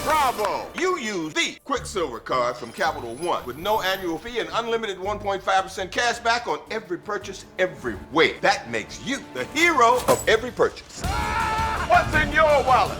Bravo! You use the Quicksilver card from Capital One with no annual fee and unlimited 1.5% cash back on every purchase every way. That makes you the hero of every purchase. What's in your wallet?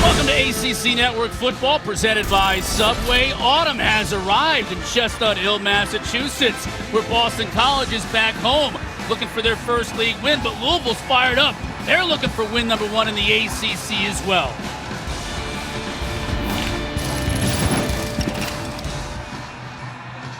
Welcome to ACC Network Football, presented by Subway. Autumn has arrived in Chestnut Hill, Massachusetts, where Boston College is back home, looking for their first league win. But Louisville's fired up. They're looking for win number 1 in the ACC as well.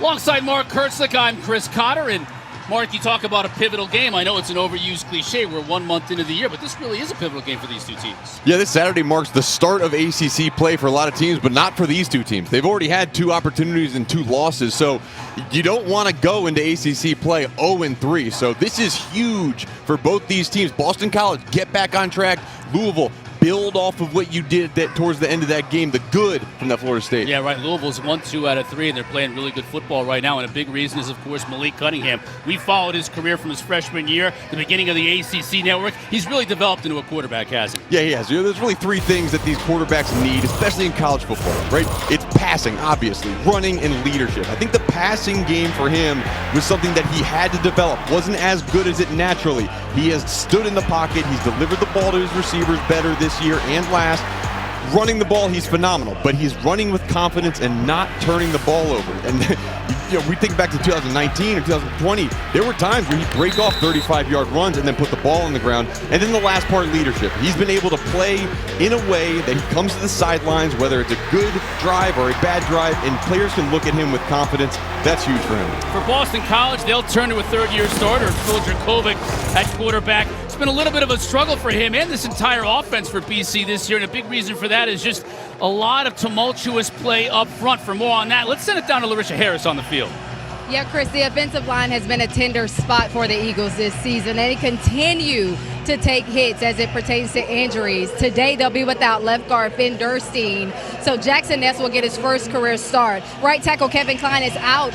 Alongside Mark Kurtzlick, I'm Chris Cotter. And Mark, you talk about a pivotal game. I know it's an overused cliche. We're 1 month into the year, but this really is a pivotal game for these two teams. Yeah, this Saturday marks the start of ACC play for a lot of teams, but not for these two teams. They've already had 2 opportunities and 2 losses, so you don't want to go into ACC play 0-3. So this is huge for both these teams. Boston College, get back on track. Louisville, build off of what you did towards the end of that game, the good from that Florida State. Yeah, right. Louisville's 1-2 out of 3, and they're playing really good football right now. And a big reason is, of course, Malik Cunningham. We followed his career from his freshman year, the beginning of the ACC network. He's really developed into a quarterback, hasn't he? Yeah, he has. You know, there's really 3 things that these quarterbacks need, especially in college football, right? It's passing, obviously, running, and leadership. I think the passing game for him was something that he had to develop. Wasn't as good as it naturally. He has stood in the pocket. He's delivered the ball to his receivers better this year and last. Running the ball, he's phenomenal, but he's running with confidence and not turning the ball over. And you know, we think back to 2019 or 2020, there were times where he'd break off 35-yard runs and then put the ball on the ground. And then the last part, leadership. He's been able to play in a way that he comes to the sidelines, whether it's a good drive or a bad drive, and players can look at him with confidence. That's huge for him. For Boston College, they'll turn to a third-year starter, Phil Dracovic at quarterback. It's been a little bit of a struggle for him and this entire offense for BC this year, and a big reason for that is just a lot of tumultuous play up front. For more on that, let's send it down to Larisha Harris on the field. Yeah, Chris, the offensive line has been a tender spot for the Eagles this season, and they continue to take hits as it pertains to injuries. Today, they'll be without left guard Finn Durstein, so Jackson Ness will get his first career start. Right tackle Kevin Klein is out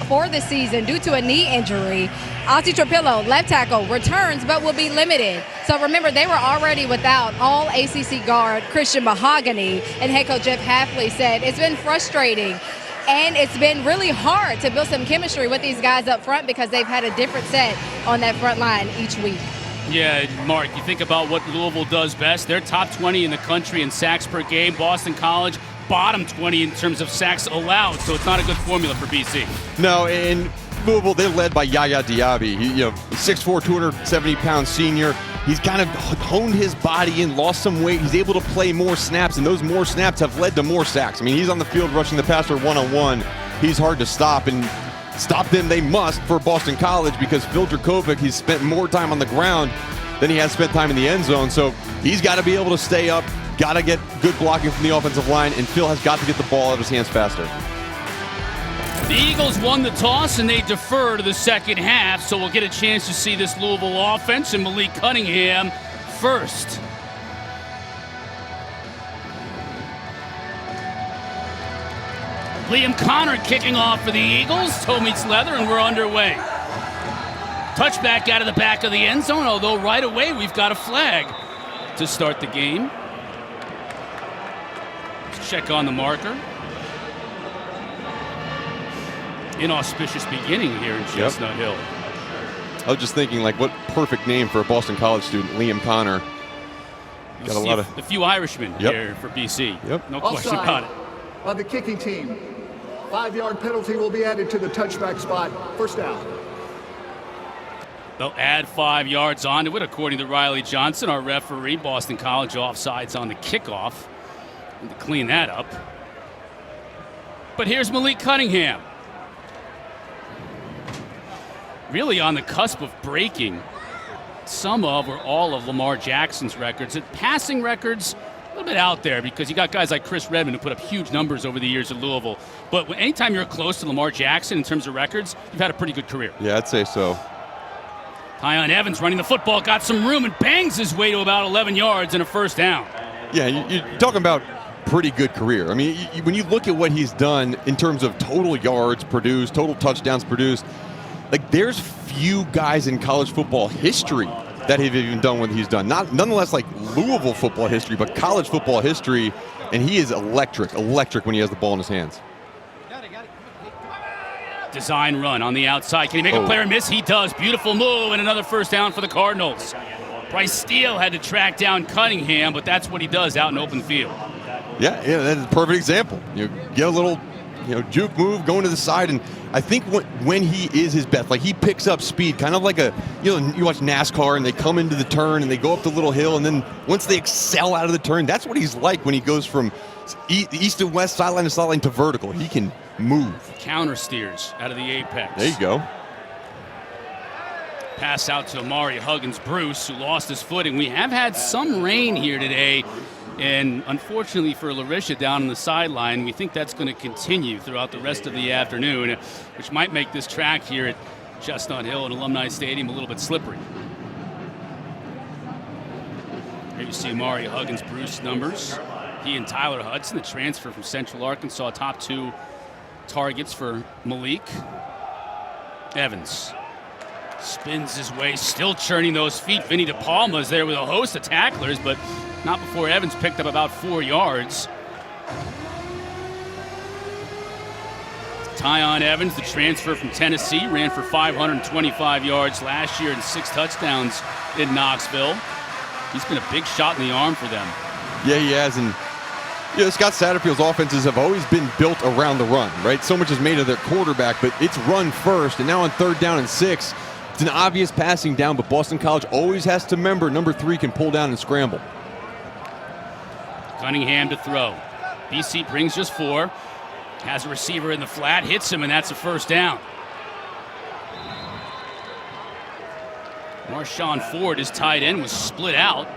for the season due to a knee injury. Ozzie Trapillo, left tackle, returns but will be limited. So remember, they were already without all ACC guard Christian Mahogany, and head coach Jeff Hafley said it's been frustrating. And it's been really hard to build some chemistry with these guys up front because they've had a different set on that front line each week. Yeah, Mark, you think about what Louisville does best. They're top 20 in the country in sacks per game. Boston College, bottom 20 in terms of sacks allowed, so it's not a good formula for BC. No, and Louisville, they're led by Yaya Diaby. He, 6'4", 270-pound senior. He's kind of honed his body and lost some weight. He's able to play more snaps, and those more snaps have led to more sacks. I mean, he's on the field rushing the passer one-on-one. He's hard to stop, and stop them they must for Boston College because Phil Dracovic, he's spent more time on the ground than he has spent time in the end zone. So he's got to be able to stay up, got to get good blocking from the offensive line, and Phil has got to get the ball out of his hands faster. The Eagles won the toss, and they defer to the second half, so we'll get a chance to see this Louisville offense and Malik Cunningham first. Liam Connor kicking off for the Eagles. Toe meets leather, and we're underway. Touchback out of the back of the end zone, although right away we've got a flag to start the game. Let's check on the marker. Inauspicious beginning here in Chestnut Hill. I was just thinking, like, what perfect name for a Boston College student, Liam Connor. Got a few Irishmen here for BC. Yep. No question about it. On the kicking team, 5-yard penalty will be added to the touchback spot. First down. They'll add 5 yards onto it, according to Riley Johnson, our referee. Boston College offsides on the kickoff. Need to clean that up. But here's Malik Cunningham. Really on the cusp of breaking some of or all of Lamar Jackson's records. And passing records, a little bit out there because you got guys like Chris Redmond who put up huge numbers over the years at Louisville. But anytime you're close to Lamar Jackson in terms of records, you've had a pretty good career. Yeah, I'd say so. Tyon Evans running the football, got some room and bangs his way to about 11 yards and a first down. Yeah, you're talking about pretty good career. I mean, when you look at what he's done in terms of total yards produced, total touchdowns produced, like there's few guys in college football history that have even done what he's done. Nonetheless, like Louisville football history, but college football history, and he is electric when he has the ball in his hands. Design run on the outside. Can he make a player miss? He does. Beautiful move, and another first down for the Cardinals. Bryce Steele had to track down Cunningham, but that's what he does out in open field. Yeah, that's a perfect example. You get a little, juke move going to the side, and I think when he is his best, like he picks up speed, kind of like you watch NASCAR and they come into the turn and they go up the little hill, and then once they excel out of the turn, that's what he's like when he goes from east to west, sideline to sideline to vertical. He can move. Counter steers out of the apex. There you go. Pass out to Amari Huggins-Bruce, who lost his footing. We have had some rain here today, and unfortunately for Larisha down on the sideline, we think that's going to continue throughout the rest of the afternoon, which might make this track here at Chestnut Hill and Alumni Stadium a little bit slippery. Here you see Amari Huggins-Bruce numbers. He and Tyler Hudson, the transfer from Central Arkansas, top 2 targets for Malik. Evans spins his way, still churning those feet. Vinny DePalma is there with a host of tacklers, but not before Evans picked up about 4 yards. Tyon Evans, the transfer from Tennessee, ran for 525 yards last year and 6 touchdowns in Knoxville. He's been a big shot in the arm for them. Yeah, he has, and Scott Satterfield's offenses have always been built around the run, right? So much is made of their quarterback, but it's run first, and now on 3rd down and 6, it's an obvious passing down, but Boston College always has to remember number 3 can pull down and scramble. Cunningham to throw. BC brings just 4. Has a receiver in the flat, hits him, and that's a first down. Marshawn Ford, his tight end, was split out.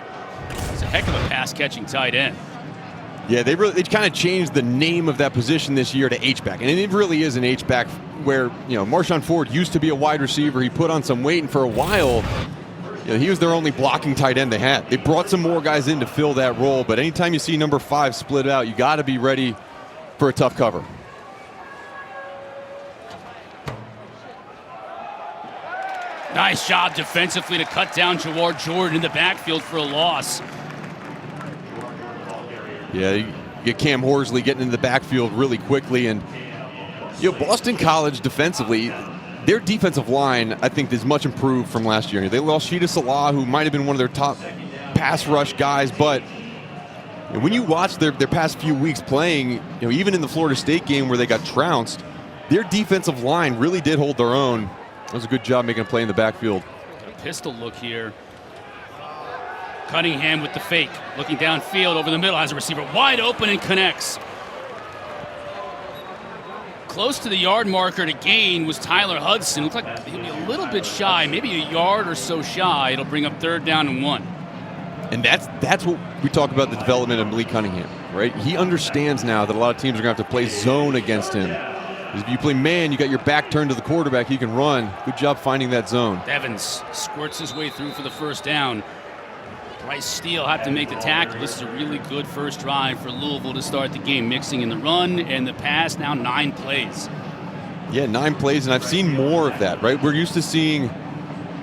It's a heck of a pass-catching tight end. Yeah, they kind of changed the name of that position this year to H-back, and it really is an H-back where, Marshawn Ford used to be a wide receiver. He put on some weight, and for a while, he was their only blocking tight end they had. They brought some more guys in to fill that role, but anytime you see number 5 split out, you got to be ready for a tough cover. Nice job defensively to cut down Jawar Jordan in the backfield for a loss. Yeah, you get Cam Horsley getting into the backfield really quickly, and Boston College defensively, their defensive line, I think, is much improved from last year. They lost Sheeta Salah, who might have been one of their top pass rush guys, but when you watch their past few weeks playing, even in the Florida State game where they got trounced, their defensive line really did hold their own. That was a good job making a play in the backfield. A pistol look here. Cunningham with the fake, looking downfield over the middle, has a receiver wide open and connects. Close to the yard marker to gain was Tyler Hudson. Looks like he'll be a little bit shy, maybe a yard or so shy. It'll bring up 3rd down and 1. And that's what we talk about, the development of Malik Cunningham, right? He understands now that a lot of teams are going to have to play zone against him. If you play man, you got your back turned to the quarterback, he can run. Good job finding that zone. Evans squirts his way through for the first down. Bryce Steele had to make the tackle. This is a really good first drive for Louisville to start the game, mixing in the run and the pass, now 9 plays. Yeah, 9 plays, and I've seen more of that, right? We're used to seeing,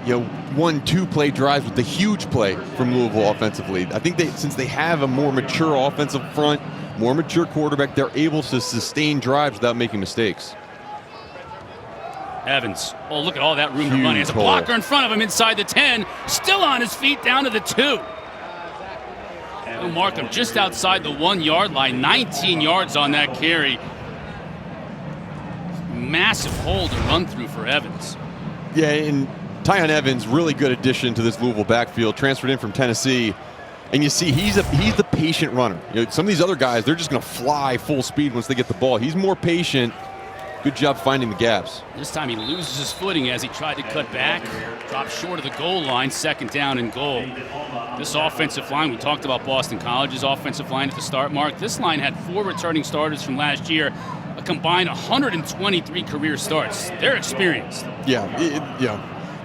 1-2 play drives with the huge play from Louisville offensively. I think since they have a more mature offensive front, more mature quarterback, they're able to sustain drives without making mistakes. Evans. Oh, look at all that room to run. He has a blocker in front of him inside the 10. Still on his feet down to the 2. He'll mark him just outside the 1-yard line. 19 yards on that carry. Massive hole to run through for Evans. Yeah, and Tyon Evans, really good addition to this Louisville backfield. Transferred in from Tennessee. And you see, he's the patient runner. Some of these other guys, they're just going to fly full speed once they get the ball. He's more patient. Good job finding the gaps. This time he loses his footing as he tried to cut back. Dropped short of the goal line, 2nd down and goal. This offensive line, we talked about Boston College's offensive line at the start, Mark. This line had 4 returning starters from last year, a combined 123 career starts. They're experienced. Yeah.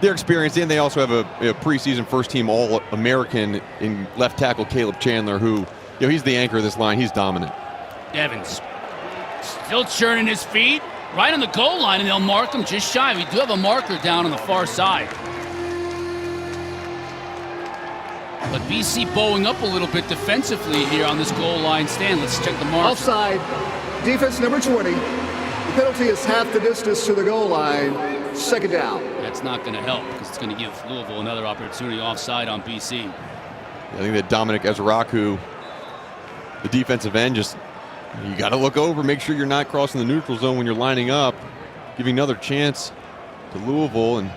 They're experienced, and they also have a preseason first-team All-American in left tackle Caleb Chandler, who He's the anchor of this line. He's dominant. Evans still churning his feet right on the goal line, and they'll mark him just shy. We do have a marker down on the far side. But BC bowing up a little bit defensively here on this goal line stand. Let's check the mark. Offside. Defense number 20. The penalty is half the distance to the goal line. Second down. That's not going to help because it's going to give Louisville another opportunity offside on BC. I think that Dominic Ezraku, the defensive end, you got to look over, make sure you're not crossing the neutral zone when you're lining up, giving another chance to Louisville. And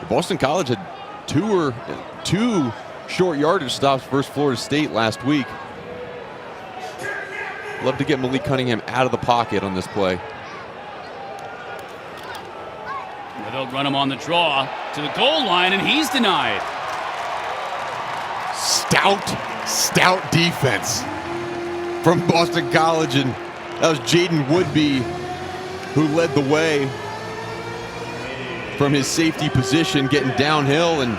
Boston College had two short yardage stops versus Florida State last week. Love to get Malik Cunningham out of the pocket on this play. They'll run him on the draw to the goal line, and he's denied. Stout defense from Boston College, and that was Jaden Woodby who led the way from his safety position, getting downhill, and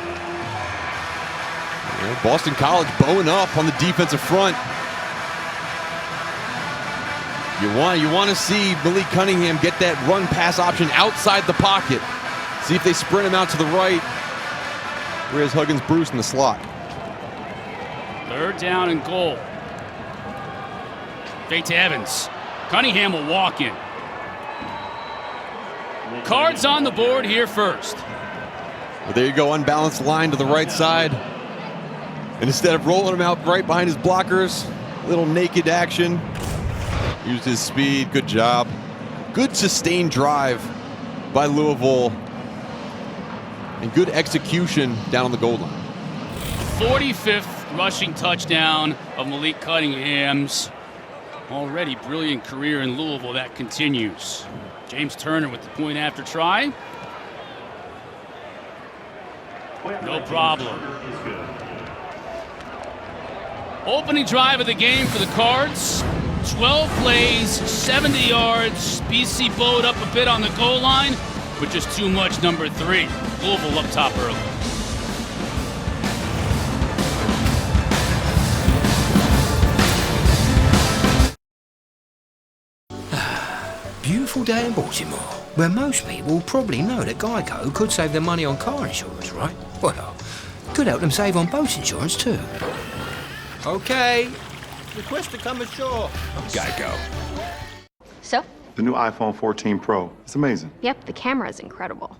Boston College bowing up on the defensive front. You want to see Malik Cunningham get that run-pass option outside the pocket. See if they sprint him out to the right. Where's Huggins-Bruce in the slot? Third down and goal. Fake to Evans. Cunningham will walk in. Cards on the board here first. Well, there you go, unbalanced line to the right side. And instead of rolling him out right behind his blockers, little naked action. Used his speed, good job. Good sustained drive by Louisville. And good execution down on the goal line. 45th rushing touchdown of Malik Cunningham's. Already brilliant career in Louisville. That continues. James Turner with the point after try. No problem. Opening drive of the game for the Cards. 12 plays, 70 yards. BC bowed up a bit on the goal line, but just too much number 3. Louisville up top early. Beautiful day in Baltimore, where most people probably know that Geico could save them money on car insurance, right? Well, could help them save on boat insurance too. Okay, request to come ashore. Geico. So? The new iPhone 14 Pro. It's amazing. Yep, the camera's incredible.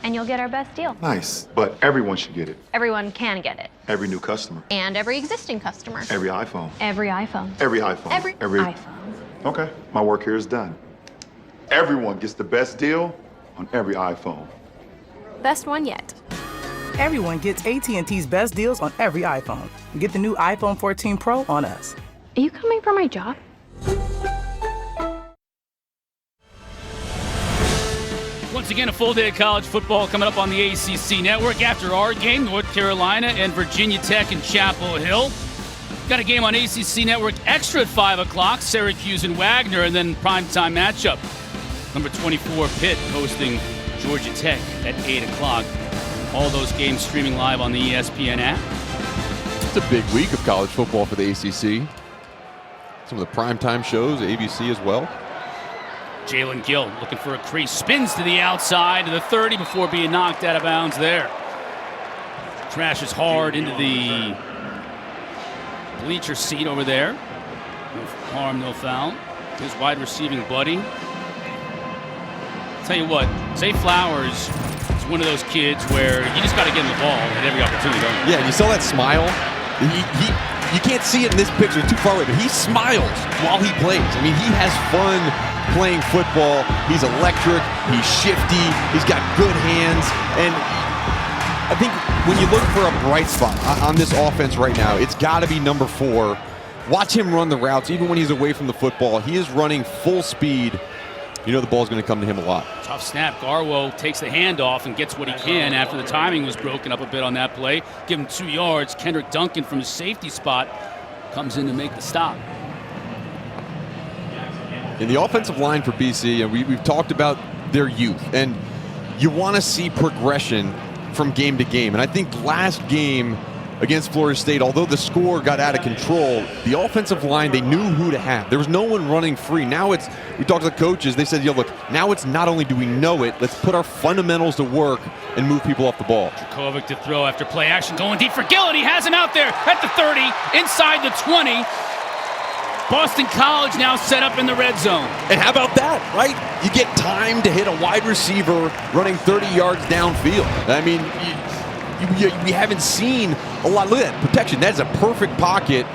And you'll get our best deal. Nice, but everyone should get it. Everyone can get it. Every new customer. And every existing customer. Every iPhone. Every iPhone. Every iPhone. Every iPhone. Okay, my work here is done. Everyone gets the best deal on every iPhone. Best one yet. Everyone gets AT&T's best deals on every iPhone. Get the new iPhone 14 Pro on us. Are you coming for my job? Once again, a full day of college football coming up on the ACC Network. After our game, North Carolina and Virginia Tech in Chapel Hill. Got a game on ACC Network Extra at 5 o'clock, Syracuse and Wagner, and then primetime matchup. Number 24, Pitt, hosting Georgia Tech at 8 o'clock. All those games streaming live on the ESPN app. It's a big week of college football for the ACC. Some of the primetime shows, ABC as well. Jalen Gill looking for a crease. Spins to the outside to the 30 before being knocked out of bounds there. Crashes hard into the bleacher seat over there. No harm, no foul. His wide receiving buddy. Tell you what, Zay Flowers is one of those kids where you just got to get him the ball at every opportunity, don't you? Yeah, you saw that smile. You can't see it in this picture, too far away, but he smiles while he plays. I mean, he has fun playing football. He's electric. He's shifty. He's got good hands. And I think when you look for a bright spot on this offense right now, it's got to be number 4. Watch him run the routes, even when he's away from the football. He is running full speed. You know the ball's going to come to him a lot. Tough snap. Garwo takes the handoff and gets what he can after the timing was broken up a bit on that play. Give him 2 yards. Kendrick Duncan from his safety spot comes in to make the stop. In the offensive line for BC, and we've talked about their youth, and you want to see progression from game to game. And I think last game against Florida State, although the score got out of control, the offensive line, they knew who to have. There was no one running free. Now we talked to the coaches, they said, look, now it's not only do we know it, let's put our fundamentals to work and move people off the ball. Dracovic to throw after play action, going deep for Gill, and he has him out there at the 30, inside the 20. Boston College now set up in the red zone. And how about that, right? You get time to hit a wide receiver running 30 yards downfield. I mean, we haven't seen a lot. Look at that protection. That's a perfect pocket.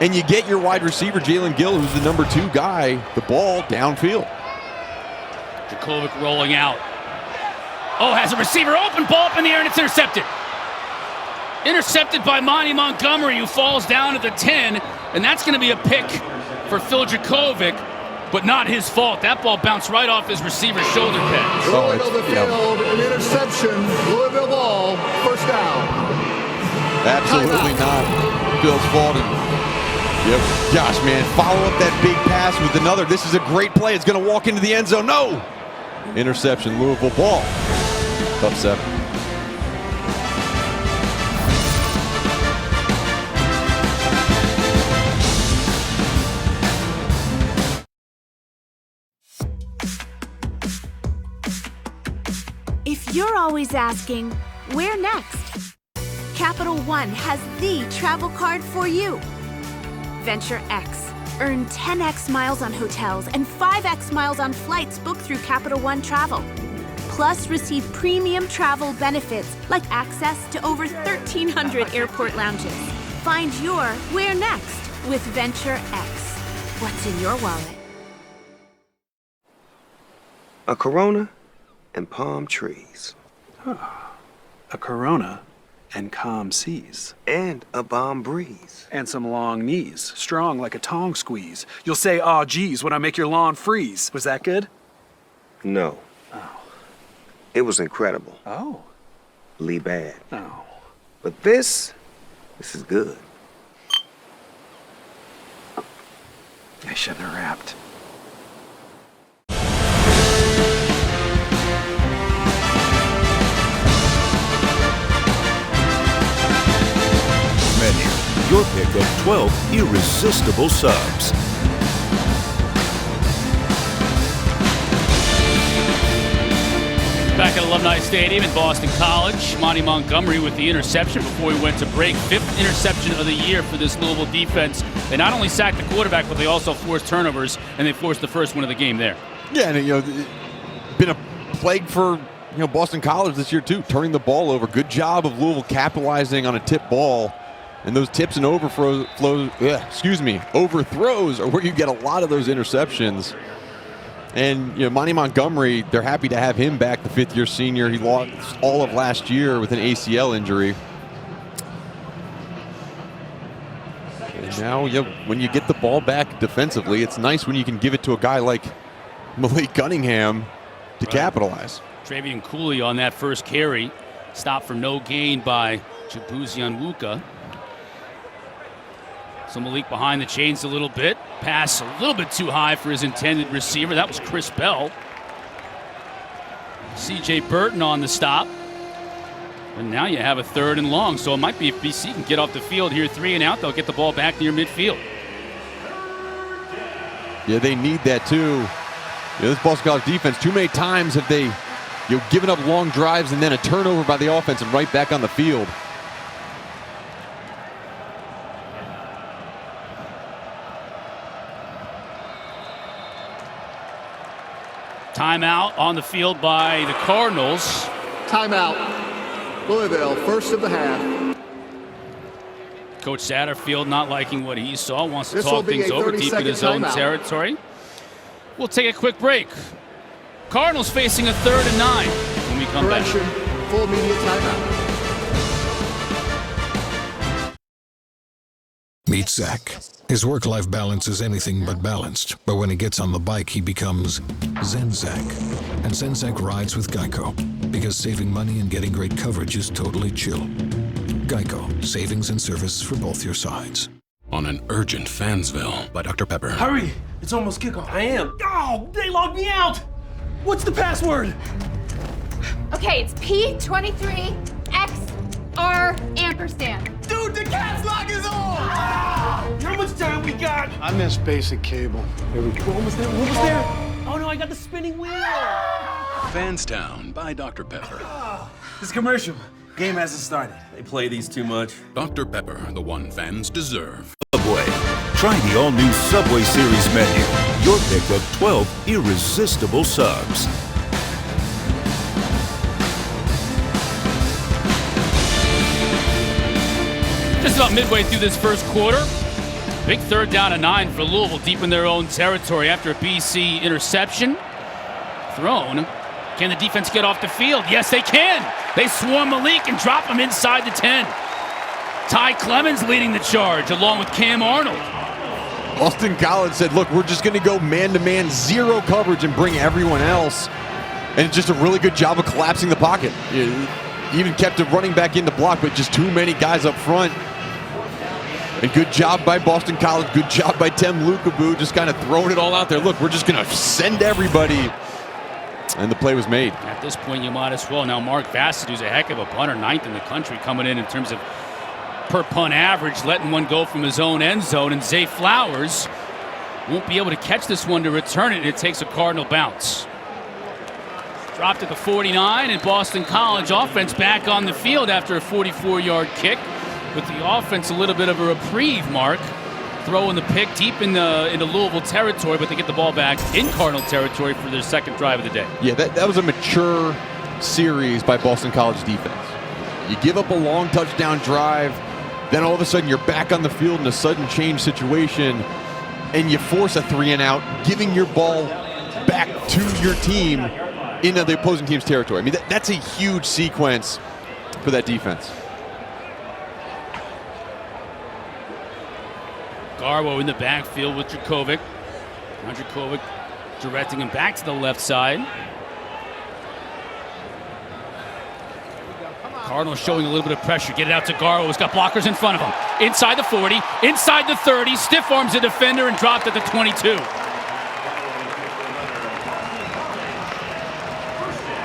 And you get your wide receiver, Jalen Gill, who's the number 2 guy, the ball downfield. Dracovic rolling out. Oh, has a receiver open, ball up in the air, and it's intercepted. Intercepted by Monty Montgomery, who falls down at the 10, and that's going to be a pick for Phil Dracovic, but not his fault. That ball bounced right off his receiver's shoulder pad. Rolling on the field, an interception, Louisville ball, first down. Absolutely not Phil's fault. Gosh, man, follow up that big pass with another. This is a great play. It's going to walk into the end zone. No! Interception, Louisville ball. Tough 7. If you're always asking, where next? Capital One has the travel card for you. Venture X. Earn 10x miles on hotels and 5x miles on flights booked through Capital One Travel. Plus, receive premium travel benefits like access to over 1,300 airport lounges. Find your where next with Venture X. What's in your wallet? A Corona and palm trees. A Corona and calm seas. And a balm breeze. And some long knees, strong like a tong squeeze. You'll say, aw, geez, when I make your lawn freeze. Was that good? No. Oh. It was incredible. Oh. Lee bad. Oh. But this is good. I shouldn't have rapped. Your pick of 12 irresistible subs. Back at Alumni Stadium in Boston College, Monty Montgomery with the interception before we went to break. 5th interception of the year for this Louisville defense. They not only sacked the quarterback, but they also forced turnovers, and they forced the first one of the game there. Yeah, and been a plague for Boston College this year too, turning the ball over. Good job of Louisville capitalizing on a tip ball. And those tips and overthrows are where you get a lot of those interceptions. And Monty Montgomery, they're happy to have him back, the 5th-year senior. He lost all of last year with an ACL injury. And now, when you get the ball back defensively, it's nice when you can give it to a guy like Malik Cunningham to capitalize. Travian Cooley on that first carry. Stopped for no gain by Chibuzianwuka. So Malik behind the chains a little bit. Pass a little bit too high for his intended receiver. That was Chris Bell. C.J. Burton on the stop. And now you have a 3rd and long. So it might be if BC can get off the field here 3 and out, they'll get the ball back near midfield. Yeah, they need that too. This Boston College defense, too many times have they given up long drives and then a turnover by the offense and right back on the field. Timeout on the field by the Cardinals. Timeout. Louisville, first of the half. Coach Satterfield not liking what he saw, wants to talk things over deep in his own territory. We'll take a quick break. Cardinals facing a 3rd and 9 when we come back. Full media timeout. Meet Zach. His work-life balance is anything but balanced, but when he gets on the bike, he becomes Zen Zach. And Zen Zach rides with Geico, because saving money and getting great coverage is totally chill. Geico, savings and service for both your sides. On an urgent Fansville by Dr. Pepper. Hurry! It's almost kickoff. I am. Oh, they logged me out! What's the password? Okay, it's P23XR ampersand. Dude, The caps lock is on! Ah! How much time we got? I missed basic cable. Here we go. What was there? What was there? Oh no, I got the spinning wheel! Fanstown by Dr. Pepper. This commercial. Game hasn't started. They play these too much. Dr. Pepper, the one fans deserve. Subway. Try the all-new Subway Series menu. Your pick of 12 irresistible subs. Just about midway through this first quarter. Big 3rd down and 9 for Louisville, deep in their own territory after a BC interception. Thrown. Can the defense get off the field? Yes, they can. They swarm Malik and drop him inside the 10. Ty Clemens leading the charge along with Cam Arnold. Boston College said, look, we're just going to go man-to-man, zero coverage and bring everyone else. And it's just a really good job of collapsing the pocket. He even kept it running back in the block, but just too many guys up front. And good job by Boston College. Good job by Tem Lukaboo, just kind of throwing it all out there. Look, we're just going to send everybody. And the play was made. At this point, you might as well. Now, Mark Bassett, who's a heck of a punter, 9th in the country, coming in terms of per punt average, letting one go from his own end zone. And Zay Flowers won't be able to catch this one to return it. It takes a Cardinal bounce. Dropped at the 49, and Boston College offense back on the field after a 44-yard kick. With the offense a little bit of a reprieve, Mark. Throwing the pick deep into Louisville territory, but they get the ball back in Cardinal territory for their second drive of the day. Yeah, that was a mature series by Boston College defense. You give up a long touchdown drive, then all of a sudden you're back on the field in a sudden change situation, and you force a 3-and-out, giving your ball back to your team into the opposing team's territory. I mean, that's a huge sequence for that defense. Garwo in the backfield with Dracovic. Now Dracovic directing him back to the left side. Cardinals showing a little bit of pressure. Get it out to Garwo. He's got blockers in front of him. Inside the 40, inside the 30. Stiff arms the defender and dropped at the 22.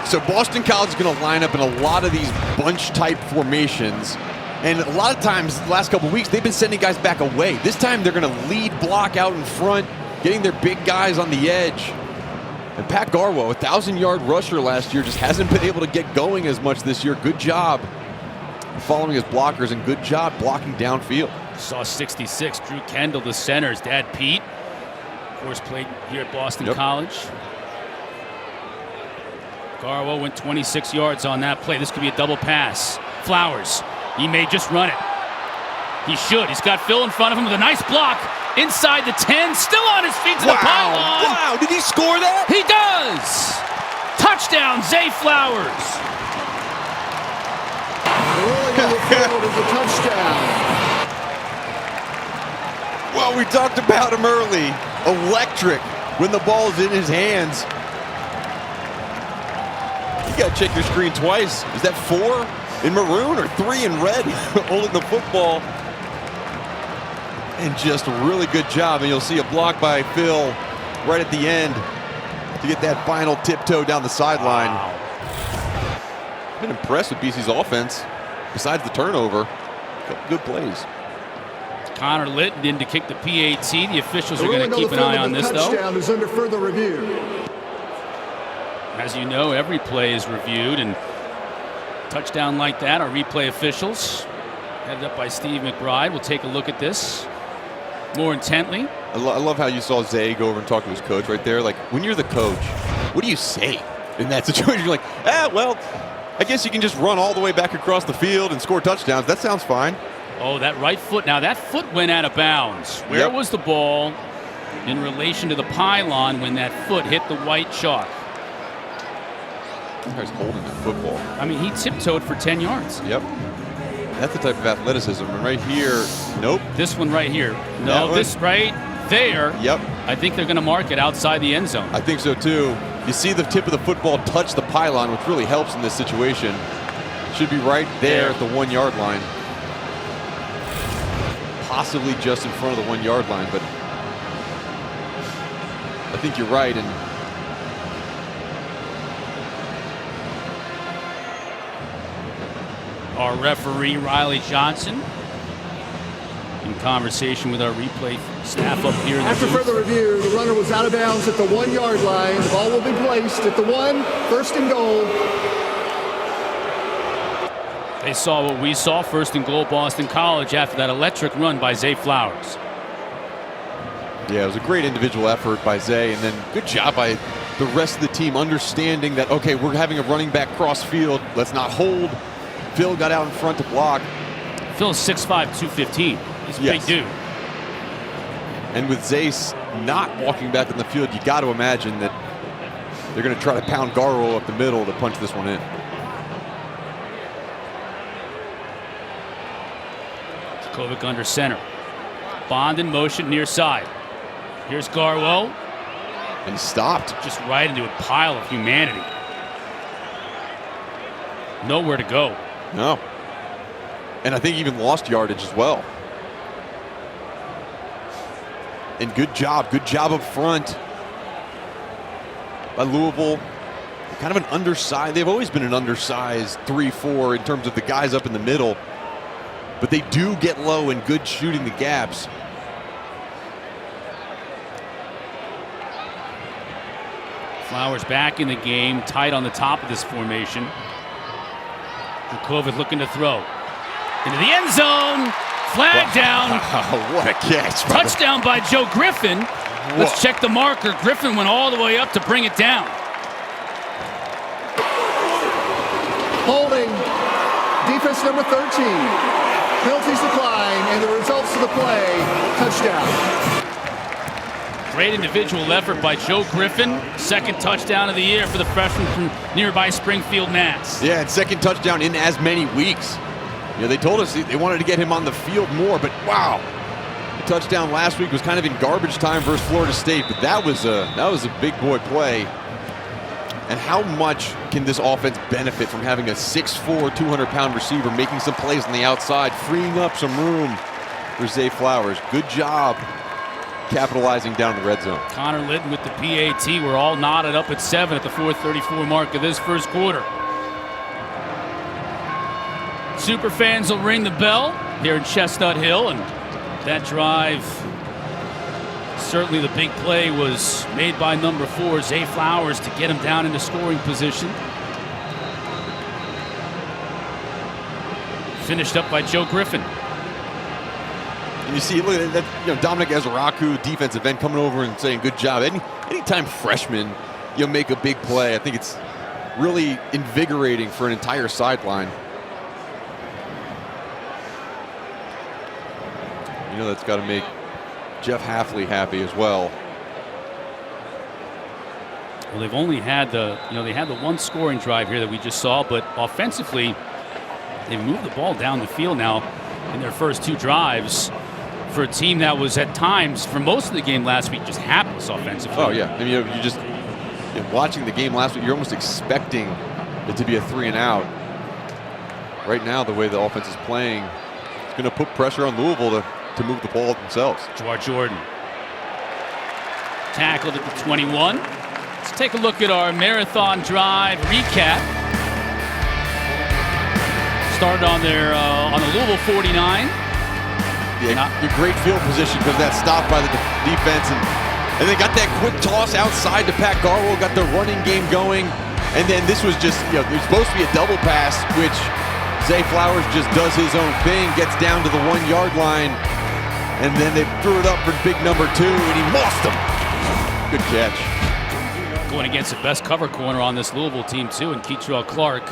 So Boston College is going to line up in a lot of these bunch-type formations. And a lot of times, the last couple of weeks, they've been sending guys back away. This time, they're going to lead block out in front, getting their big guys on the edge. And Pat Garwo, a 1,000-yard rusher last year, just hasn't been able to get going as much this year. Good job following his blockers, and good job blocking downfield. Saw 66, Drew Kendall, the center. His dad, Pete, of course, played here at Boston College. Garwo went 26 yards on that play. This could be a double pass. Flowers. He may just run it. He should. He's got Phil in front of him with a nice block. Inside the 10, still on his feet to the pylon. Wow, did he score that? He does. Touchdown, Zay Flowers. Rolling on the field is a touchdown. Well, we talked about him early. Electric when the ball's in his hands. You got to check your screen twice. Is that 4 in maroon or 3 in red holding the football? And just a really good job. And you'll see a block by Phil right at the end to get that final tiptoe down the sideline. Wow. Been impressed with BC's offense. Besides the turnover, a couple good plays. Connor Litton in to kick the PAT. The officials are going to keep an eye on this, though. Touchdown is under further review. As you know, every play is reviewed, and touchdown like that, our replay officials, headed up by Steve McBride, will take a look at this more intently. I love how you saw Zay go over and talk to his coach right there. Like, when you're the coach, what do you say in that situation? You're like, well, I guess you can just run all the way back across the field and score touchdowns. That sounds fine. Oh, that right foot. Now, that foot went out of bounds. Where was the ball in relation to the pylon when that foot hit the white chalk? He's holding the football. I mean, he tiptoed for 10 yards. Yep. That's the type of athleticism. And right here, nope. This one right here. No, this right there. Yep. I think they're going to mark it outside the end zone. I think so, too. You see the tip of the football touch the pylon, which really helps in this situation. Should be right there at the 1-yard line. Possibly just in front of the 1-yard line, but I think you're right. And our referee, Riley Johnson, conversation with our replay staff up here in the After booth. further review, the runner was out of bounds at the 1 yard line. The ball will be placed at the 1, first and goal. They saw what we saw, first and goal, Boston College, after that electric run by Zay Flowers. Yeah, it was a great individual effort by Zay, and then good job by the rest of the team understanding that, okay, we're having a running back cross field. Let's not hold. Phil got out in front to block. Phil's 6'5", 215. He's a big dude. And with Zay not walking back on the field, you got to imagine that they're going to try to pound Garrow up the middle to punch this one in. Kovic under center. Bond in motion near side. Here's Garwo. And stopped. Just right into a pile of humanity. Nowhere to go. No. And I think even lost yardage as well. And good job up front by Louisville. Kind of an undersized, they've always been an undersized 3-4 in terms of the guys up in the middle. But they do get low and good shooting the gaps. Flowers back in the game, tight on the top of this formation. Kovic looking to throw. Into the end zone. Flag down. What a catch. Touchdown by Joe Griffin. Let's check the marker. Griffin went all the way up to bring it down. Holding. Defense number 13. Penalties decline, and the results of the play, touchdown. Great individual effort by Joe Griffin. Second touchdown of the year for the freshman from nearby Springfield, Mass. Yeah, and second touchdown in as many weeks. You know, they told us they wanted to get him on the field more, but wow. The touchdown last week was kind of in garbage time versus Florida State, but that was a big boy play. And how much can this offense benefit from having a 6'4", 200-pound receiver making some plays on the outside, freeing up some room for Zay Flowers. Good job capitalizing down the red zone. Connor Litton with the PAT. We're all knotted up at 7 at the 4:34 mark of this first quarter. Super fans will ring the bell here in Chestnut Hill, and that drive, certainly the big play was made by number 4, Zay Flowers, to get him down into scoring position. Finished up by Joe Griffin. And you see, look at that, you know, Dominic Ezeraku, defensive end, coming over and saying good job. Anytime freshmen, you know, make a big play, I think it's really invigorating for an entire sideline. You know, that's got to make Jeff Hafley happy as well. Well, they've only had they had the one scoring drive here that we just saw, but offensively, they've moved the ball down the field now in their first 2 drives for a team that was at times, for most of the game last week, just hapless offensively. Oh, yeah. I mean, you just watching the game last week, you're almost expecting it to be a 3 and out. Right now, the way the offense is playing, it's going to put pressure on Louisville to move the ball themselves. Jawar Jordan tackled at the 21. Let's take a look at our marathon drive recap. Started on the Louisville 49. Yeah, great field position because of that stop by the defense, and they got that quick toss outside to Pat Garwell, got the running game going, and then this was just, you know, it was supposed to be a double pass, which Zay Flowers just does his own thing, gets down to the 1 yard line, and then they threw it up for big number 2, and he lost him. Good catch. Going against the best cover corner on this Louisville team too, and Keitrell Clark.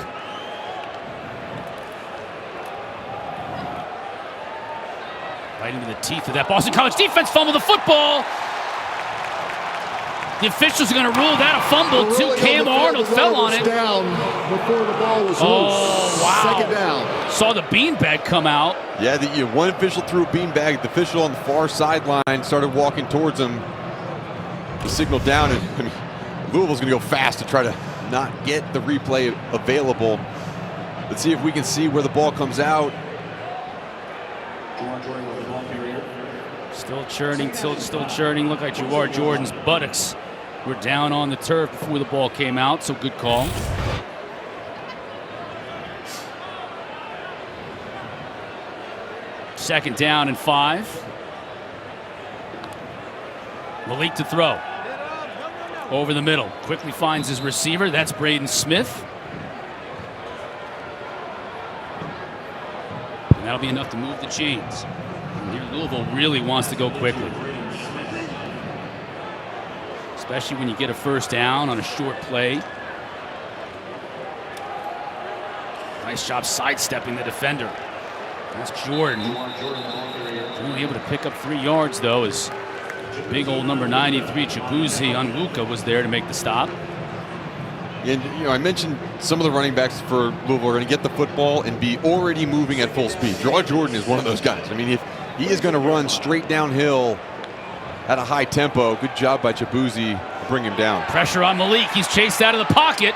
Right into the teeth of that Boston College defense. Fumble the football. The officials are going to rule that a fumble too. Cam Arnold fell on it. Down before the ball was loose. Wow. Second down. Saw the beanbag come out. Yeah, one official threw a beanbag. The official on the far sideline started walking towards him. The signal down, and I mean, Louisville's going to go fast to try to not get the replay available. Let's see if we can see where the ball comes out. Still churning, still churning. Look like Jawar Jordan's buttocks were down on the turf before the ball came out, so good call. 2nd down and 5. Malik to throw. Over the middle. Quickly finds his receiver. That's Braden Smith. And that'll be enough to move the chains. And here Louisville really wants to go quickly. Especially when you get a 1st down on a short play. Nice job sidestepping the defender. That's Jordan. Only able to pick up 3 yards, though, as big old number 93, Chibuzi Onwuka, was there to make the stop. And, I mentioned some of the running backs for Louisville are going to get the football and be already moving at full speed. Draw Jordan is one of those guys. I mean, if he is going to run straight downhill at a high tempo, good job by Chibuzi to bring him down. Pressure on Malik. He's chased out of the pocket.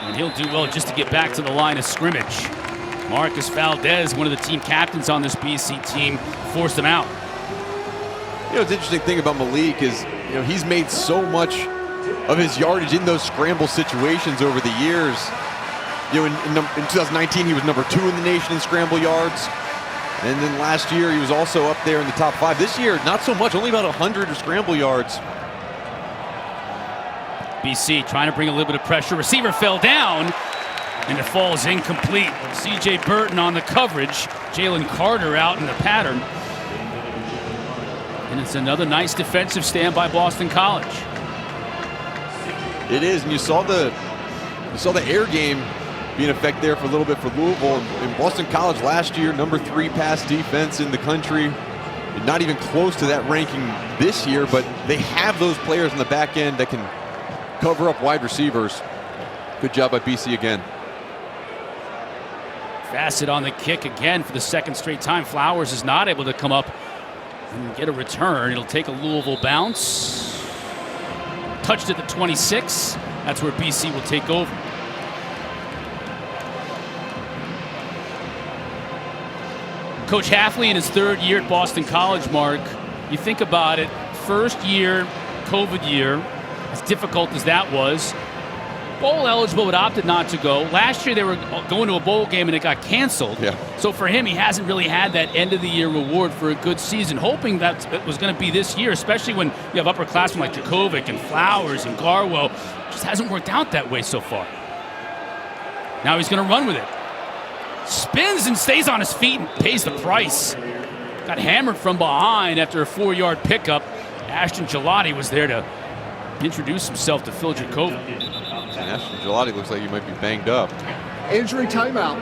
And he'll do well just to get back to the line of scrimmage. Marcus Valdez, one of the team captains on this BC team, forced him out. The interesting thing about Malik is, he's made so much of his yardage in those scramble situations over the years. In 2019, he was number 2 in the nation in scramble yards. And then last year, he was also up there in the top 5. This year, not so much, only about 100 scramble yards. BC trying to bring a little bit of pressure. Receiver fell down, and it falls incomplete. C.J. Burton on the coverage. Jalen Carter out in the pattern. And it's another nice defensive stand by Boston College. It is, and you saw the air game be in effect there for a little bit for Louisville. In Boston College last year, number 3 pass defense in the country. Not even close to that ranking this year, but they have those players in the back end that can cover up wide receivers. Good job by BC again. Fassett on the kick again for the 2nd straight time. Flowers is not able to come up and get a return. It'll take a Louisville bounce. Touched at the 26. That's where BC will take over. Coach Hafley in his 3rd year at Boston College, Mark. You think about it, 1st year, COVID year, as difficult as that was. Bowl eligible, but opted not to go. Last year they were going to a bowl game and it got canceled. Yeah. So for him, he hasn't really had that end of the year reward for a good season. Hoping that it was going to be this year, especially when you have upperclassmen like Djokovic and Flowers and Garwo. Just hasn't worked out that way so far. Now he's going to run with it. Spins and stays on his feet and pays the price. Got hammered from behind after a 4-yard pickup. Ashton Gelati was there to introduce himself to Phil Djokovic. Ashton Gelati looks like he might be banged up. Injury timeout.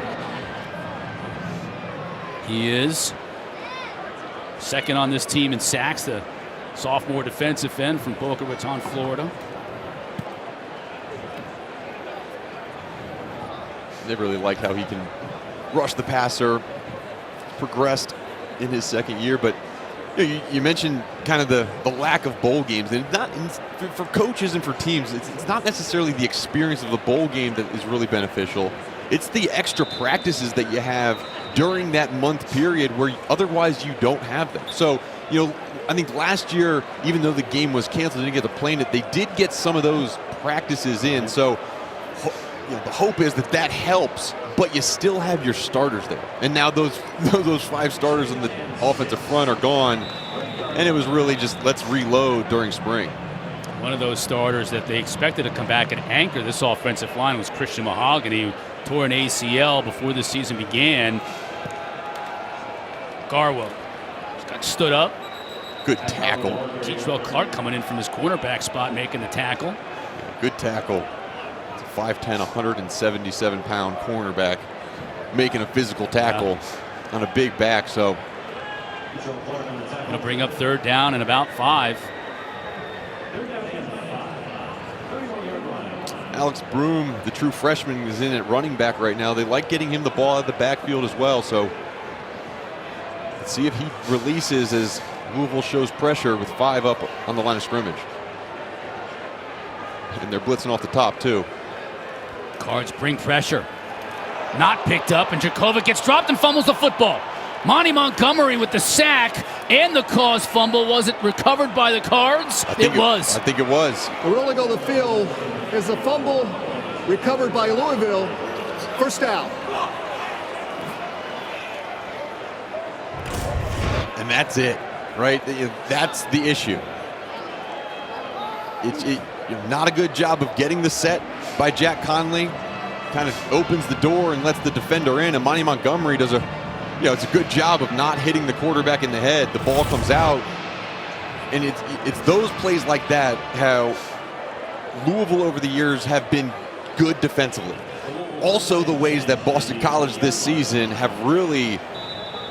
He is 2nd on this team in sacks, the sophomore defensive end from Boca Raton, Florida. They really like how he can rush the passer, progressed in his 2nd year, but you mentioned kind of the lack of bowl games, and for coaches and for teams, it's not necessarily the experience of the bowl game that is really beneficial. It's the extra practices that you have during that month period where otherwise you don't have them. So, I think last year, even though the game was canceled, they didn't get to play in it, they did get some of those practices in. So, the hope is that helps, but you still have your starters there. And now those 5 starters in the offensive front are gone, and it was really just let's reload during spring. One of those starters that they expected to come back and anchor this offensive line was Christian Mahogany, who tore an ACL before the season began. Garwo just got stood up. Good tackle. Keetrell Clark coming in from his cornerback spot, making the tackle. Good tackle. 5'10", 177-pound cornerback making a physical tackle on a big back. So going to bring up 3rd down and about 5. Alex Broom, the true freshman, is in at running back right now. They like getting him the ball out of the backfield as well. So let's see if he releases as Louisville shows pressure with 5 up on the line of scrimmage. And they're blitzing off the top too. Cards bring pressure. Not picked up, and Djokovic gets dropped and fumbles the football. Monty Montgomery with the sack and the caused fumble. Was it recovered by the Cards? It was. I think it was. The ruling on the field is a fumble recovered by Louisville. 1st down. and that's it, right? That's the issue. It's not a good job of getting the set by Jack Conley. Kind of opens the door and lets the defender in, and Monty Montgomery does it's a good job of not hitting the quarterback in the head. The ball comes out, and it's those plays like that how Louisville over the years have been good defensively. Also the ways that Boston College this season have really,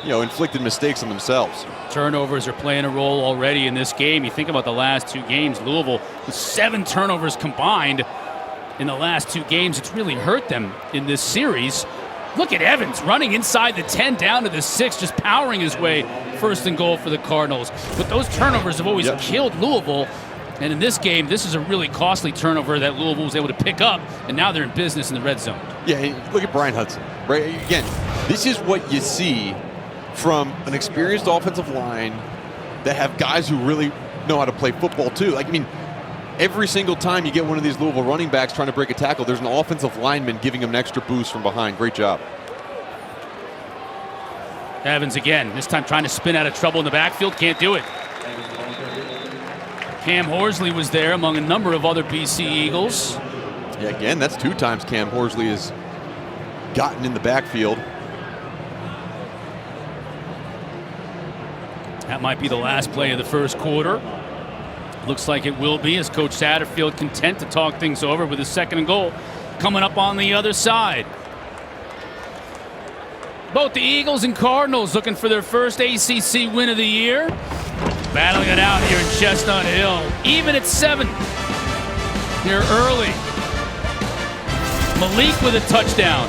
inflicted mistakes on themselves. Turnovers are playing a role already in this game. You think about the last 2 games, Louisville with 7 turnovers combined in the last 2 games. It's really hurt them in this series. Look at Evans running inside the 10 down to the 6, just powering his way 1st and goal for the Cardinals. But those turnovers have always killed Louisville. And in this game, this is a really costly turnover that Louisville was able to pick up, and now they're in business in the red zone. Yeah, look at Brian Hudson, right? Again, this is what you see from an experienced offensive line that have guys who really know how to play football too. Every single time you get one of these Louisville running backs trying to break a tackle, there's an offensive lineman giving him an extra boost from behind. Great job. Evans again, this time trying to spin out of trouble in the backfield. Can't do it. Cam Horsley was there among a number of other BC Eagles. Yeah, again, that's 2 times Cam Horsley has gotten in the backfield. That might be the last play of the first quarter. Looks like it will be, as Coach Satterfield content to talk things over with his 2nd and goal coming up on the other side. Both the Eagles and Cardinals looking for their first ACC win of the year. Battling it out here in Chestnut Hill. Even at 7 here early. Malik with a touchdown.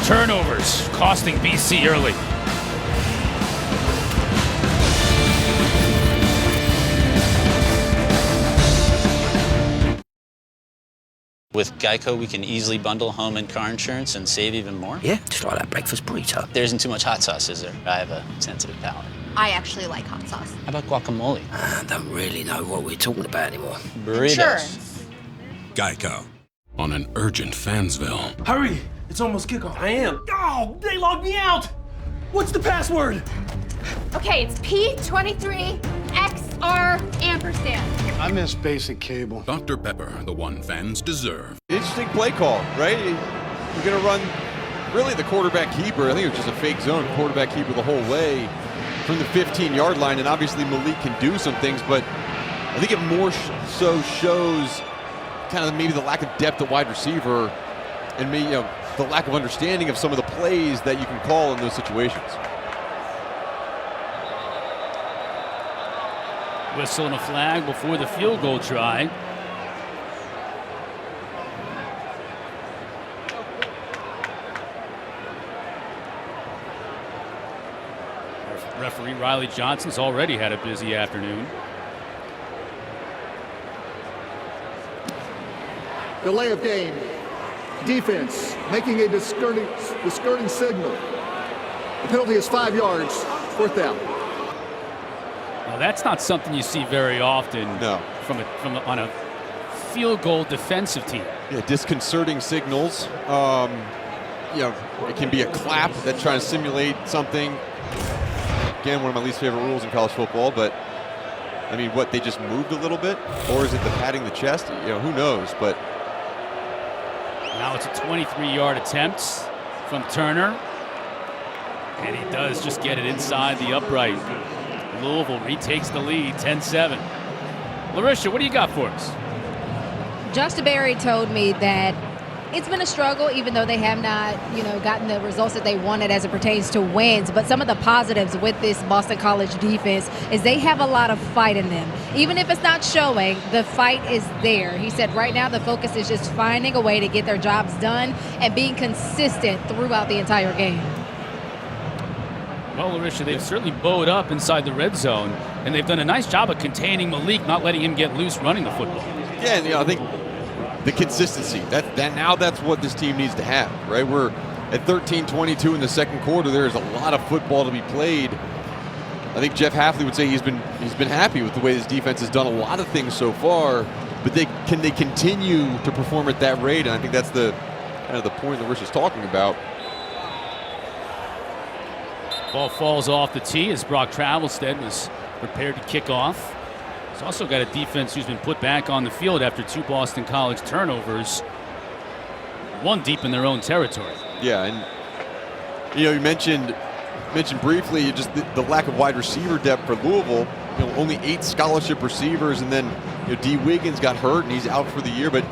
Turnovers costing BC early. With Geico, we can easily bundle home and car insurance and save even more. Yeah, just like that breakfast burrito. There isn't too much hot sauce, is there? I have a sensitive palate. I actually like hot sauce. How about guacamole? I don't really know what we're talking about anymore. Burritos. Insurance. Geico. On an urgent Fansville. Hurry! It's almost kickoff. I am. Oh, they logged me out! What's the password? Okay, it's P23XR ampersand. I miss basic cable. Dr. Pepper, the one fans deserve. Interesting play call, right? You're going to run really the quarterback keeper. I think it was just a fake zone. Quarterback keeper the whole way from the 15-yard line. And obviously Malik can do some things, but I think it more so shows kind of maybe the lack of depth at wide receiver and maybe the lack of understanding of some of the plays that you can call in those situations. Whistle and a flag before the field goal try. Referee Riley Johnson's already had a busy afternoon. Delay of game. Defense making a discarding signal. The penalty is 5 yards. 4th down. Now that's not something you see very often. No. On a field goal defensive team. Yeah, disconcerting signals. It can be a clap that's trying to simulate something. Again, one of my least favorite rules in college football, but I mean, what, they just moved a little bit? Or is it the patting the chest? Who knows, but. Now it's a 23-yard attempt from Turner. And he does just get it inside the upright. Louisville retakes the lead, 10-7. Larisha, what do you got for us? Josh DeBerry told me that it's been a struggle, even though they have not, gotten the results that they wanted as it pertains to wins. But some of the positives with this Boston College defense is they have a lot of fight in them. Even if it's not showing, the fight is there. He said right now the focus is just finding a way to get their jobs done and being consistent throughout the entire game. Well, Larisha, they've certainly bowed up inside the red zone, and they've done a nice job of containing Malik, not letting him get loose running the football. Yeah, and I think the consistency, that's what this team needs to have, right? We're at 13-22 in the second quarter. There's a lot of football to be played. I think Jeff Hafley would say he's been happy with the way this defense has done a lot of things so far, but can they continue to perform at that rate? And I think that's the point that Larisha's talking about. Ball falls off the tee as Brock Travelstead was prepared to kick off. He's also got a defense who's been put back on the field after 2 Boston College turnovers, 1 deep in their own territory. Yeah, and you mentioned briefly just the lack of wide receiver depth for Louisville. Only 8 scholarship receivers, and then D. Wiggins got hurt and he's out for the year. But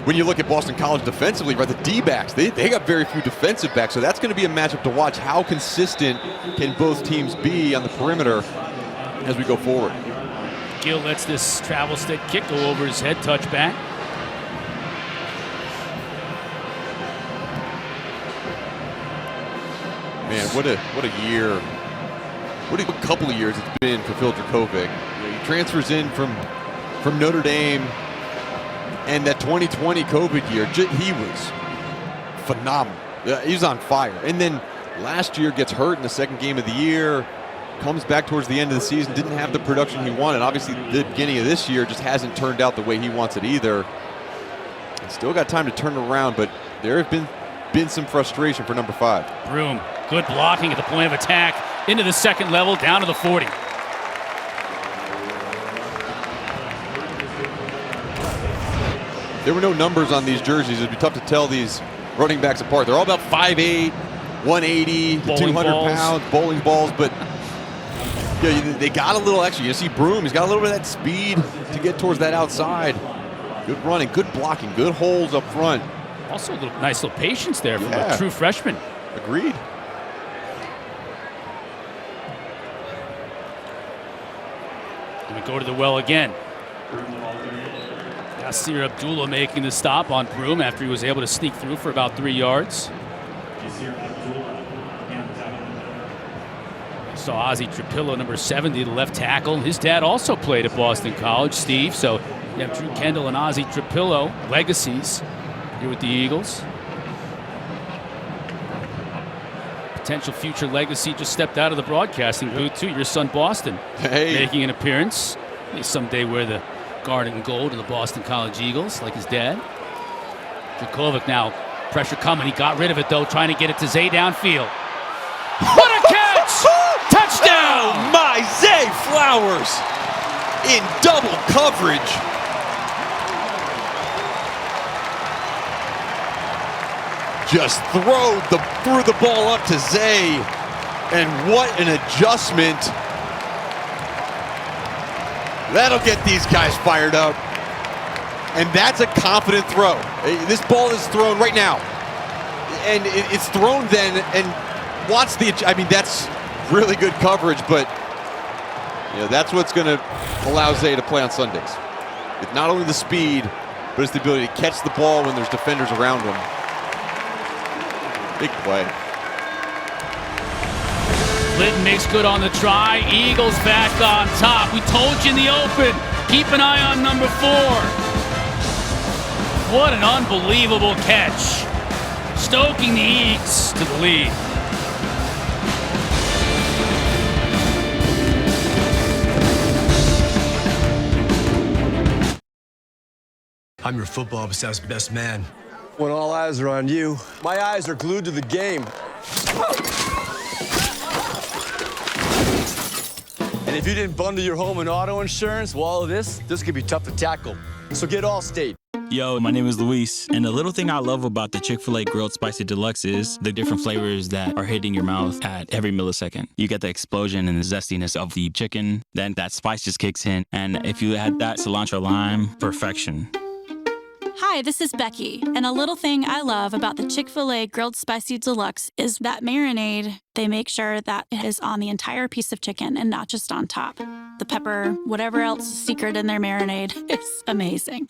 when you look at Boston College defensively, right, the D-backs, they got very few defensive backs, so that's going to be a matchup to watch. How consistent can both teams be on the perimeter as we go forward? Gill lets this Travelstead kick go over his head, touchback. Man, what a year. What a couple of years it's been for Phil Dracovic. He transfers in from Notre Dame, and that 2020 COVID year, he was phenomenal. He was on fire. And then last year gets hurt in the second game of the year, comes back towards the end of the season, didn't have the production he wanted. Obviously, the beginning of this year just hasn't turned out the way he wants it either. And still got time to turn it around, but there have been some frustration for number 5. Broom, good blocking at the point of attack, into the second level, down to the 40. There were no numbers on these jerseys. It'd be tough to tell these running backs apart. They're all about 5'8", 180, Bowling 200 balls. pounds, bowling balls, but they got a little extra. You see Broom, he's got a little bit of that speed to get towards that outside. Good running, good blocking, good holes up front. Also a nice little patience there from a true freshman. Agreed. And we go to the well again. Yasir Abdullah making the stop on Broom after he was able to sneak through for about 3 yards. Saw Ozzie Trapillo, number 70, the left tackle. His dad also played at Boston College, Steve. So you have Drew Kendall and Ozzie Trapillo, legacies here with the Eagles. Potential future legacy just stepped out of the broadcasting booth too. Your son Boston making an appearance. May someday wear the garnet and gold of the Boston College Eagles like his dad. Dracovic now, pressure coming. He got rid of it though, trying to get it to Zay downfield. What a catch! Touchdown! Oh my, Zay Flowers in double coverage. Just threw the ball up to Zay, and what an adjustment. That'll get these guys fired up. And that's a confident throw. This ball is thrown right now. And it's thrown then, and wants that's really good coverage, but that's what's going to allow Zay to play on Sundays. It's not only the speed, but it's the ability to catch the ball when there's defenders around him. Big play. Litton makes good on the try. Eagles back on top. We told you in the open, keep an eye on number 4. What an unbelievable catch. Stoking the Eagles to the lead. I'm your football-obsessed best man. When all eyes are on you, my eyes are glued to the game. And if you didn't bundle your home and auto insurance, well, all of this could be tough to tackle. So get Allstate. Yo, my name is Luis, and the little thing I love about the Chick-fil-A Grilled Spicy Deluxe is the different flavors that are hitting your mouth at every millisecond. You get the explosion and the zestiness of the chicken, then that spice just kicks in, and if you add that cilantro lime, perfection. Hi, this is Becky, and a little thing I love about the Chick-fil-A Grilled Spicy Deluxe is that marinade. They make sure that it is on the entire piece of chicken and not just on top. The pepper, whatever else is secret in their marinade, it's amazing.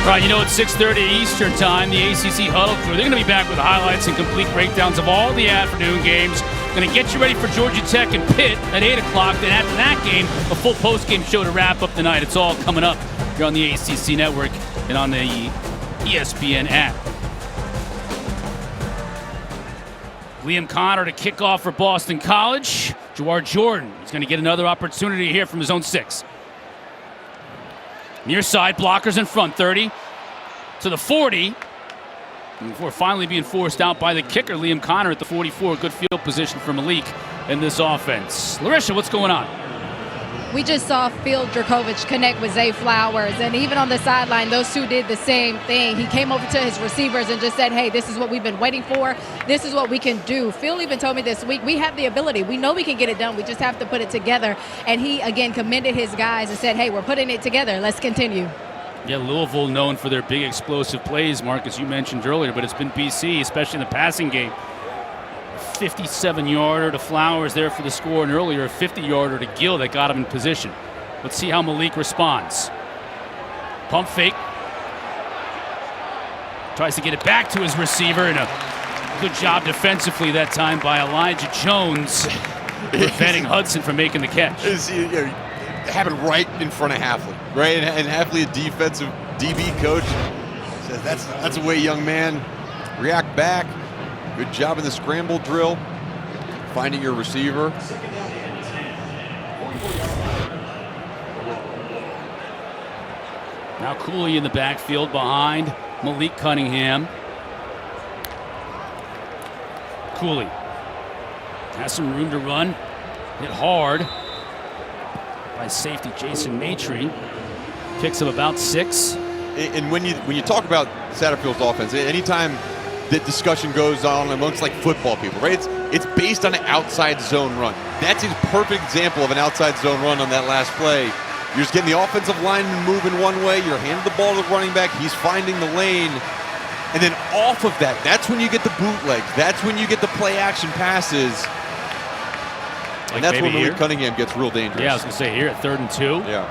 All right, it's 6:30 Eastern time, the ACC Huddle Crew. They're going to be back with highlights and complete breakdowns of all the afternoon games. Going to get you ready for Georgia Tech and Pitt at 8 o'clock. Then after that game, a full post-game show to wrap up the night. It's all coming up here on the ACC Network and on the ESPN app. Liam Connor to kick off for Boston College. Jawar Jordan is going to get another opportunity here from his own 6. Near side, blockers in front, 30 to the 40. Before finally being forced out by the kicker, Liam Connor at the 44. Good field position for Malik in this offense. Larissa, what's going on? We just saw Phil Dracovic connect with Zay Flowers, and even on the sideline, those two did the same thing. He came over to his receivers and just said, hey, this is what we've been waiting for. This is what we can do. Phil even told me this week, we have the ability. We know we can get it done. We just have to put it together. And he, again, commended his guys and said, hey, we're putting it together. Let's continue. Yeah, Louisville known for their big explosive plays, Mark, as you mentioned earlier, but it's been BC, especially in the passing game. 57-yarder to Flowers there for the score, and earlier a 50-yarder to Gill that got him in position. Let's see how Malik responds. Pump fake. Tries to get it back to his receiver, and a good job defensively that time by Elijah Jones, preventing Hudson from making the catch. It happened right in front of Hafley, right? And Hafley, a defensive DB coach, says that's the way, young man. React back. Good job in the scramble drill, finding your receiver. Now Cooley in the backfield behind Malik Cunningham. Cooley has some room to run. Hit hard by safety Jason Maitre. Picks up about 6. And when you talk about Satterfield's offense, anytime that discussion goes on amongst like football people, right? It's based on an outside zone run. That's his perfect example of an outside zone run on that last play. You're just getting the offensive lineman moving one way, you're handing the ball to the running back, he's finding the lane, and then off of that, that's when you get the bootlegs, that's when you get the play action passes. And that's where Malik Cunningham gets real dangerous. Yeah, I was going to say here at 3rd and 2. Yeah.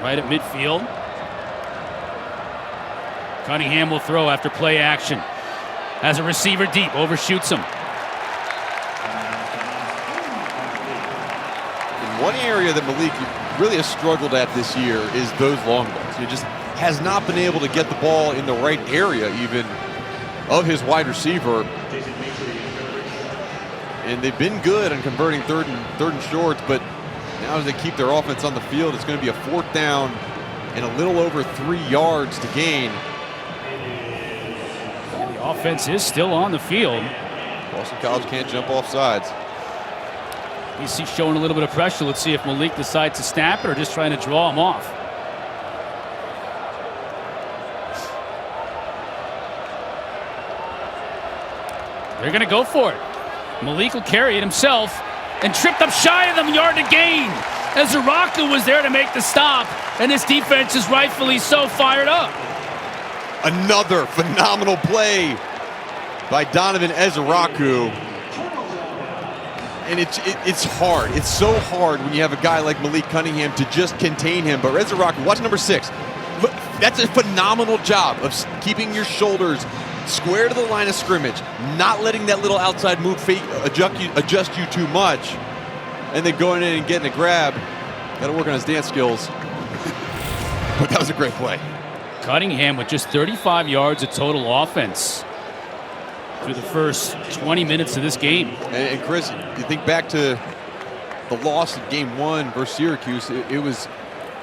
Right at midfield. Cunningham will throw after play action. Has a receiver deep, overshoots him. In one area that Malik really has struggled at this year is those long balls. He just has not been able to get the ball in the right area even of his wide receiver. And they've been good on converting third and shorts, but now as they keep their offense on the field, it's going to be a 4th down and a little over 3 yards to gain. The offense is still on the field. Boston College can't jump off sides. BC showing a little bit of pressure. Let's see if Malik decides to snap it or just trying to draw him off. They're going to go for it. Malik will carry it himself and tripped up shy of the yard to gain as Zaraku was there to make the stop, and this defense is rightfully so fired up. Another phenomenal play by Donovan Ezaraku. And it's hard. It's so hard when you have a guy like Malik Cunningham to just contain him. But Ezaraku, watch number 6. That's a phenomenal job of keeping your shoulders square to the line of scrimmage, not letting that little outside move fake adjust you too much, and then going in and getting a grab. Got to work on his dance skills. But that was a great play. Cunningham with just 35 yards of total offense through the first 20 minutes of this game. And Chris, you think back to the loss of game 1 versus Syracuse, it was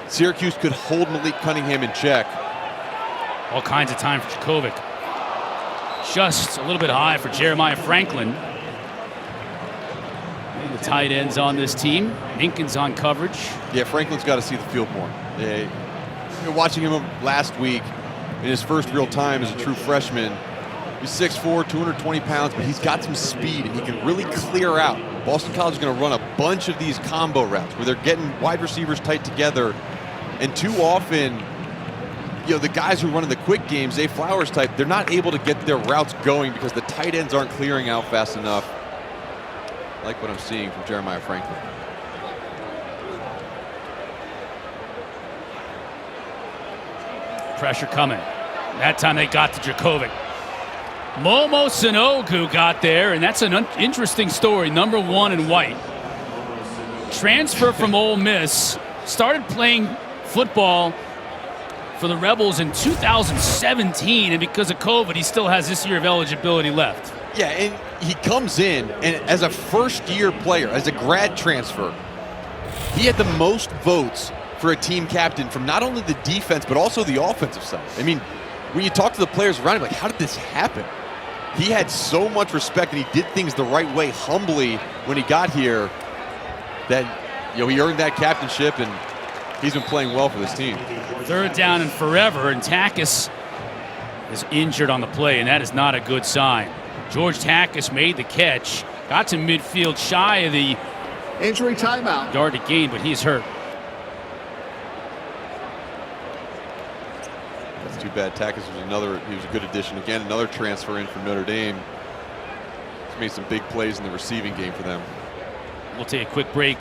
Syracuse could hold Malik Cunningham in check. All kinds of time for Dracovic. Just a little bit high for Jeremiah Franklin. And the tight ends on this team. Minkin's on coverage. Yeah, Franklin's got to see the field more. You're watching him last week in his first real time as a true freshman. He's 6'4", 220 pounds, but he's got some speed and he can really clear out. Boston College is going to run a bunch of these combo routes where they're getting wide receivers tight together, and too often, the guys who run in the quick games, Zay Flowers type, they're not able to get their routes going because the tight ends aren't clearing out fast enough. I like what I'm seeing from Jeremiah Franklin. Pressure coming. That time they got to Dracovic. Momo Sanogu got there, and that's an interesting story. Number 1 in white. Transfer from Ole Miss. Started playing football for the Rebels in 2017, and because of COVID, he still has this year of eligibility left. Yeah, and he comes in, and as a first-year player, as a grad transfer, he had the most votes for a team captain from not only the defense, but also the offensive side. I mean, when you talk to the players around him, like, how did this happen? he had so much respect and he did things the right way humbly when he got here that, you know, he earned that captainship and he's been playing well for this team. 3rd down and forever, and Takis is injured on the play, and that is not a good sign. George Takis made the catch, got to midfield shy of the injury timeout. Yard to gain, but he's hurt. That's too bad. Takis was he was a good addition. Again, another transfer in from Notre Dame. He's made some big plays in the receiving game for them. We'll take a quick break.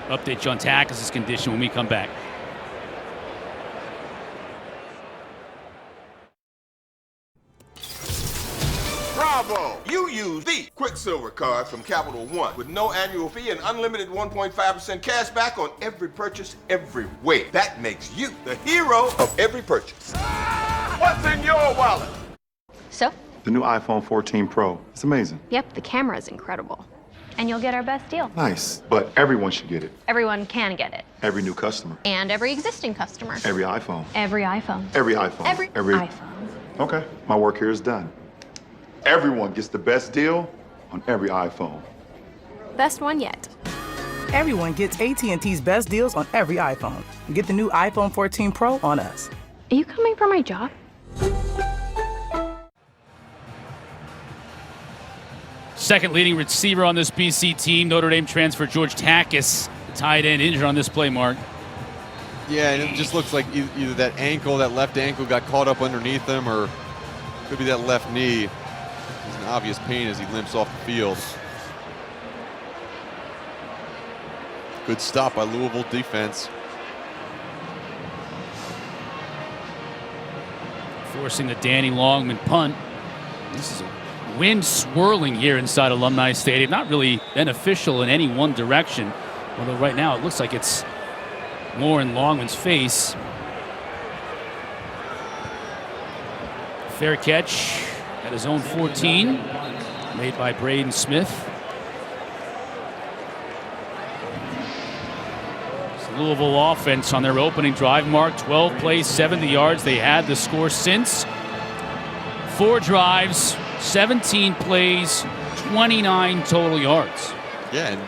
Update you on Takis' condition when we come back. Bravo! You use the Quicksilver card from Capital One with no annual fee and unlimited 1.5% cash back on every purchase every way. That makes you the hero of every purchase. What's in your wallet? So? The new iPhone 14 Pro. It's amazing. Yep, the camera's incredible. And you'll get our best deal. Nice. But everyone should get it. Everyone can get it. Every new customer. And every existing customer. Every iPhone. Every iPhone. Every iPhone. Every iPhone. Okay, my work here is done. Everyone gets the best deal on every iPhone. Best one yet. Everyone gets AT&T's best deals on every iPhone. Get the new iPhone 14 Pro on us. Are you coming for my job? Second leading receiver on this BC team, Notre Dame transfer George Takis, the tight end, injured on this play, Mark. Yeah, and it just looks like either that left ankle got caught up underneath him, or could be that left knee. He's in obvious pain as he limps off the field. Good stop by Louisville defense. Forcing the Danny Longman punt. This is a wind swirling here inside Alumni Stadium. Not really beneficial in any one direction. Although right now it looks like it's more in Longman's face. Fair catch at his own 14. Made by Braden Smith. It's Louisville offense on their opening drive, Mark. 12 plays, 70 yards. They had the score since. 4 drives, 17 plays, 29 total yards. Yeah, and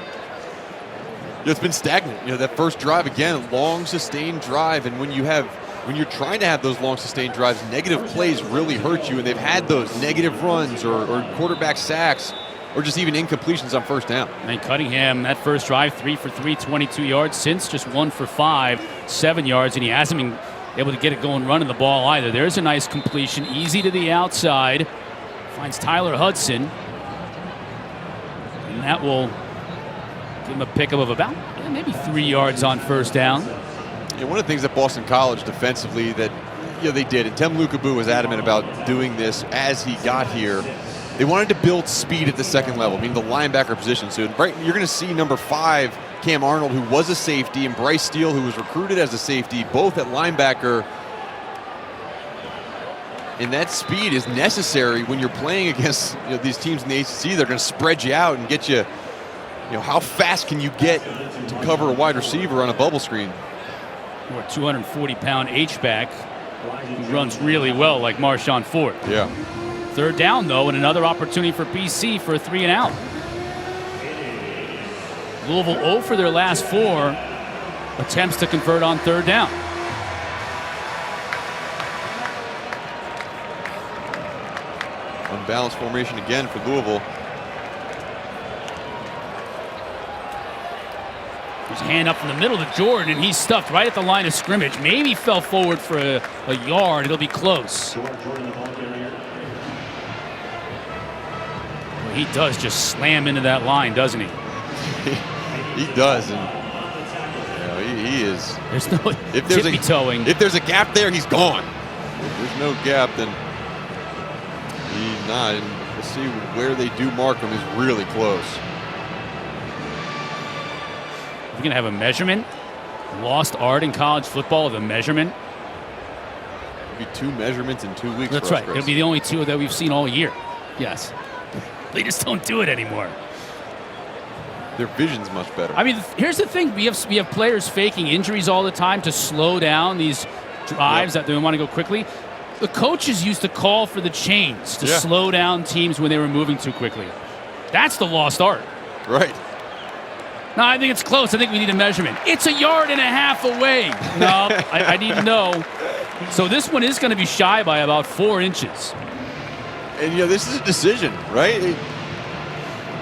it's been stagnant. You know, that first drive, again, long sustained drive, and when you're trying to have those long sustained drives, negative plays really hurt you, and they've had those negative runs or quarterback sacks or just even incompletions on first down. And Cunningham, that first drive, 3 for 3, 22 yards. Since just 1 for 5, 7 yards, and he hasn't been able to get it going running the ball either. There's a nice completion, easy to the outside. Finds Tyler Hudson. And that will give him a pickup of about maybe 3 yards on first down. Yeah, one of the things at Boston College defensively that they did, and Tem Lukabu was adamant about doing this as he got here. They wanted to build speed at the second level, meaning the linebacker position. So you're going to see number 5, Cam Arnold, who was a safety, and Bryce Steele, who was recruited as a safety, both at linebacker. And that speed is necessary when you're playing against these teams in the ACC. They're going to spread you out and get you, how fast can you get to cover a wide receiver on a bubble screen? Or a 240-pound H-back who runs really well like Marshawn Ford. Yeah. Third down, though, and another opportunity for BC for a 3-and-out. Louisville 0 for their last 4 attempts to convert on third down. Unbalanced formation again for Louisville. There's a hand up in the middle to Jordan, and he's stuffed right at the line of scrimmage. Maybe fell forward for a yard. It'll be close. Well, he does just slam into that line, doesn't he? He does, and he is. There's no tippy-toeing. If there's a gap there, he's gone. If there's no gap, then he's not. And we'll see where they do mark him is really close. We're going to have a measurement. Lost art in college football, the measurement. It'll be 2 measurements in 2 weeks. That's right. It'll be the only 2 that we've seen all year. Yes. They just don't do it anymore. Their vision's much better. I mean, here's the thing. We have players faking injuries all the time to slow down these drives that they want to go quickly. The coaches used to call for the chains to slow down teams when they were moving too quickly. That's the lost art. Right. No, I think it's close. I think we need a measurement. It's 1.5 yards away. No, I need to know. So this one is going to be shy by about 4 inches. And, this is a decision, right?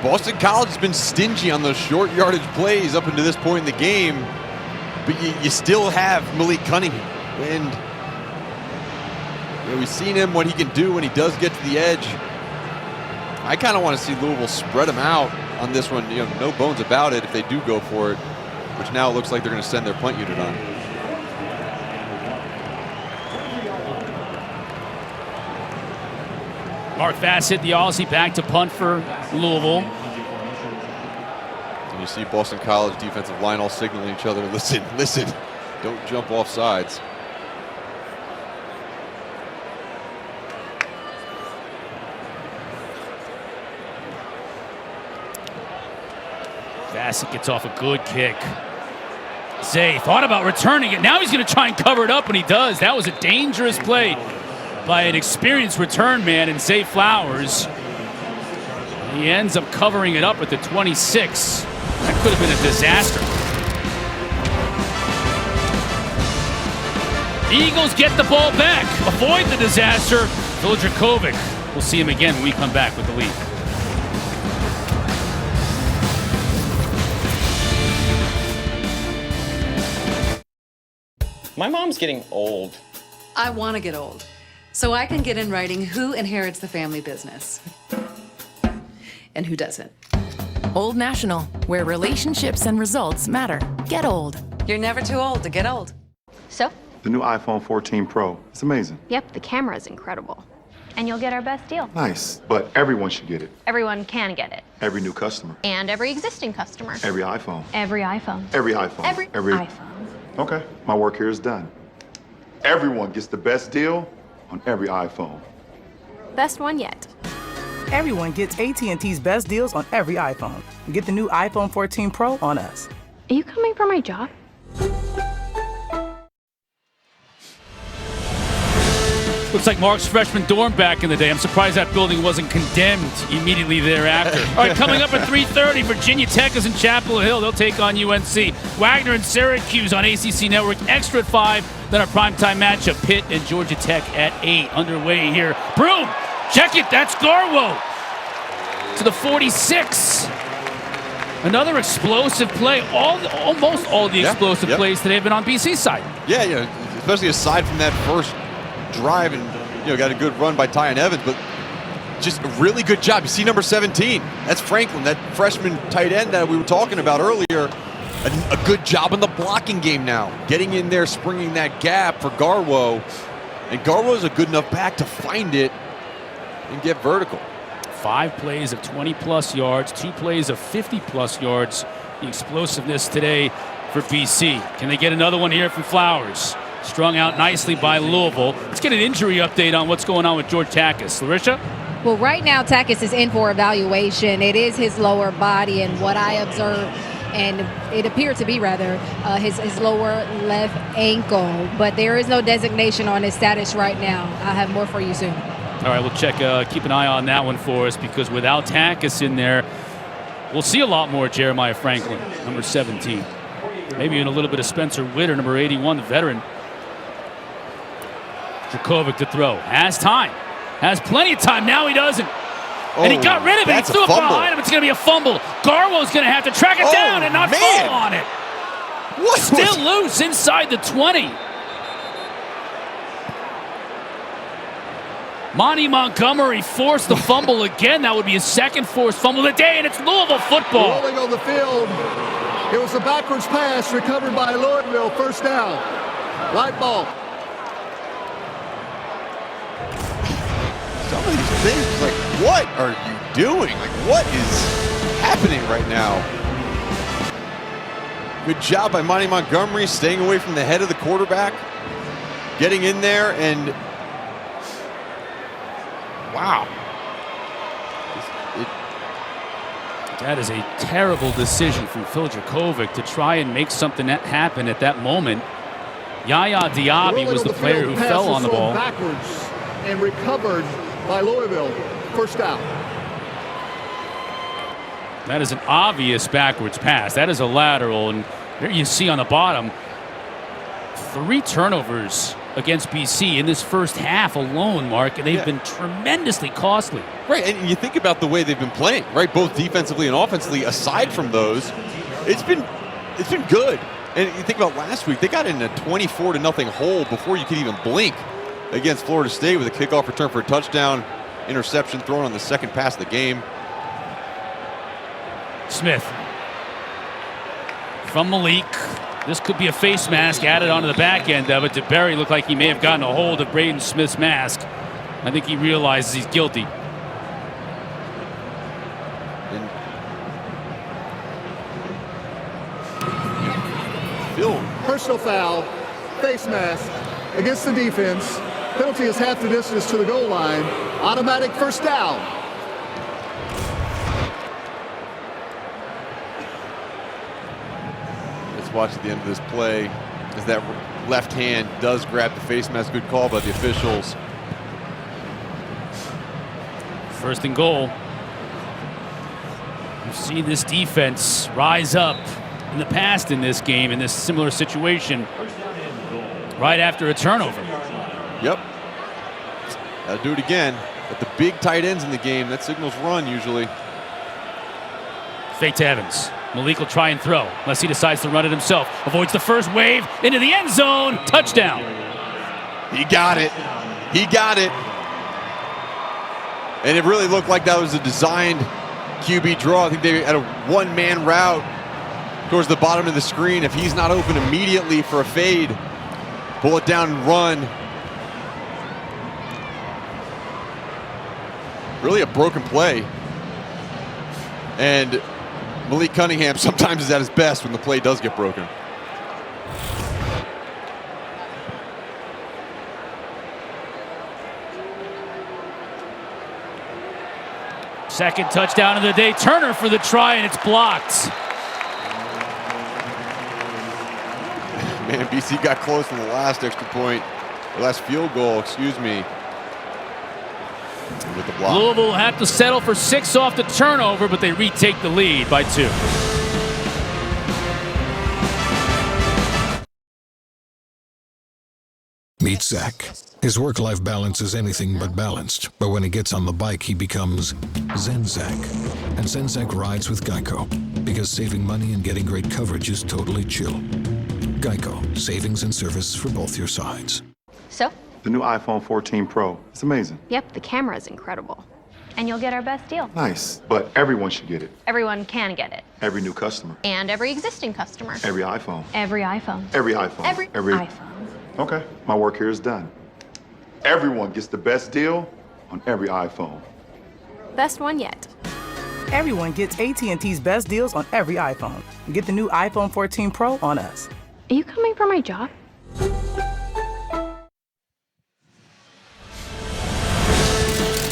Boston College has been stingy on those short yardage plays up until this point in the game. But you still have Malik Cunningham. And we've seen him, what he can do when he does get to the edge. I kind of want to see Louisville spread him out on this one. No bones about it if they do go for it, which now it looks like they're going to send their punt unit on. Mark Fast hit the Aussie back to punt for Louisville. And you see Boston College defensive line all signaling each other, listen, don't jump off sides. Bassett gets off a good kick. Zay thought about returning it. Now he's going to try and cover it up, and he does. That was a dangerous play by an experienced return man in Zay Flowers. He ends up covering it up at the 26. That could have been a disaster. Eagles get the ball back. Avoid the disaster. Filjakovic. We'll see him again when we come back with the lead. My mom's getting old. I want to get old, so I can get in writing who inherits the family business and who doesn't. Old National, where relationships and results matter. Get old. You're never too old to get old. So? The new iPhone 14 Pro. It's amazing. Yep, the camera's incredible. And you'll get our best deal. Nice. But everyone should get it. Everyone can get it. Every new customer. And every existing customer. Every iPhone. Every iPhone. Every iPhone. Every iPhone. Okay, my work here is done. Everyone gets the best deal on every iPhone. Best one yet. Everyone gets AT&T's best deals on every iPhone. Get the new iPhone 14 Pro on us. Are you coming for my job? Looks like Mark's freshman dorm back in the day. I'm surprised that building wasn't condemned immediately thereafter. All right, coming up at 3:30, Virginia Tech is in Chapel Hill. They'll take on UNC. Wagner and Syracuse on ACC Network. Extra at 5. Then our primetime matchup, Pitt and Georgia Tech at 8. Underway here. Broom, check it. That's Garwo to the 46. Another explosive play. Almost all the explosive plays today have been on BC's side. Yeah, especially aside from that first drive, and got a good run by Tyon Evans, but just a really good job. You see number 17, that's Franklin, that freshman tight end that we were talking about earlier. A good job in the blocking game now, getting in there, springing that gap for Garwo, and Garwo is a good enough back to find it and get vertical. 5 plays of 20-plus yards, 2 plays of 50-plus yards. The explosiveness today for BC. Can they get another one here from Flowers? Strung out nicely by Louisville. Let's get an injury update on what's going on with George Takis. Larisha? Well, right now, Takis is in for evaluation. It is his lower body, and what I observed, and it appeared to be rather, his lower left ankle. But there is no designation on his status right now. I'll have more for you soon. All right, we'll check, keep an eye on that one for us, because without Takis in there, we'll see a lot more Jeremiah Franklin, number 17. Maybe even a little bit of Spencer Witter, number 81, the veteran. Dracovic to throw. Has time. Has plenty of time. Now he doesn't. And he got rid of it. He threw it behind him. It's going to be a fumble. Garwo's going to have to track it down and not fall on it. What? Still loose inside the 20. Monty Montgomery forced the fumble again. That would be his second forced fumble of the day, and it's Louisville football. Rolling on the field. It was a backwards pass recovered by Louisville. First down. Right ball. Some of these things, like, what are you doing? Like, what is happening right now? Good job by Monty Montgomery staying away from the head of the quarterback, getting in there, and wow. That is a terrible decision from Filjakovic to try and make something happen at that moment. Yaya Diaby was the player who fell on the ball. Backwards. and recovered by Louisville. First down. That is an obvious backwards pass. That is a lateral, and there you see on the bottom 3 turnovers against BC in this first half alone, Mark, and they've been tremendously costly. Right, and you think about the way they've been playing, right? Both defensively and offensively. Aside from those, it's been good. And you think about last week, they got in a 24-0 hole before you could even blink against Florida State with a kickoff return for a touchdown, interception thrown on the second pass of the game. Smith from Malik. This could be a face mask added onto the back end of it. DeBerry looked like he may have gotten a hold of Braden Smith's mask. I think he realizes he's guilty. Personal foul, face mask against the defense. Penalty is half the distance to the goal line. Automatic first down. Let's watch at the end of this play as that left hand does grab the face mask. Good call by the officials. First and goal. You see this defense rise up in the past in this game, in this similar situation, right after a turnover. Yep. Gotta do it again. But the big tight ends in the game, that signals run usually. Fake to Evans. Malik will try and throw, unless he decides to run it himself. Avoids the first wave, into the end zone, touchdown. He got it. He got it. And it really looked like that was a designed QB draw. I think they had a one-man route towards the bottom of the screen. If he's not open immediately for a fade, pull it down and run. Really a broken play. And Malik Cunningham sometimes is at his best when the play does get broken. Second touchdown of the day. Turner for the try, and it's blocked. Man, BC got close in the last extra point, the last field goal, excuse me, with the block. Louisville will have to settle for 6 off the turnover, but they retake the lead by 2. Meet Zach. His work-life balance is anything but balanced, but when he gets on the bike, he becomes Zen Zach. And Zen Zach rides with Geico, because saving money and getting great coverage is totally chill. Geico, savings and service for both your sides. So? The new iPhone 14 Pro. It's amazing. Yep, the camera is incredible. And you'll get our best deal. Nice. But everyone should get it. Everyone can get it. Every new customer. And every existing customer. Every iPhone. Every iPhone. Every iPhone. Every iPhone. Okay, my work here is done. Everyone gets the best deal on every iPhone. Best one yet. Everyone gets AT&T's best deals on every iPhone. Get the new iPhone 14 Pro on us. Are you coming for my job?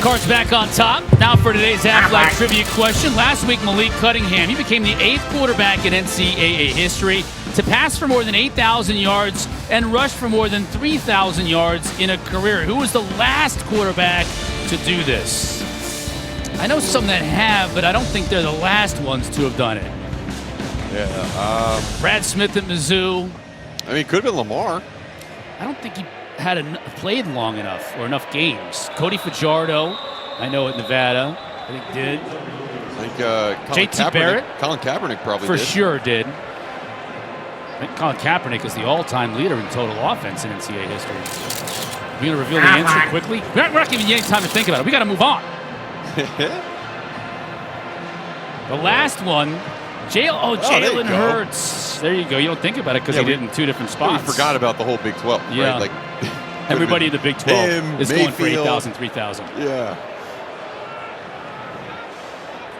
Cards back on top. Now for today's Aflac Trivia question. Last week, Malik Cunningham, he became the 8th quarterback in NCAA history to pass for more than 8,000 yards and rush for more than 3,000 yards in a career. Who was the last quarterback to do this? I know some that have, but I don't think they're the last ones to have done it. Yeah. Brad Smith at Mizzou. I mean, it could have been Lamar. I don't think he had played long enough or enough games. Cody Fajardo, I know at Nevada, I think did. I think JT Barrett? Colin Kaepernick probably For did. sure did. I think Colin Kaepernick is the all-time leader in total offense in NCAA history. We're going to reveal the answer quickly. We're not giving you any time to think about it. We got to move on. The last one, Jalen Hurts. There you go. You don't think about it because he did in 2 different spots. We forgot about the whole Big 12. Yeah. Right? Like, everybody in the Big 12 him, is Mayfield. going for 8,000, 3,000. Yeah.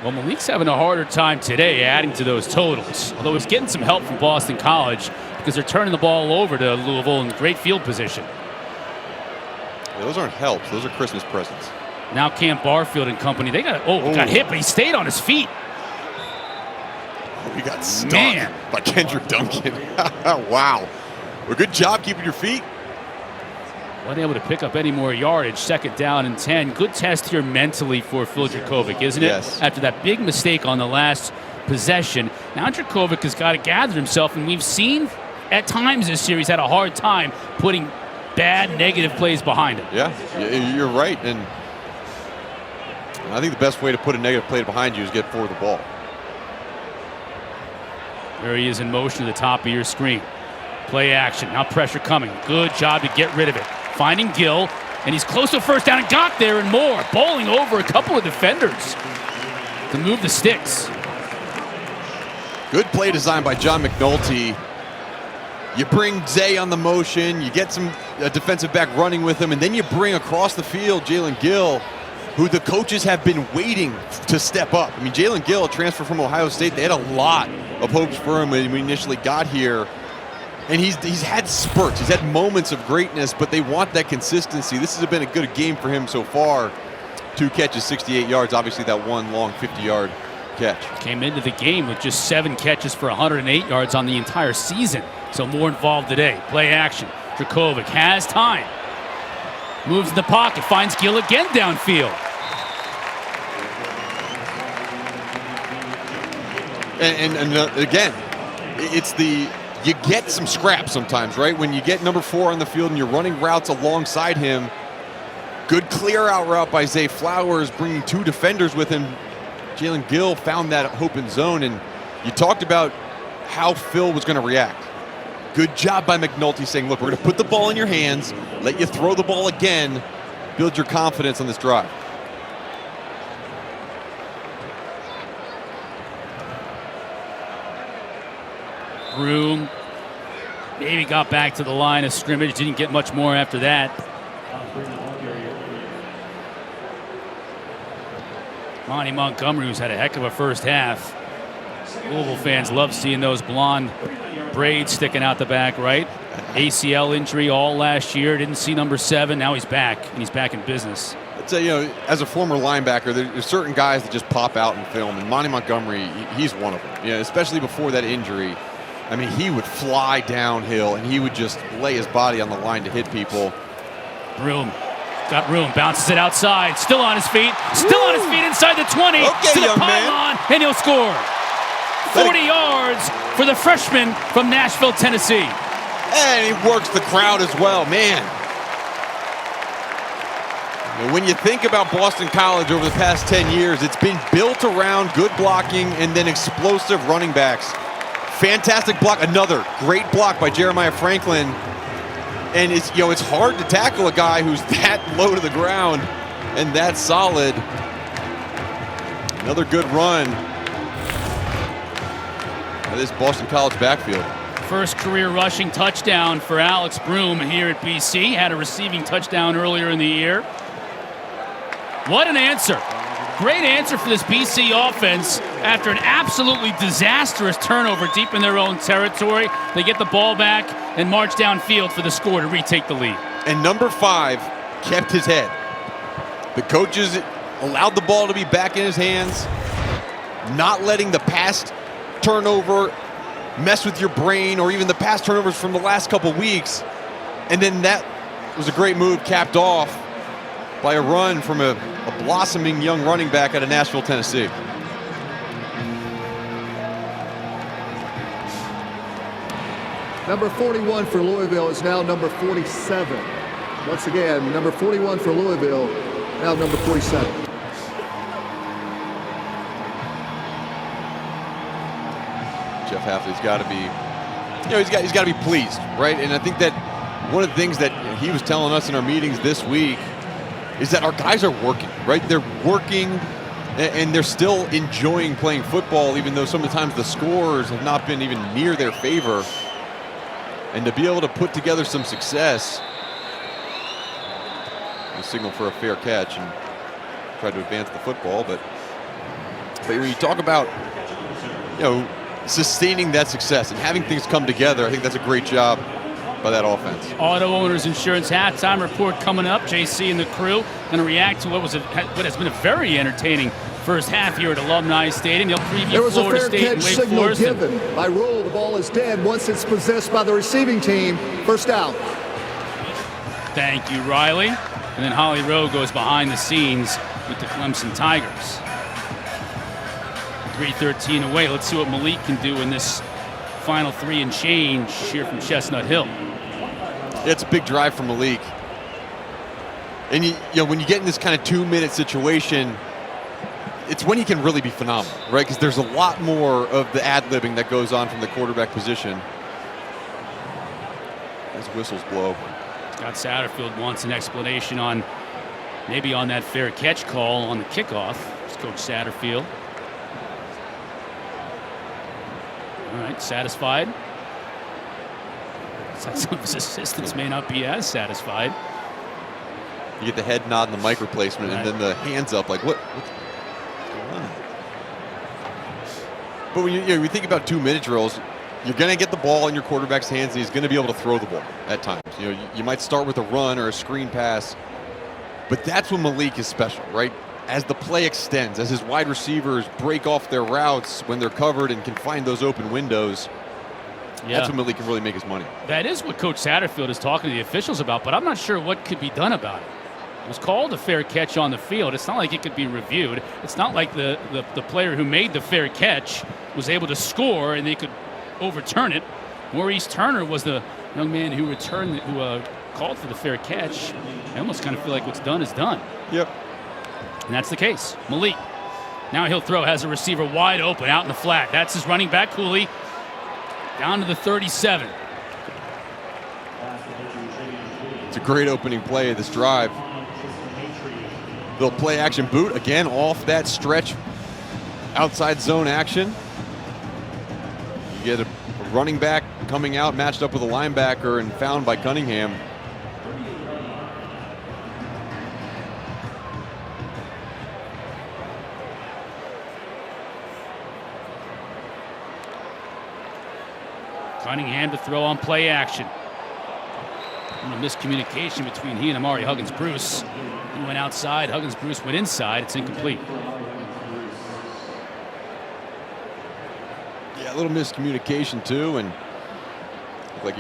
Well, Malik's having a harder time today adding to those totals, although he's getting some help from Boston College because they're turning the ball over to Louisville in great field position. Yeah, those aren't helps. Those are Christmas presents. Now Cam Barfield and company, they got hit, but he stayed on his feet. He got stung by Kendrick Duncan. Wow. Well, good job keeping your feet. Wasn't able to pick up any more yardage. 2nd down and 10. Good test here mentally for Phil Dracovic, isn't it? Yes. After that big mistake on the last possession. Now Dracovic has got to gather himself, and we've seen at times this series had a hard time putting bad negative plays behind him. Yeah, you're right. And I think the best way to put a negative play behind you is get forward the ball. There he is in motion to the top of your screen. Play action. Now pressure coming. Good job to get rid of it. Finding Gill, and he's close to 1st down and got there and more. Bowling over a couple of defenders to move the sticks. Good play design by John McNulty. You bring Zay on the motion, you get some defensive back running with him, and then you bring across the field Jalen Gill, who the coaches have been waiting to step up. I mean, Jalen Gill, a transfer from Ohio State, they had a lot of hopes for him when we initially got here. And he's had spurts, he's had moments of greatness, but they want that consistency. This has been a good game for him so far. 2 catches, 68 yards, obviously that one long 50-yard catch. Came into the game with just 7 catches for 108 yards on the entire season. So more involved today. Play action. Dracovic has time. Moves in the pocket, finds Gill again downfield. And again, it's you get some scraps sometimes, right? When you get number 4 on the field and you're running routes alongside him. Good clear out route by Zay Flowers, bringing 2 defenders with him. Jalen Gill found that open zone, and you talked about how Phil was going to react. Good job by McNulty saying, look, we're going to put the ball in your hands, let you throw the ball again, build your confidence on this drive. Broom maybe got back to the line of scrimmage, didn't get much more after that. Monty Montgomery, who's had a heck of a first half. Louisville fans love seeing those blonde braids sticking out the back, right? ACL injury all last year. Didn't see number 7. Now he's back, and he's back in business. I'd say, as a former linebacker, there's certain guys that just pop out in film, and Monty Montgomery, he's one of them. Especially before that injury. I mean, he would fly downhill, and he would just lay his body on the line to hit people. Broom. Got room, bounces it outside, still on his feet inside the 20, to the pylon, and he'll score. 40 yards for the freshman from Nashville, Tennessee. And he works the crowd as well, man. When you think about Boston College over the past 10 years, it's been built around good blocking and then explosive running backs. Fantastic block, another great block by Jeremiah Franklin. And it's hard to tackle a guy who's that low to the ground and that solid. Another good run by this Boston College backfield. First career rushing touchdown for Alex Broom here at BC. Had a receiving touchdown earlier in the year. What an answer. Great answer for this BC offense after an absolutely disastrous turnover deep in their own territory. They get the ball back and march downfield for the score to retake the lead. And number 5 kept his head. The coaches allowed the ball to be back in his hands, not letting the pass turnover mess with your brain or even the pass turnovers from the last couple weeks. And then that was a great move capped off by a run from a blossoming young running back out of Nashville, Tennessee. Number 41 for Louisville is now number 47. Once again, number 41 for Louisville, now number 47. Jeff Hafley's got to be, he's got to be pleased, right? And I think that one of the things that he was telling us in our meetings this week is that our guys are working, right? They're working and they're still enjoying playing football, even though sometimes the scores have not been even near their favor. And to be able to put together some success, a signal for a fair catch and try to advance the football. But when you talk about, sustaining that success and having things come together, I think that's a great job by that offense. Auto Owners Insurance halftime report coming up. JC and the crew going to react to what has been a very entertaining first half here at Alumni Stadium. They'll preview Florida State and Wake Forest. There was a fair catch signal given. By rule, the ball is dead once it's possessed by the receiving team. First down. Thank you, Riley. And then Holly Rowe goes behind the scenes with the Clemson Tigers. 3:13 away. Let's see what Malik can do in this final 3 and change here from Chestnut Hill. It's a big drive for Malik. And you know, when you get in this kind of 2-minute situation, it's when he can really be phenomenal, right? Because there's a lot more of the ad-libbing that goes on from the quarterback position. As whistles blow. Scott Satterfield wants an explanation on maybe on that fair catch call on the kickoff. It's Coach Satterfield. All right, satisfied. Some of his assistants may not be as satisfied. You get the head nod and the mic replacement, and then the hands up like, what's going on? But when you think about 2-minute drills, you're going to get the ball in your quarterback's hands, and he's going to be able to throw the ball at times. You know, you might start with a run or a screen pass, but that's when Malik is special, right? As the play extends, as his wide receivers break off their routes when they're covered and can find those open windows, that's when Malik can really make his money. That is what Coach Satterfield is talking to the officials about, but I'm not sure what could be done about it. It was called a fair catch on the field. It's not like it could be reviewed. It's not like the player who made the fair catch was able to score and they could overturn it. Maurice Turner was the young man who called for the fair catch. I almost kind of feel like what's done is done. Yep. And that's the case. Malik, now he'll throw, has a receiver wide open out in the flat. That's his running back, Cooley, down to the 37. It's a great opening play of this drive. Little play action boot, again, off that stretch, outside zone action. You get a running back coming out, matched up with a linebacker, and found by Cunningham. Cunningham to throw on play action. A miscommunication between he and Amari Huggins-Bruce. He went outside, Huggins-Bruce went inside. It's incomplete. Yeah, a little miscommunication too, and like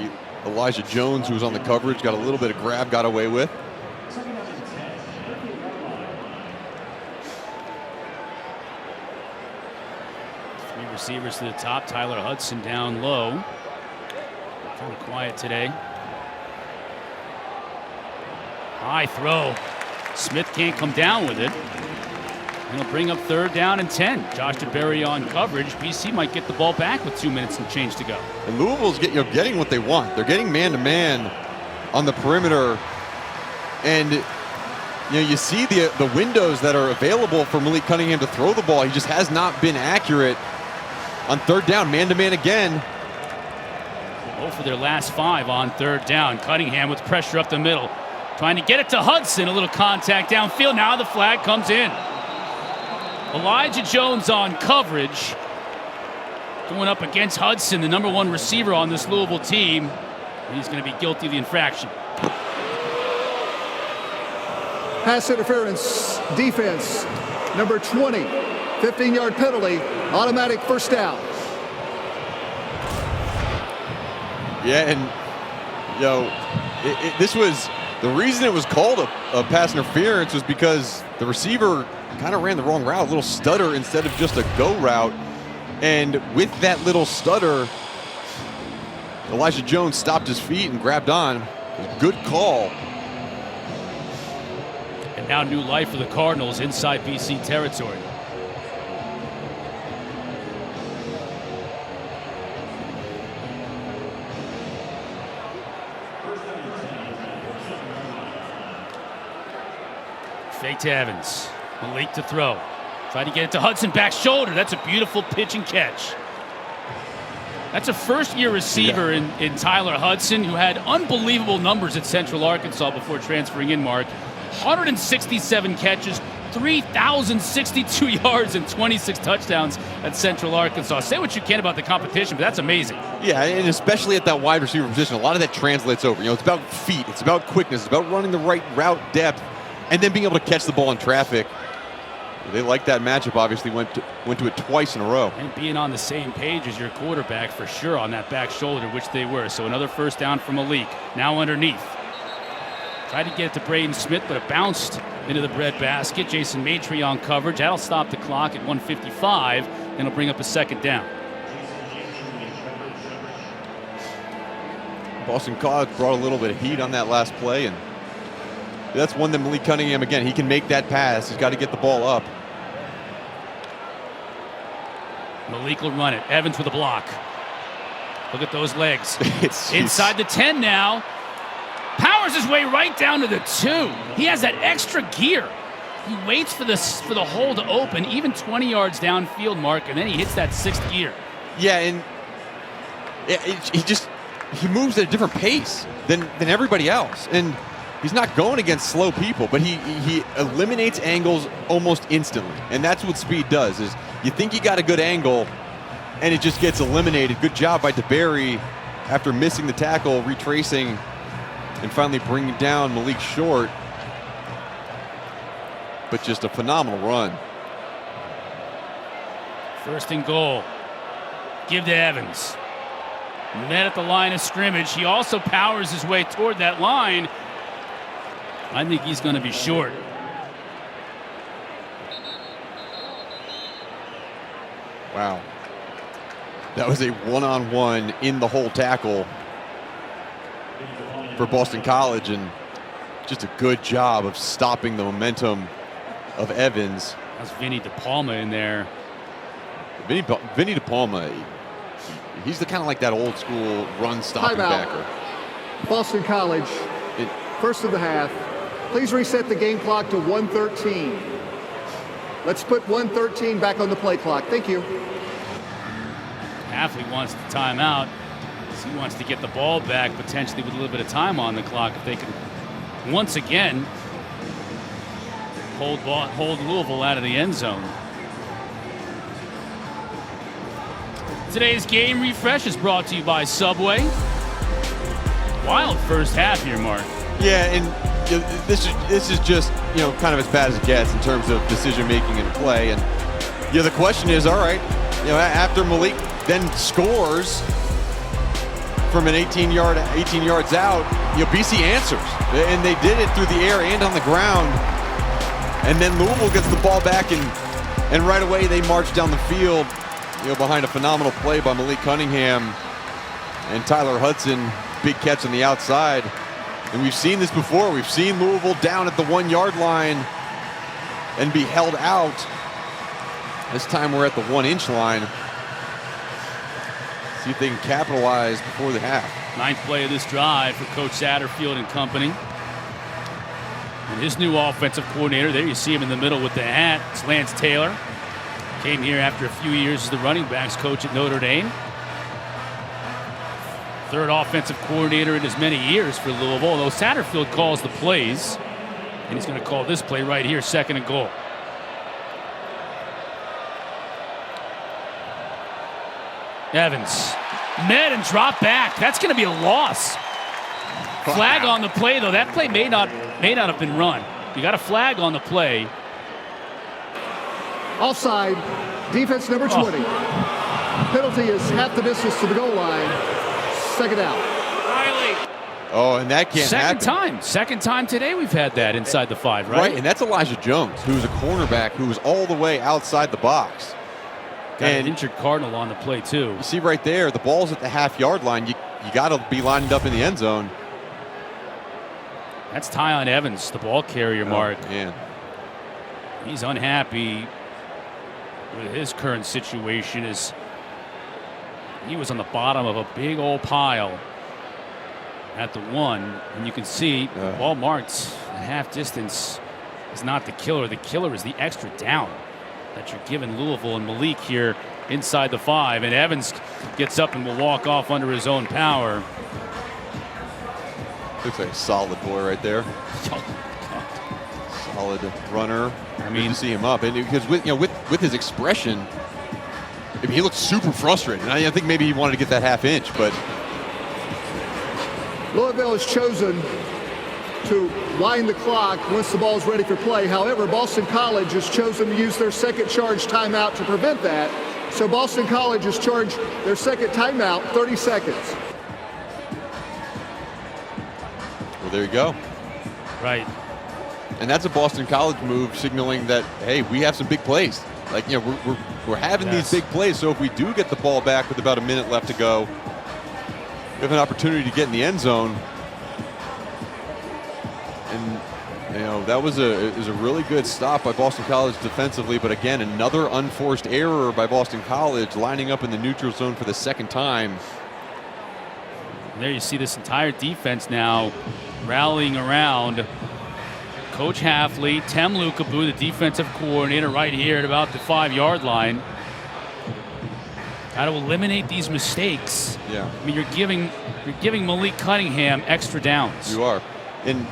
Elijah Jones, who was on the coverage, got a little bit of grab, got away with. Three receivers to the top. Tyler Hudson down low. Kind of quiet today. High throw. Smith can't come down with it. And he'll bring up 3rd down and 10. Josh DeBerry on coverage. BC might get the ball back with 2 minutes and change to go. And Louisville's getting what they want. They're getting man-to-man on the perimeter. And you see the windows that are available for Malik Cunningham to throw the ball. He just has not been accurate on 3rd down. Man-to-man again. For their last 5 on 3rd down. Cunningham with pressure up the middle. Trying to get it to Hudson. A little contact downfield. Now the flag comes in. Elijah Jones on coverage. Going up against Hudson, the #1 receiver on this Louisville team. He's going to be guilty of the infraction. Pass interference, defense, number 20. 15-yard penalty, automatic 1st down. Yeah, and this was the reason it was called a pass interference was because the receiver kind of ran the wrong route, a little stutter instead of just a go route. And with that little stutter, Elijah Jones stopped his feet and grabbed on. Good call. And now new life for the Cardinals inside BC territory. Fake to Evans. Malik to throw. Try to get it to Hudson, back shoulder. That's a beautiful pitch and catch. That's a first-year receiver in Tyler Hudson, who had unbelievable numbers at Central Arkansas before transferring in, Mark. 167 catches, 3,062 yards, and 26 touchdowns at Central Arkansas. Say what you can about the competition, but that's amazing. Yeah, and especially at that wide receiver position, a lot of that translates over. It's about feet, it's about quickness, it's about running the right route depth, and then being able to catch the ball in traffic. They like that matchup, obviously went to it twice in a row. And being on the same page as your quarterback for sure on that back shoulder, which they were. So another 1st down for Malik. Now underneath. Tried to get it to Braden Smith, but it bounced into the breadbasket. Jason Maitre on coverage. That'll stop the clock at 1:55, and it'll bring up a second down. Boston College brought a little bit of heat on that last play, and that's one that Malik Cunningham, again, he can make that pass. He's got to get the ball up. Malik will run it. Evans with a block. Look at those legs. It's inside the 10 now. Powers his way right down to the 2. He has that extra gear. He waits for the hole to open, even 20 yards downfield, Mark, and then he hits that 6th gear. Yeah, and he moves at a different pace than everybody else. And he's not going against slow people, but he eliminates angles almost instantly. And that's what speed does, is you think you got a good angle, and it just gets eliminated. Good job by DeBerry after missing the tackle, retracing, and finally bringing down Malik short. But just a phenomenal run. 1st and goal. Give to Evans. Met at the line of scrimmage. He also powers his way toward that line. I think he's going to be short. Wow. That was a one-on-one in the hole tackle for Boston College, and just a good job of stopping the momentum of Evans. That's Vinny DePalma in there. Vinny DePalma, he's the kind of like that old school run-stopping backer. Boston College, first of the half. Please reset the game clock to 1:13. Let's put 1:13 back on the play clock. Thank you. Hafley wants the timeout. He wants to get the ball back, potentially with a little bit of time on the clock, if they can once again hold Louisville out of the end zone. Today's game refresh is brought to you by Subway. Wild first half here, Mark. Yeah, and this is just, kind of as bad as it gets in terms of decision making and play. And the question is, all right, after Malik then scores from an 18 yards out, BC answers, and they did it through the air and on the ground. And then Louisville gets the ball back, and right away they march down the field, behind a phenomenal play by Malik Cunningham and Tyler Hudson, big catch on the outside. And we've seen this before. We've seen Louisville down at the 1-yard line and be held out. This time we're at the 1-inch line. See if they can capitalize before the half. 9th play of this drive for Coach Satterfield and company. And his new offensive coordinator, there you see him in the middle with the hat. It's Lance Taylor. Came here after a few years as the running backs coach at Notre Dame. 3rd offensive coordinator in as many years for Louisville, although Satterfield calls the plays. And he's going to call this play right here, 2nd and goal. Evans. Met and drop back. That's going to be a loss. Flag on the play, though. That play may not have been run. You got a flag on the play. Offside, defense number 20. Penalty is half the distance to the goal line. 2nd out. Riley. Oh, and that can't happen. Second time today we've had that inside the 5, right? Right, and that's Elijah Jones, who's a cornerback who was all the way outside the box. Got an injured Cardinal on the play, too. You see right there, the ball's at the half-yard line. You got to be lined up in the end zone. That's Tyon Evans, the ball carrier, Mark. Man. He's unhappy with his current situation, as he was on the bottom of a big old pile at the 1. And you can see the ball marked a half distance is not the killer. The killer is the extra down that you're giving Louisville, and Malik here inside the 5. And Evans gets up and will walk off under his own power. Looks like a solid boy right there. Solid runner. I mean, to see him up, and because with his expression, he looked super frustrated. I think maybe he wanted to get that half-inch, but Louisville has chosen to wind the clock once the ball is ready for play. However, Boston College has chosen to use their 2nd charge timeout to prevent that. So Boston College has charged their 2nd timeout, 30 seconds. Well, there you go. Right. And that's a Boston College move signaling that, hey, we have some big plays. Like, you know, we're having these big plays, so if we do get the ball back with about a minute left to go, we have an opportunity to get in the end zone. And, you know, that was a really good stop by Boston College defensively, but again, another unforced error by Boston College, lining up in the neutral zone for the second time. There you see this entire defense now rallying around Coach Hafley, Tem Lukabu, the defensive coordinator, right here at about the 5-yard line. How to eliminate these mistakes. Yeah. I mean, you're giving Malik Cunningham extra downs. You are. And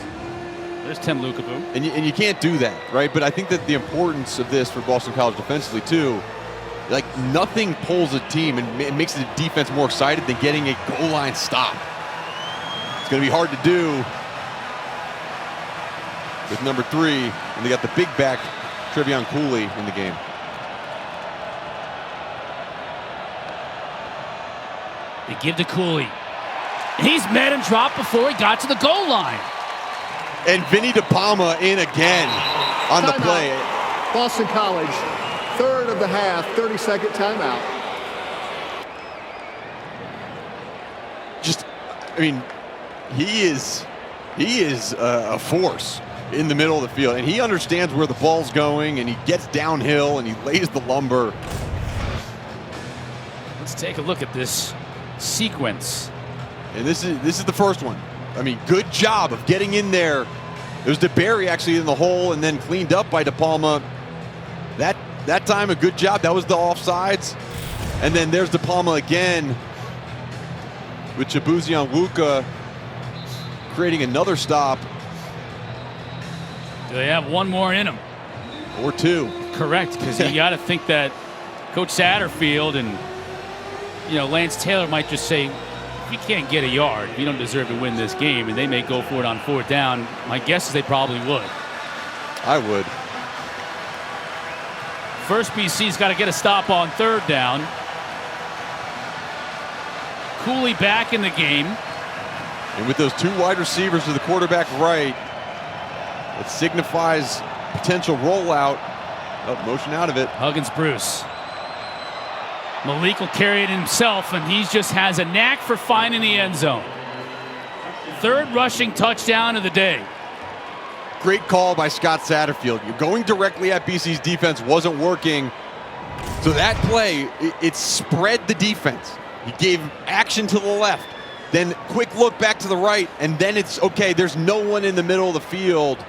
there's Tem Lukabu. And you can't do that, right? But I think that the importance of this for Boston College defensively, too, like nothing pulls a team and makes the defense more excited than getting a goal line stop. It's going to be hard to do with number 3, and they got the big back, Trevion Cooley, in the game. They give to Cooley. He's met and dropped before he got to the goal line. And Vinny DePalma in again on the play. Boston College, third of the half, 30-second timeout. Just, I mean, he is a force in the middle of the field, and he understands where the ball's going, and he gets downhill and he lays the lumber. Let's take a look at this sequence. And this is the first one. I mean, good job of getting in there. It was DeBerry actually in the hole and then cleaned up by DePalma. That time, a good job. That was the offsides. And then there's DePalma again with Chibuzi Onwuka creating another stop. Do they have one more in them? Or 2. Correct, because you got to think that Coach Satterfield and, you know, Lance Taylor might just say, we can't get a yard, we don't deserve to win this game, and they may go for it on 4th down. My guess is they probably would. I would. First, BC's got to get a stop on 3rd down. Cooley back in the game. And with those 2 wide receivers to the quarterback right, it signifies potential rollout. Oh, motion out of it. Huggins Bruce. Malik will carry it himself, and he just has a knack for finding the end zone. 3rd rushing touchdown of the day. Great call by Scott Satterfield. You're going directly at BC's defense wasn't working. So that play, it spread the defense. He gave action to the left, then quick look back to the right, and then it's okay, there's no one in the middle of the field.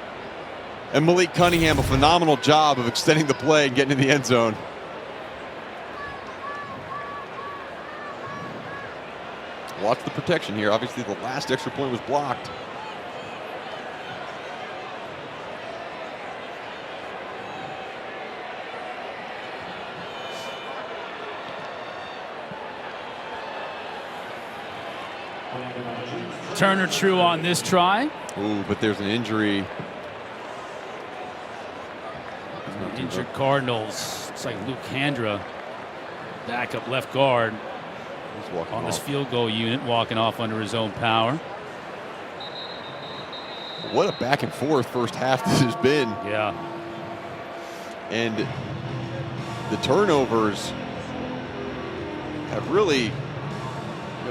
And Malik Cunningham, a phenomenal job of extending the play and getting in the end zone. Watch the protection here. Obviously, the last extra point was blocked. Turner true on this try. Ooh, but there's an injury. Injured Cardinals. It's like Luke Handra, backup left guard, on this field goal unit, walking off under his own power. What a back and forth first half this has been. Yeah. And the turnovers have really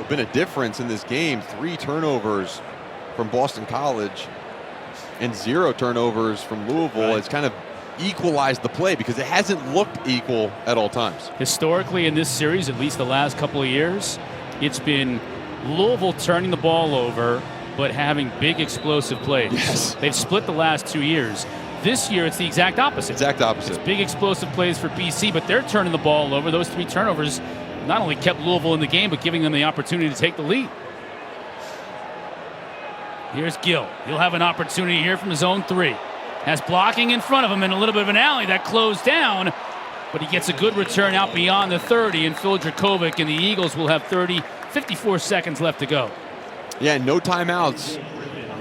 been a difference in this game. 3 turnovers from Boston College and 0 turnovers from Louisville. Right. It's kind of equalized the play because it hasn't looked equal at all times. Historically in this series, at least the last couple of years, it's been Louisville turning the ball over but having big explosive plays. Yes. They've split the last 2 years. This year it's the exact opposite. Exact opposite. It's big explosive plays for BC, but they're turning the ball over. Those 3 turnovers not only kept Louisville in the game, but giving them the opportunity to take the lead. Here's Gill. He'll have an opportunity here from his own 3. Has blocking in front of him and a little bit of an alley that closed down, but he gets a good return out beyond the 30, and Phil Dracovic and the Eagles will have 54 seconds left to go. Yeah, no timeouts.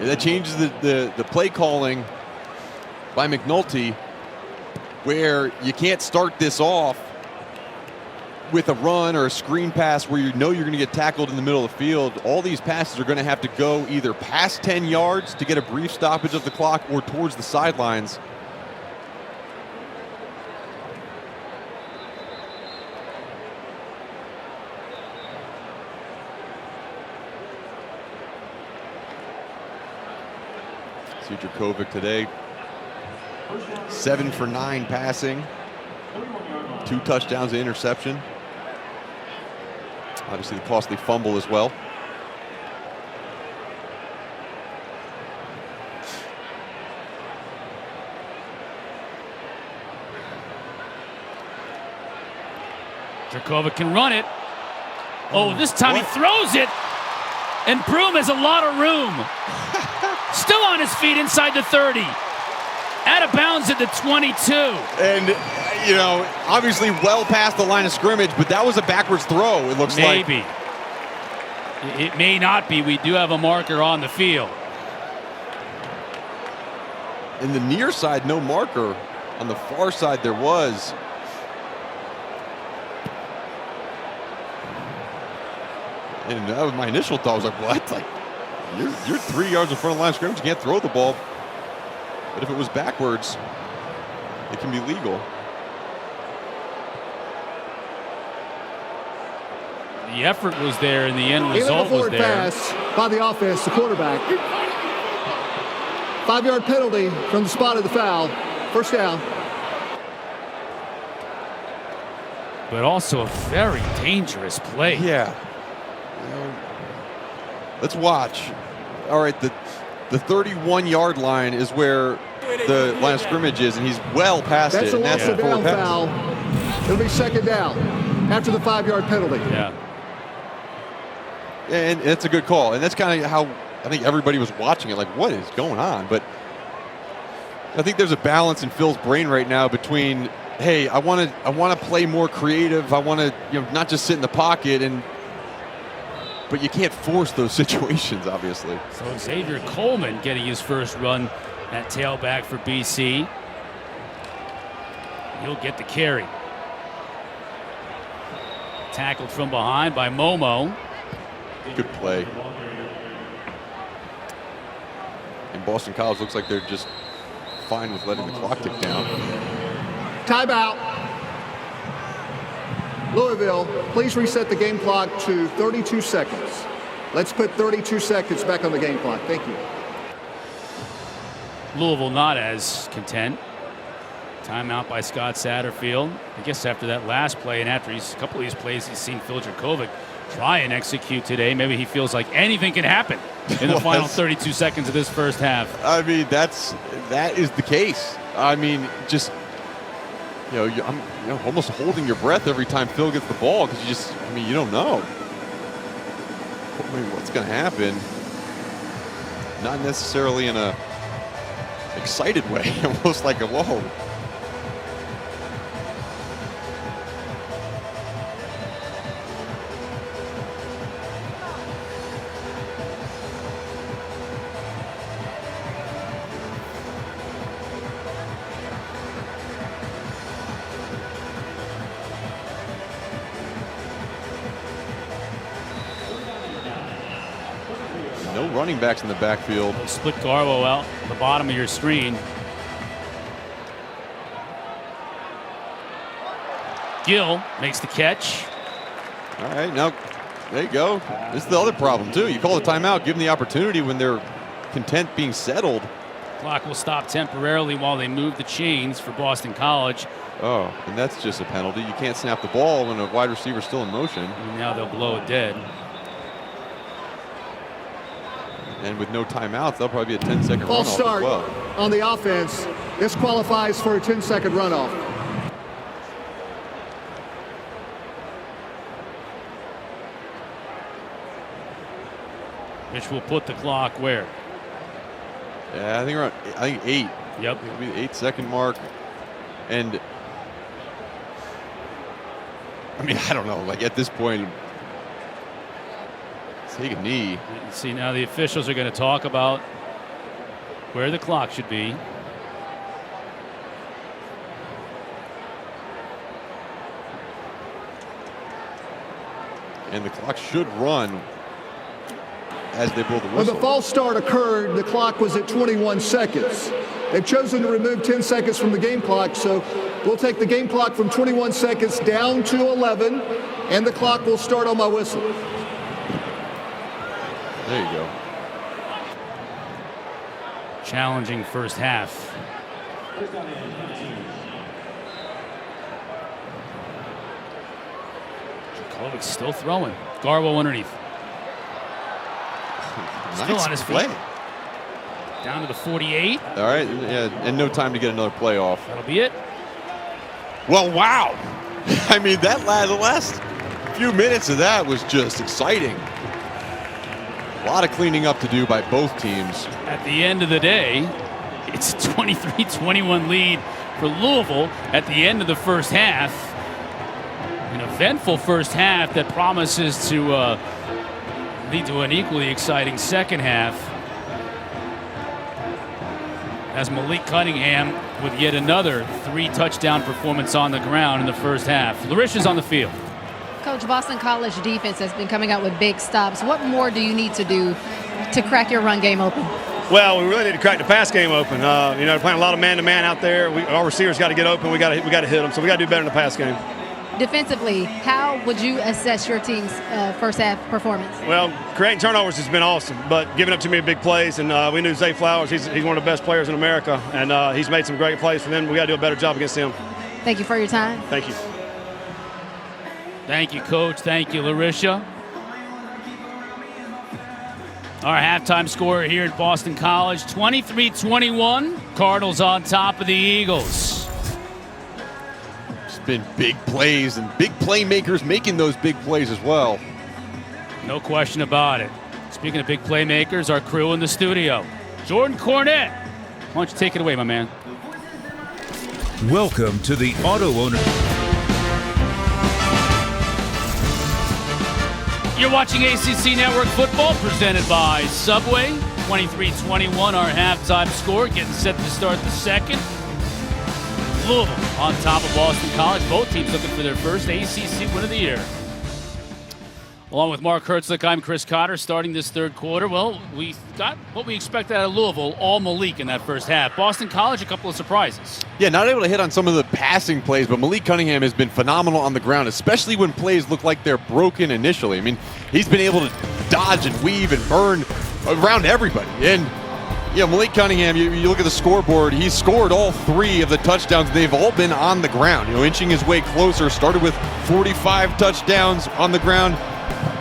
That changes the play calling by McNulty, where you can't start this off with a run or a screen pass where you know you're going to get tackled in the middle of the field, all these passes are going to have to go either past 10 yards to get a brief stoppage of the clock or towards the sidelines. See Dracovic today, 7 for 9 passing, 2 touchdowns, an interception. Obviously the costly fumble as well. Dracovic can run it. Oh, this time he throws it. And Broom has a lot of room. Still on his feet inside the 30. Out of bounds at the 22. And, you know, obviously well past the line of scrimmage, but that was a backwards throw, it looks like. Maybe. It may not be. We do have a marker on the field. In the near side, no marker. On the far side, there was. And that was my initial thought. I was like, what? Like, you're 3 yards in front of the line of scrimmage. You can't throw the ball. But if it was backwards, it can be legal. The effort was there, and the end result was there. Pass by the offense, the quarterback. 5-yard penalty from the spot of the foul. First down. But also a very dangerous play. Yeah. Let's watch. All right, the 31-yard line is where the line of scrimmage is, and he's well past it. And that's a down foul. It'll be second down after the 5-yard penalty. Yeah. And it's a good call. And that's kind of how I think everybody was watching it, like, what is going on? But I think there's a balance in Phil's brain right now between, hey, I want to play more creative. I want to, not just sit in the pocket, but you can't force those situations, obviously. So Xavier Coleman getting his first run at tailback for BC. He'll get the carry. Tackled from behind by Momo. Good play. And Boston College looks like they're just fine with letting the clock tick down. Timeout. Louisville, please reset the game clock to 32 seconds. Let's put 32 seconds back on the game clock. Thank you. Louisville not as content. Timeout by Scott Satterfield. I guess after that last play and after a couple of these plays he's seen Phil Dracovic try and execute today, maybe he feels like anything can happen in the final 32 seconds of this first half. I mean, that is the case. I mean, just, I'm almost holding your breath every time Phil gets the ball because you don't know. What's going to happen? Not necessarily in a excited way, almost like a whoa. No running backs in the backfield. Split Garbo out at the bottom of your screen. Gill makes the catch. All right, now there you go. This is the other problem too. You call a timeout, give them the opportunity when they're content being settled. Clock will stop temporarily while they move the chains for Boston College. Oh, and that's just a penalty. You can't snap the ball when a wide receiver's still in motion. And now they'll blow it dead. And with no timeouts, that'll probably be a 10-second runoff False start as well. On the offense. This qualifies for a 10-second runoff. Which will put the clock where? Yeah, I think 8. Yep. It'll be the 8-second mark. And I mean, I don't know. Like at this point, take a knee. See, now the officials are going to talk about where the clock should be. And the clock should run as they blow the When whistle. the false start occurred, the clock was at 21 seconds. They've chosen to remove 10 seconds from the game clock, so we'll take the game clock from 21 seconds down to 11, and the clock will start on my whistle. There you go. Challenging first half. Jakovic's still throwing. Garbo underneath. Still Nice on his feet. play. Down to the 48. All right, yeah, and no time to get another play off. That'll be it. Well, wow. I mean, the last few minutes of that was just exciting. A lot of cleaning up to do by both teams. At the end of the day, it's a 23-21 lead for Louisville at the end of the first half. An eventful first half that promises to lead to an equally exciting second half, as Malik Cunningham with yet another 3-touchdown performance on the ground in the first half. Larisha's on the field. Coach, Boston College defense has been coming out with big stops. What more do you need to do to crack your run game open? Well, we really need to crack the pass game open. They're playing a lot of man-to-man out there. Our receivers got to get open. We got to hit them. So we got to do better in the pass game. Defensively, how would you assess your team's first half performance? Well, creating turnovers has been awesome, but giving up too many big plays. And we knew Zay Flowers. He's one of the best players in America, and he's made some great plays for them. We got to do a better job against him. Thank you for your time. Thank you. Thank you, Coach. Thank you, Larisha. Our halftime score here at Boston College, 23-21. Cardinals on top of the Eagles. It's been big plays and big playmakers making those big plays as well. No question about it. Speaking of big playmakers, our crew in the studio. Jordan Cornette. Why don't you take it away, my man? Welcome to the Auto Owner. You're watching ACC Network Football presented by Subway. 23-21 our halftime score. Getting set to start the second. Louisville on top of Boston College. Both teams looking for their first ACC win of the year. Along with Mark Hertzlick, I'm Chris Cotter. Starting this third quarter, well, we got what we expected out of Louisville, all Malik in that first half. Boston College, a couple of surprises. Yeah, not able to hit on some of the passing plays, but Malik Cunningham has been phenomenal on the ground, especially when plays look like they're broken initially. I mean, he's been able to dodge and weave and burn around everybody. And, Malik Cunningham, you look at the scoreboard, he's scored all 3 of the touchdowns. They've all been on the ground, inching his way closer. Started with 45 touchdowns on the ground,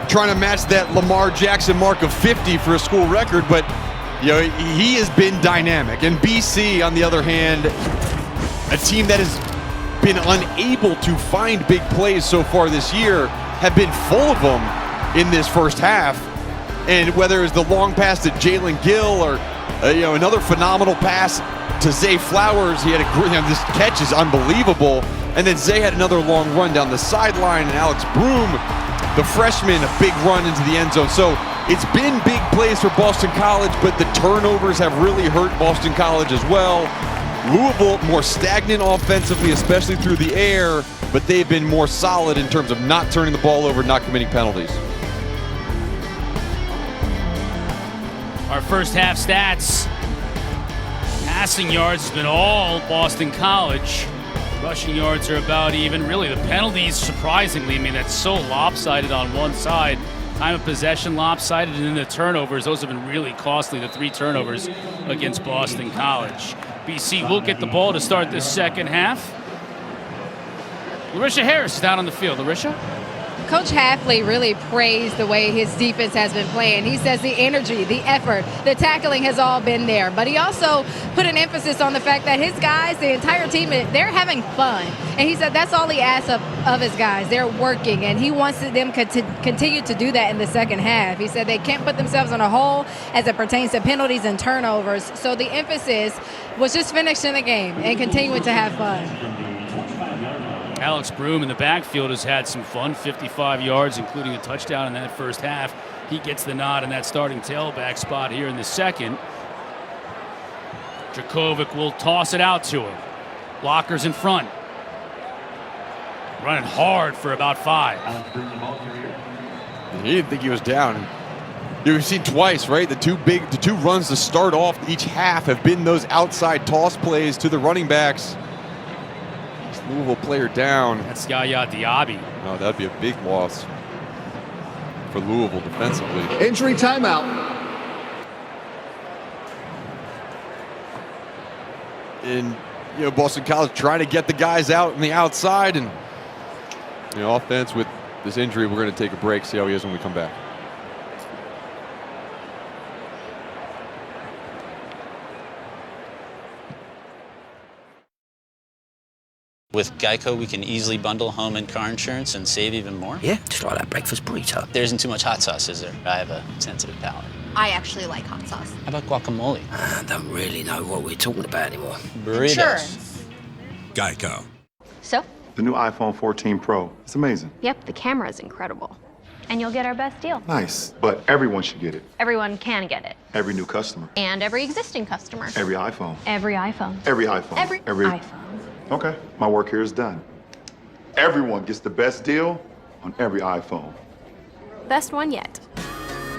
trying to match that Lamar Jackson mark of 50 for a school record, but he has been dynamic. And BC, on the other hand, a team that has been unable to find big plays so far this year, have been full of them in this first half. And whether it's the long pass to Jalen Gill or another phenomenal pass to Zay Flowers, he had this catch is unbelievable. And then Zay had another long run down the sideline, and Alex Broom, the freshman, a big run into the end zone. So it's been big plays for Boston College, but the turnovers have really hurt Boston College as well. Louisville more stagnant offensively, especially through the air, but they've been more solid in terms of not turning the ball over, not committing penalties. Our first half stats. Passing yards has been all Boston College. Rushing yards are about even. Really, the penalties, surprisingly, that's so lopsided on one side. Time of possession lopsided, and then the turnovers, those have been really costly, the 3 turnovers against Boston College. BC will get the ball to start this second half. Larisha Harris is down on the field. Larisha? Coach Hafley really praised the way his defense has been playing. He says the energy, the effort, the tackling has all been there. But he also put an emphasis on the fact that his guys, the entire team, they're having fun. And he said that's all he asks of his guys. They're working, and he wants them to continue to do that in the second half. He said they can't put themselves in a hole as it pertains to penalties and turnovers. So the emphasis was just finishing the game and continuing to have fun. Alex Broom in the backfield has had some fun, 55 yards, including a touchdown in that first half. He gets the nod in that starting tailback spot here in the second. Jakovic will toss it out to him. Blockers in front. Running hard for about 5. He didn't think he was down. We've seen twice, right? The two runs to start off each half have been those outside toss plays to the running backs. This Louisville player down. That's Yaya Diaby. Oh, that'd be a big loss for Louisville defensively. Injury timeout. And Boston College trying to get the guys out on the outside, and offense with this injury. We're going to take a break, see how he is when we come back. With Geico, we can easily bundle home and car insurance and save even more. Yeah, just like that breakfast burrito. There isn't too much hot sauce, is there? I have a sensitive palate. I actually like hot sauce. How about guacamole? I don't really know what we're talking about anymore. Burritos. Insurance. Geico. So? The new iPhone 14 Pro. It's amazing. Yep, the camera is incredible. And you'll get our best deal. Nice. But everyone should get it. Everyone can get it. Every new customer. And every existing customer. Every iPhone. Every iPhone. Every iPhone. Every iPhone. Okay, my work here is done. Everyone gets the best deal on every iPhone. Best one yet.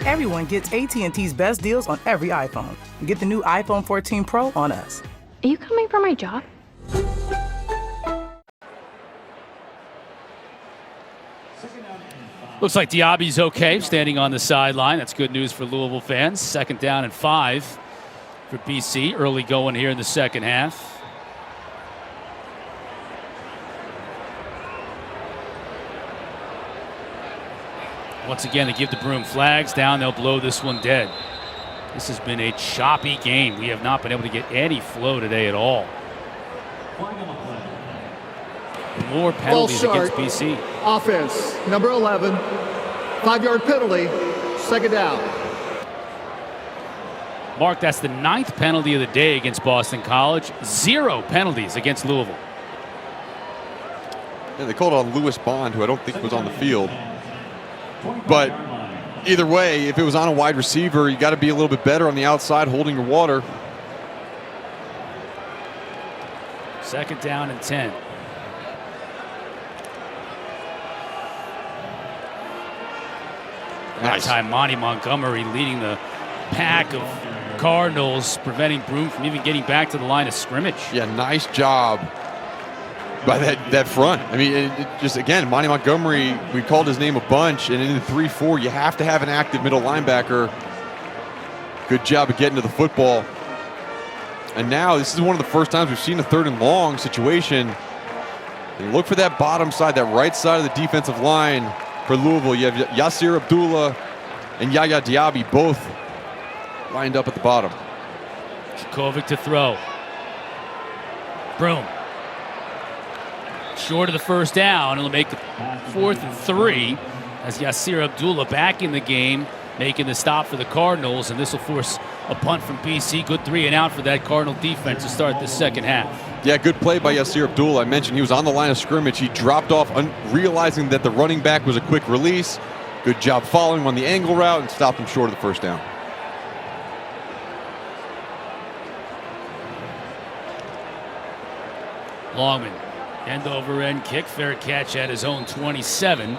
Everyone gets AT&T's best deals on every iPhone. Get the new iPhone 14 Pro on us. Are you coming for my job? Looks like Diaby's okay, standing on the sideline. That's good news for Louisville fans. 2nd down and 5 for BC. Early going here in the second half. Once again, they give the Broom flags down. They'll blow this one dead. This has been a choppy game. We have not been able to get any flow today at all. More penalties against BC. Offense, number 11. 5-yard penalty, 2nd down. Mark, that's the 9th penalty of the day against Boston College. 0 penalties against Louisville. Yeah, they called on Lewis Bond, who I don't think was on the field. But either way, if it was on a wide receiver, you got to be a little bit better on the outside holding your water. 2nd down and 10. That time, Monty Montgomery leading the pack of Cardinals, preventing Broom from even getting back to the line of scrimmage. Yeah, nice job by that front. I mean, it just, again, Monty Montgomery, we called his name a bunch, and in the 3-4, you have to have an active middle linebacker. Good job of getting to the football. And now, this is one of the first times we've seen a 3rd and long situation. And look for that bottom side, that right side of the defensive line for Louisville. You have Yasir Abdullah and Yaya Diaby both lined up at the bottom. Kovic to throw. Broom. Short of the 1st down. It'll make the 4th and 3 as Yasir Abdullah back in the game, making the stop for the Cardinals, and this will force a punt from BC. Good 3 and out for that Cardinal defense to start the second half. Yeah, good play by Yasir Abdullah. I mentioned he was on the line of scrimmage. He dropped off, realizing that the running back was a quick release. Good job following on the angle route and stopped him short of the 1st down. Longman, end over end kick, fair catch at his own 27.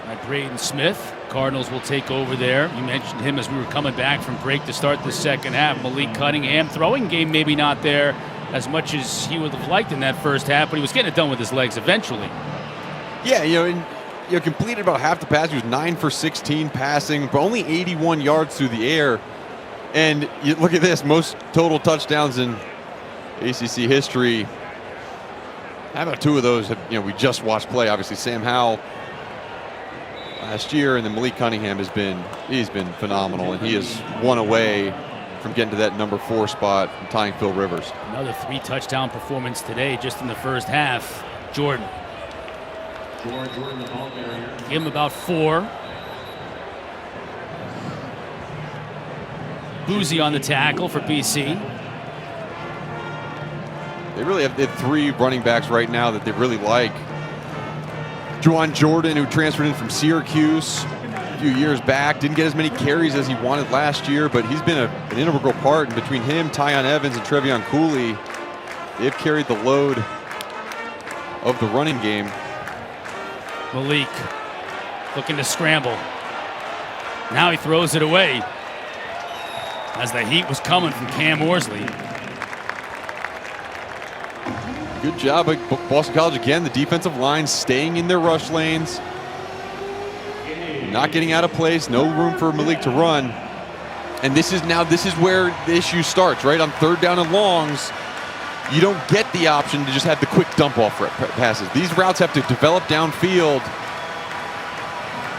By Braden Smith. Cardinals will take over there. You mentioned him as we were coming back from break to start the second half. Malik Cunningham, throwing game maybe not there as much as he would have liked in that first half, but he was getting it done with his legs eventually. Yeah, completed about half the pass. He was 9 for 16 passing, but only 81 yards through the air. And you look at this, most total touchdowns in ACC history. How about 2 of those have, we just watched play? Obviously, Sam Howell last year, and then Malik Cunningham he's been phenomenal, and he is 1 away from getting to that number 4 spot and tying Phil Rivers. Another 3 touchdown performance today just in the first half. Jordan. Give him about 4. Boozy on the tackle for BC. They really have 3 running backs right now that they really like. Juwan Jordan, who transferred in from Syracuse a few years back, didn't get as many carries as he wanted last year, but he's been an integral part. And between him, Tyon Evans, and Trevion Cooley, they've carried the load of the running game. Malik looking to scramble. Now he throws it away as the heat was coming from Cam Worsley. Good job by Boston College again. The defensive line staying in their rush lanes. Not getting out of place. No room for Malik to run. And this is where the issue starts, right? On third down and longs, you don't get the option to just have the quick dump off passes. These routes have to develop downfield,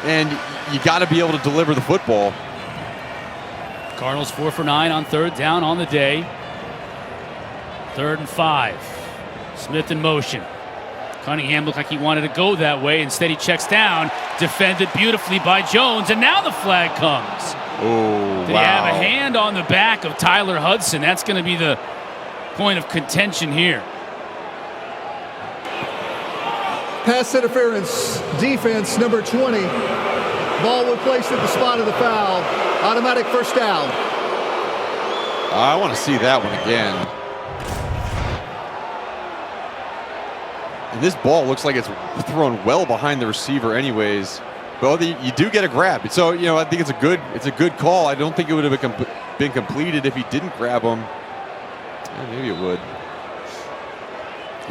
and you got to be able to deliver the football. Cardinals 4 for 9 on third down on the day. 3rd and 5. Smith in motion. Cunningham looked like he wanted to go that way. Instead, he checks down. Defended beautifully by Jones, and now the flag comes. Oh, Did he have a hand on the back of Tyler Hudson? That's going to be the point of contention here. Pass interference, defense, number 20. Ball was placed at the spot of the foul. Automatic first down. I want to see that one again. And this ball looks like it's thrown well behind the receiver anyways. Well, you do get a grab. So, I think it's a good call. I don't think it would have been completed if he didn't grab him. Yeah, maybe it would.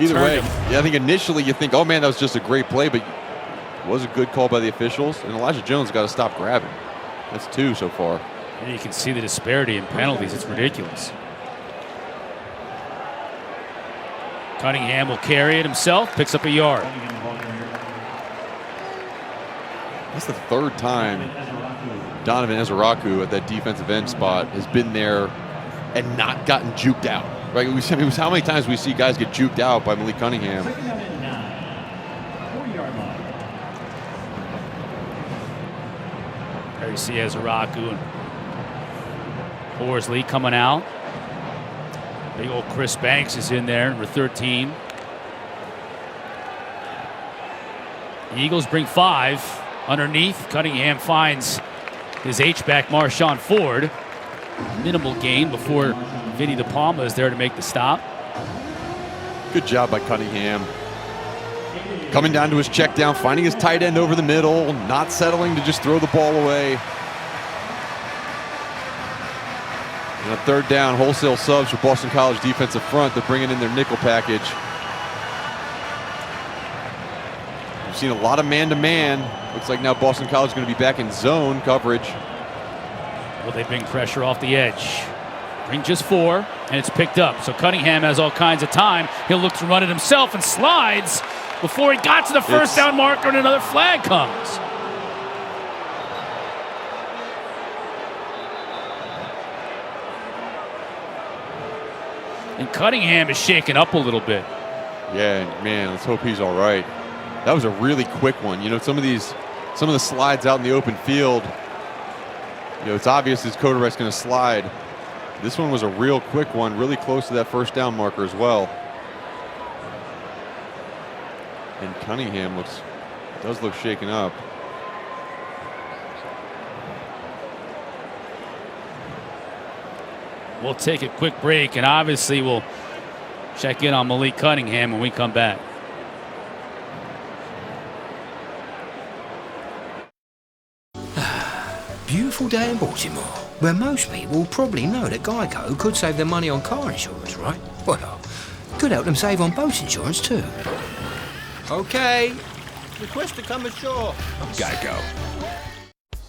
Either way, I think initially you think, oh man, that was just a great play, but it was a good call by the officials. And Elijah Jones got to stop grabbing. That's 2 so far. And you can see the disparity in penalties. It's ridiculous. Cunningham will carry it himself, picks up a yard. That's the 3rd time Donovan Ezeraku at that defensive end spot has been there and not gotten juked out. Right? How many times we see guys get juked out by Malik Cunningham? There you see Ezeraku and Horsley coming out. Big old Chris Banks is in there, number 13. The Eagles bring 5 underneath. Cunningham finds his H-back Marshawn Ford. Minimal gain before Vinny De Palma is there to make the stop. Good job by Cunningham. Coming down to his check down, finding his tight end over the middle, not settling to just throw the ball away. And a 3rd down, wholesale subs for Boston College defensive front. They're bringing in their nickel package. We've seen a lot of man-to-man. Looks like now Boston College is going to be back in zone coverage. Well, they bring pressure off the edge. Bring just 4, and it's picked up. So Cunningham has all kinds of time. He'll look to run it himself and slides before he got to the first down marker, and another flag comes. And Cunningham is shaken up a little bit. Yeah, man, let's hope he's all right. That was a really quick one. Some of the slides out in the open field, it's obvious his quarterback's going to slide. This one was a real quick one, really close to that first down marker as well. And Cunningham does look shaken up. We'll take a quick break, and obviously we'll check in on Malik Cunningham when we come back. Beautiful day in Baltimore, where most people probably know that Geico could save them money on car insurance, right? Well, could help them save on boat insurance too. Okay. Request to come ashore. Geico.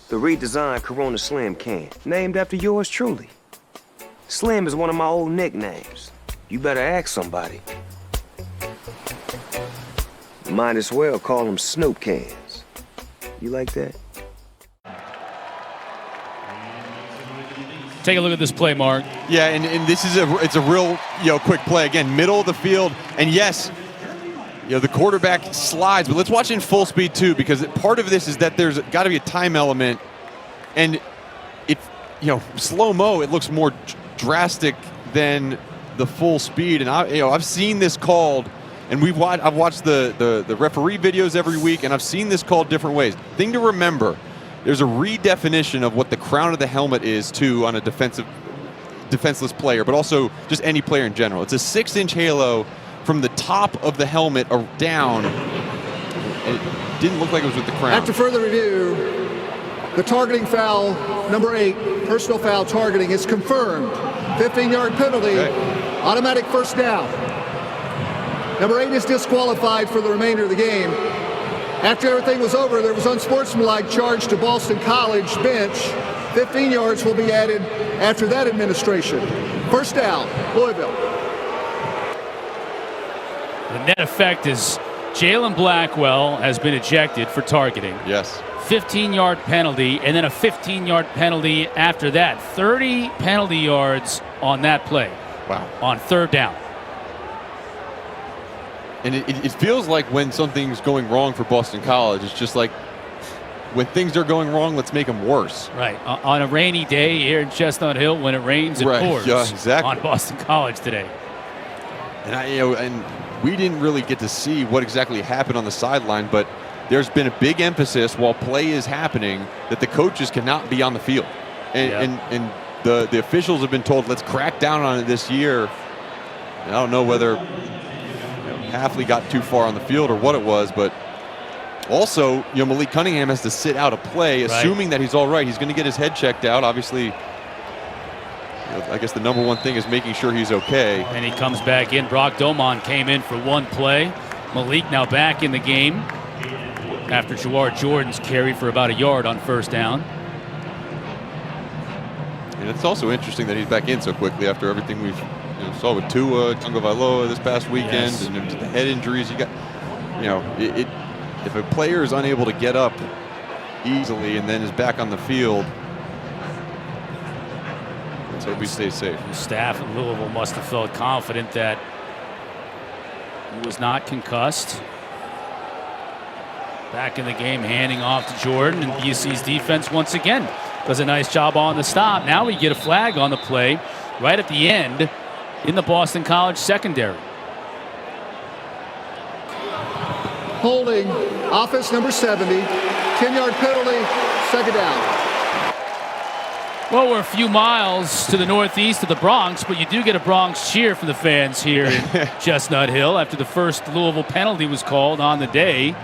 The redesigned Corona Slim can, named after yours truly. Slim is one of my old nicknames. You better ask somebody. Might as well call them Snoop cans. You like that? Take a look at this play, Mark. Yeah, and this is it's a real quick play. Again, middle of the field, and yes, the quarterback slides, but let's watch it in full speed too, because part of this is that there's got to be a time element, and slow-mo, it looks more drastic than the full speed. And I've seen this called, and I've watched the referee videos every week, and I've seen this called different ways. Thing to remember, there's a redefinition of what the crown of the helmet is too on a defenseless player, but also just any player in general. It's a 6-inch halo from the top of the helmet down, It didn't look like it was with the crown. After further review, the targeting foul, number 8, personal foul targeting, is confirmed. 15-yard penalty, automatic first down. Number 8 is disqualified for the remainder of the game. After everything was over, there was unsportsmanlike charge to Boston College bench. 15 yards will be added after that administration. First down, Louisville. The net effect is Jalen Blackwell has been ejected for targeting. Yes. 15-yard penalty, and then a 15-yard penalty after that. 30 penalty yards on that play. Wow. On third down. And it feels like when something's going wrong for Boston College, it's just like when things are going wrong, let's make them worse. Right. On a rainy day here in Chestnut Hill, when it rains, it pours. Yeah, exactly. On Boston College today. And we didn't really get to see what exactly happened on the sideline, but there's been a big emphasis while play is happening that the coaches cannot be on the field. And the officials have been told, let's crack down on it this year. And I don't know whether Hafley got too far on the field or what it was, but also, Malik Cunningham has to sit out a play, assuming that he's all right. He's going to get his head checked out. Obviously, I guess the number one thing is making sure he's okay. And he comes back in. Brock Domon came in for one play. Malik now back in the game after Jawar Jordan's carried for about a yard on first down. And it's also interesting that he's back in so quickly after everything we've saw with Tua Tagovailoa this past weekend, and the head injuries. You got, if a player is unable to get up easily and then is back on the field, let's hope he stays safe. The staff in Louisville must have felt confident that he was not concussed. Back in the game, handing off to Jordan, and BC's defense once again does a nice job on the stop. Now we get a flag on the play right at the end in the Boston College secondary. Holding, offense number 70, 10-yard penalty, second down. Well, we're a few miles to the northeast of the Bronx, but you do get a Bronx cheer from the fans here in Chestnut Hill after the first Louisville penalty was called on the day.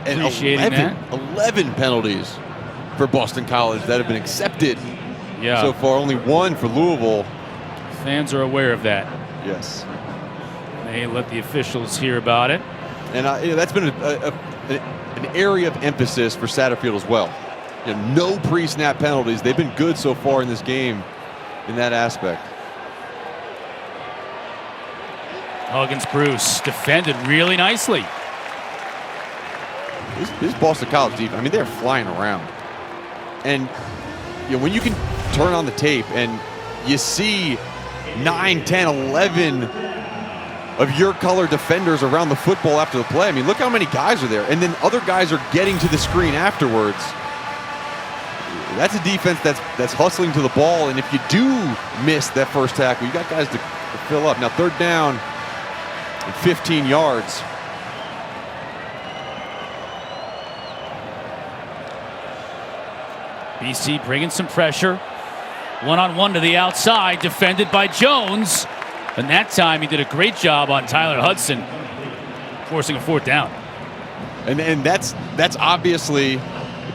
And appreciating 11 penalties for Boston College that have been accepted so far. Only one for Louisville. Fans are aware of that. Yes. They let the officials hear about it. And that's been an area of emphasis for Satterfield as well. No pre-snap penalties. They've been good so far in this game in that aspect. Huggins Bruce defended really nicely. This Boston College defense, they're flying around. And when you can turn on the tape and you see 9, 10, 11 of your color defenders around the football after the play. Look how many guys are there. And then other guys are getting to the screen afterwards. That's a defense that's hustling to the ball. And if you do miss that first tackle, you got guys to fill up. Now third down and 15 yards. BC bringing some pressure. One-on-one to the outside, defended by Jones. And that time he did a great job on Tyler Hudson, forcing a fourth down. And that's obviously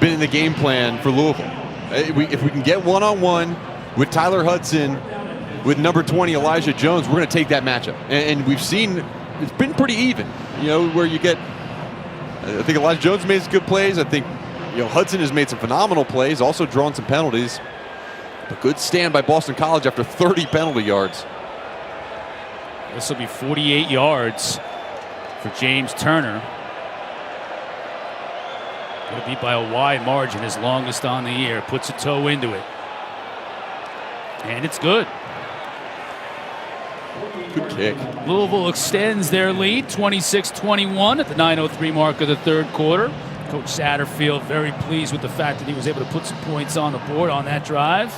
been in the game plan for Louisville. If we can get one-on-one with Tyler Hudson, with number 20 Elijah Jones, we're going to take that matchup. And we've seen it's been pretty even. Where you get, I think Elijah Jones made some good plays. I think Hudson has made some phenomenal plays, also drawn some penalties. A good stand by Boston College after 30 penalty yards. This will be 48 yards for James Turner. It'll be by a wide margin, his longest on the year. Puts a toe into it. And it's good. Good kick. Louisville extends their lead, 26-21 at the 9:03 mark of the third quarter. Coach Satterfield very pleased with the fact that he was able to put some points on the board on that drive.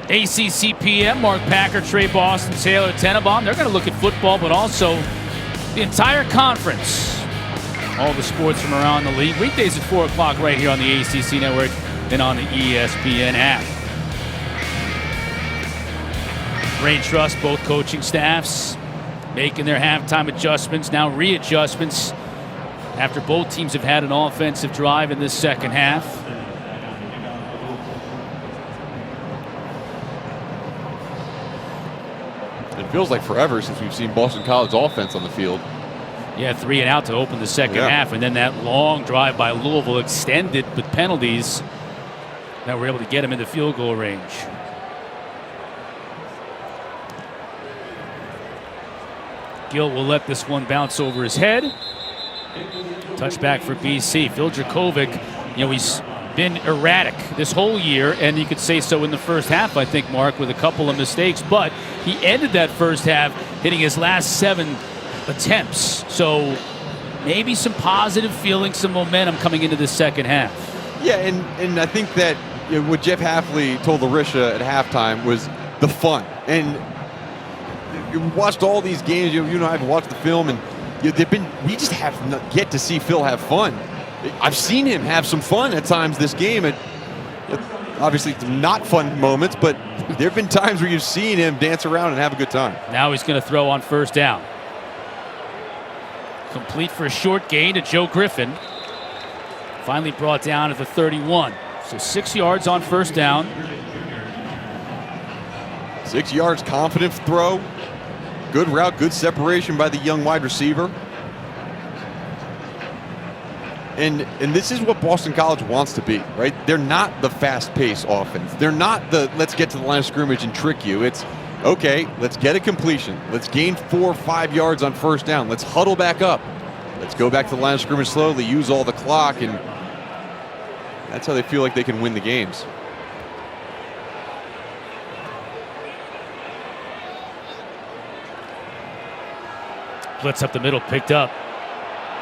ACC PM, Mark Packer, Trey Boston, Taylor Tenenbaum. They're going to look at football, but also the entire conference. All the sports from around the league. Weekdays at 4 o'clock right here on the ACC Network and on the ESPN app. Brain trust both coaching staffs. making their halftime adjustments, now readjustments, after both teams have had an offensive drive in this second half. It feels like forever since we've seen Boston College offense on the field. Yeah, 3 and out to open the second half, and then that long drive by Louisville extended with penalties that were able to get him in the field goal range. Gill will let this one bounce over his head. Touchback for BC. Phil Dracovic, he's been erratic this whole year, and you could say so in the first half, I think, Mark, with a couple of mistakes, but he ended that first half hitting his last 7 attempts. So maybe some positive feeling, some momentum coming into the second half. Yeah, and I think that what Jeff Hafley told Larisha at halftime was the fun. And you watched all these games, you and I have watched the film, and we just have not yet to see Phil have fun. I've seen him have some fun at times this game, and obviously not fun moments, but there have been times where you've seen him dance around and have a good time. Now he's going to throw on first down. Complete for a short gain to Joe Griffin. Finally brought down at the 31. So 6 yards on first down. 6 yards, confident throw. Good route, good separation by the young wide receiver. And this is what Boston College wants to be, right? They're not the fast-paced offense. They're not the let's get to the line of scrimmage and trick you. It's, okay, let's get a completion. Let's gain 4 or 5 yards on first down. Let's huddle back up. Let's go back to the line of scrimmage slowly, use all the clock, and that's how they feel like they can win the games. Blitz up the middle, picked up.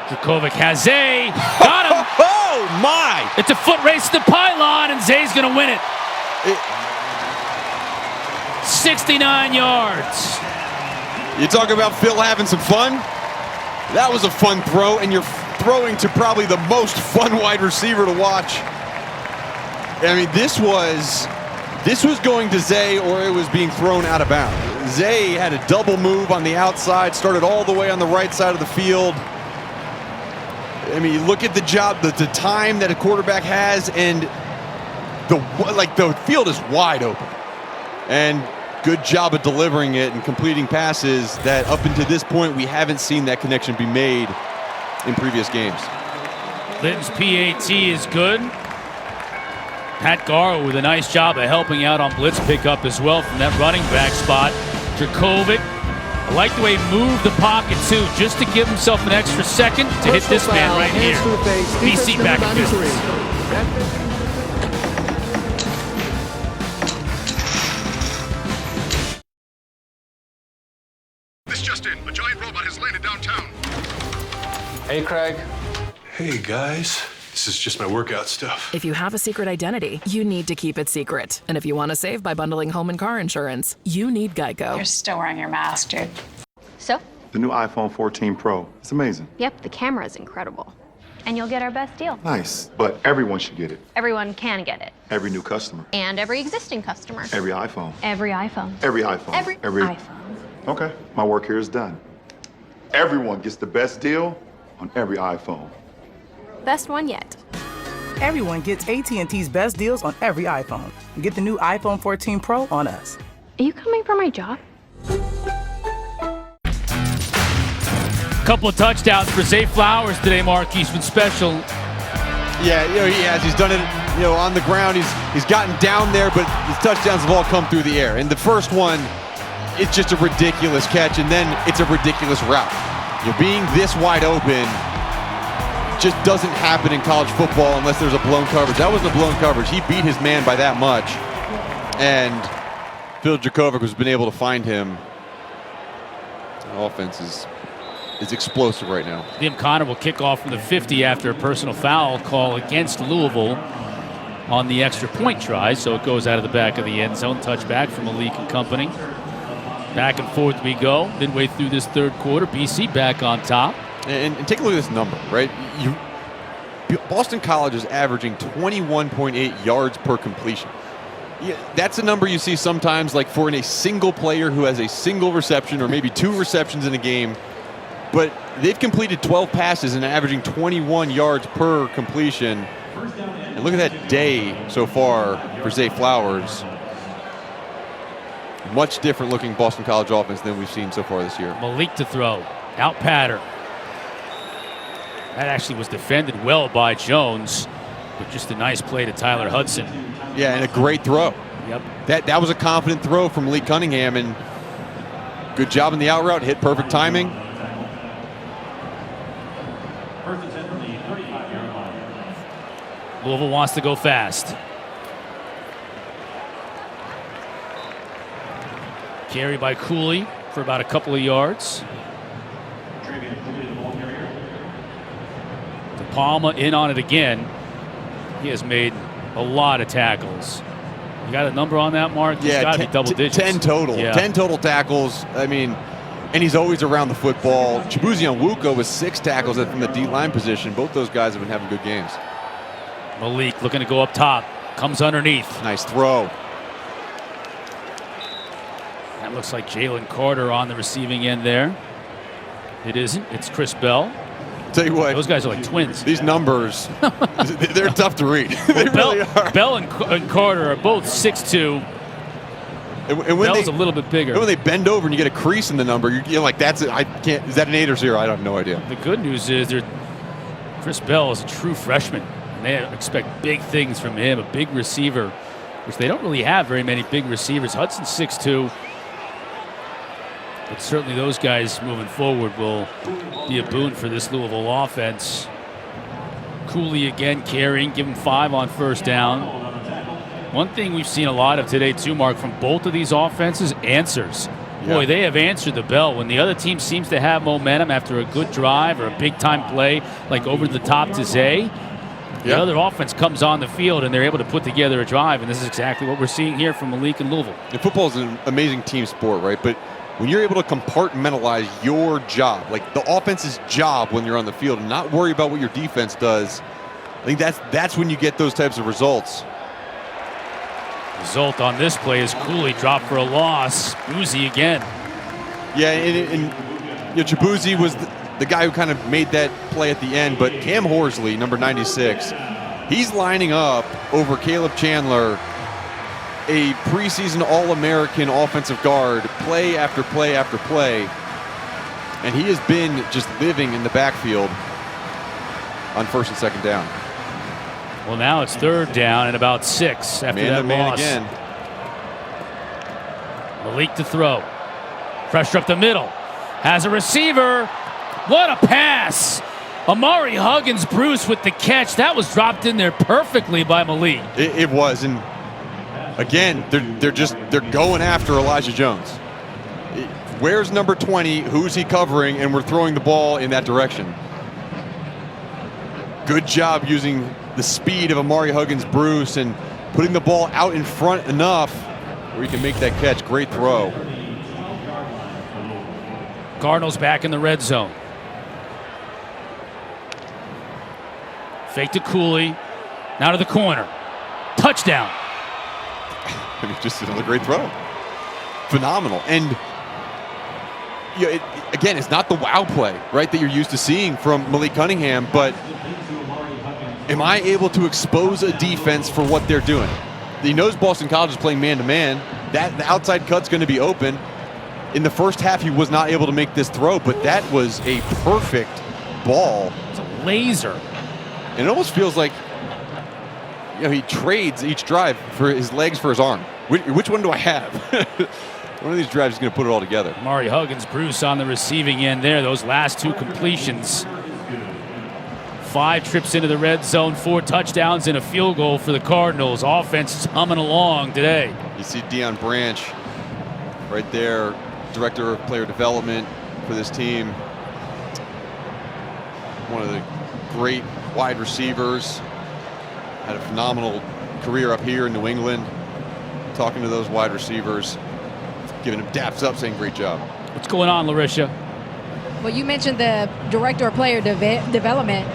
Dracovic has Zay. Got him. Oh, my. It's a foot race to the pylon, and Zay's going to win it. 69 yards. You talk about Phil having some fun? That was a fun throw, and you're throwing to probably the most fun wide receiver to watch. I mean, this was going to Zay, or it was being thrown out of bounds. Zay had a double move on the outside, started all the way on the right side of the field. I mean, you look at the job, the time that a quarterback has, and the field is wide open. And good job of delivering it and completing passes that up until this point we haven't seen that connection be made in previous games. Linton's PAT is good. Pat Garrow with a nice job of helping out on blitz pickup as well from that running back spot. Dracovic, I like the way he moved the pocket too, just to give himself an extra second to hit this man right here. BC back in business. This just in, a giant robot has landed downtown. Hey, Craig. Hey, guys. This is just my workout stuff. If you have a secret identity, you need to keep it secret. And if you want to save by bundling home and car insurance, you need Geico. You're still wearing your mask, dude. So? The new iPhone 14 Pro. It's amazing. Yep, the camera is incredible. And you'll get our best deal. Nice. But everyone should get it. Everyone can get it. Every new customer. And every existing customer. Every iPhone. Every iPhone. Every iPhone. Every iPhone. Okay, my work here is done. Everyone gets the best deal on every iPhone. Best one yet. Everyone gets AT&T's best deals on every iPhone. Get the new iPhone 14 Pro on us. Are you coming for my job? Couple of touchdowns for Zay Flowers today, Mark. He's been special. Yeah, he has. He's done it, on the ground. He's gotten down there, but his touchdowns have all come through the air. And the first one, it's just a ridiculous catch, and then it's a ridiculous route. Being this wide open just doesn't happen in college football unless there's a blown coverage. That wasn't a blown coverage. He beat his man by that much. And Phil Dracovic has been able to find him. The offense is explosive right now. Liam Connor will kick off from the 50 after a personal foul call against Louisville on the extra point try. So it goes out of the back of the end zone. Touchback from Malik and company. Back and forth we go. Midway through this third quarter, BC back on top. And take a look at this number, right? Boston College is averaging 21.8 yards per completion. Yeah, that's a number you see sometimes, like for a single player who has a single reception or maybe 2 receptions in a game. But they've completed 12 passes and averaging 21 yards per completion. And look at that day so far for Zay Flowers. Much different looking Boston College offense than we've seen so far this year. Malik to throw. Out pattern. That actually was defended well by Jones, but just a nice play to Tyler Hudson. Yeah, and a great throw. Yep. That was a confident throw from Malik Cunningham, and good job in the out route. Hit perfect timing. Louisville wants to go fast. Carry by Cooley for about a couple of yards. De Palma in on it again. He has made a lot of tackles. You got a number on that, Mark? It's got to be double digits. 10 total. Yeah. 10 total tackles. I mean, and he's always around the football. Chibuzi Onwuka with 6 tackles from the D-line position. Both those guys have been having good games. Malik looking to go up top. Comes underneath. Nice throw. That looks like Jalen Carter on the receiving end there. It isn't. It's Chris Bell. Tell you what, those guys are like twins. These numbers, they're tough to read. They really are. Bell and Carter are both 6'2". And when Bell's a little bit bigger. And when they bend over and you get a crease in the number, you're like, that's it. I can't. Is that an 8 or 0? I have no idea. The good news is Chris Bell is a true freshman, and they expect big things from him. A big receiver, which they don't really have very many big receivers. Hudson's 6'2". But certainly those guys moving forward will be a boon for this Louisville offense. Cooley again carrying, give him 5 on first down. One thing we've seen a lot of today too, Mark, from both of these offenses, answers. Boy, they have answered the bell. When the other team seems to have momentum after a good drive or a big-time play, like over the top to Zay, the other offense comes on the field and they're able to put together a drive, and this is exactly what we're seeing here from Malik and Louisville. And football is an amazing team sport, right? But when you're able to compartmentalize your job, like the offense's job when you're on the field, and not worry about what your defense does, I think that's when you get those types of results. Result on this play is Cooley dropped for a loss. Boozy again. Yeah, and Chibuzi was the guy who kind of made that play at the end, but Cam Horsley, number 96, he's lining up over Caleb Chandler, a preseason All-American offensive guard, play after play after play, and he has been just living in the backfield on first and second down. Well, now it's third down and about 6 after that loss. Again. Malik to throw. Pressure up the middle. Has a receiver. What a pass! Amari Huggins Bruce with the catch. That was dropped in there perfectly by Malik. It was, and again, they're going after Elijah Jones. Where's number 20? Who's he covering? And we're throwing the ball in that direction. Good job using the speed of Amari Huggins Bruce and putting the ball out in front enough where he can make that catch. Great throw. Cardinals back in the red zone. Fake to Cooley. Now to the corner. Touchdown. I mean, just another great throw. Phenomenal. And again, it's not the wow play, right, that you're used to seeing from Malik Cunningham, but am I able to expose a defense for what they're doing? He knows Boston College is playing man-to-man. The outside cut's going to be open. In the first half, he was not able to make this throw, but that was a perfect ball. It's a laser. And it almost feels like he trades each drive for his legs for his arm. Which one do I have? One of these drives is going to put it all together. Amari Huggins Bruce on the receiving end there. Those last 2 completions. 5 trips into the red zone, 4 touchdowns, and a field goal for the Cardinals. Offense is humming along today. You see Deion Branch right there, director of player development for this team. One of the great wide receivers. Had a phenomenal career up here in New England. Talking to those wide receivers, giving them daps up, saying great job. What's going on, Larisha? Well, you mentioned the director of player development.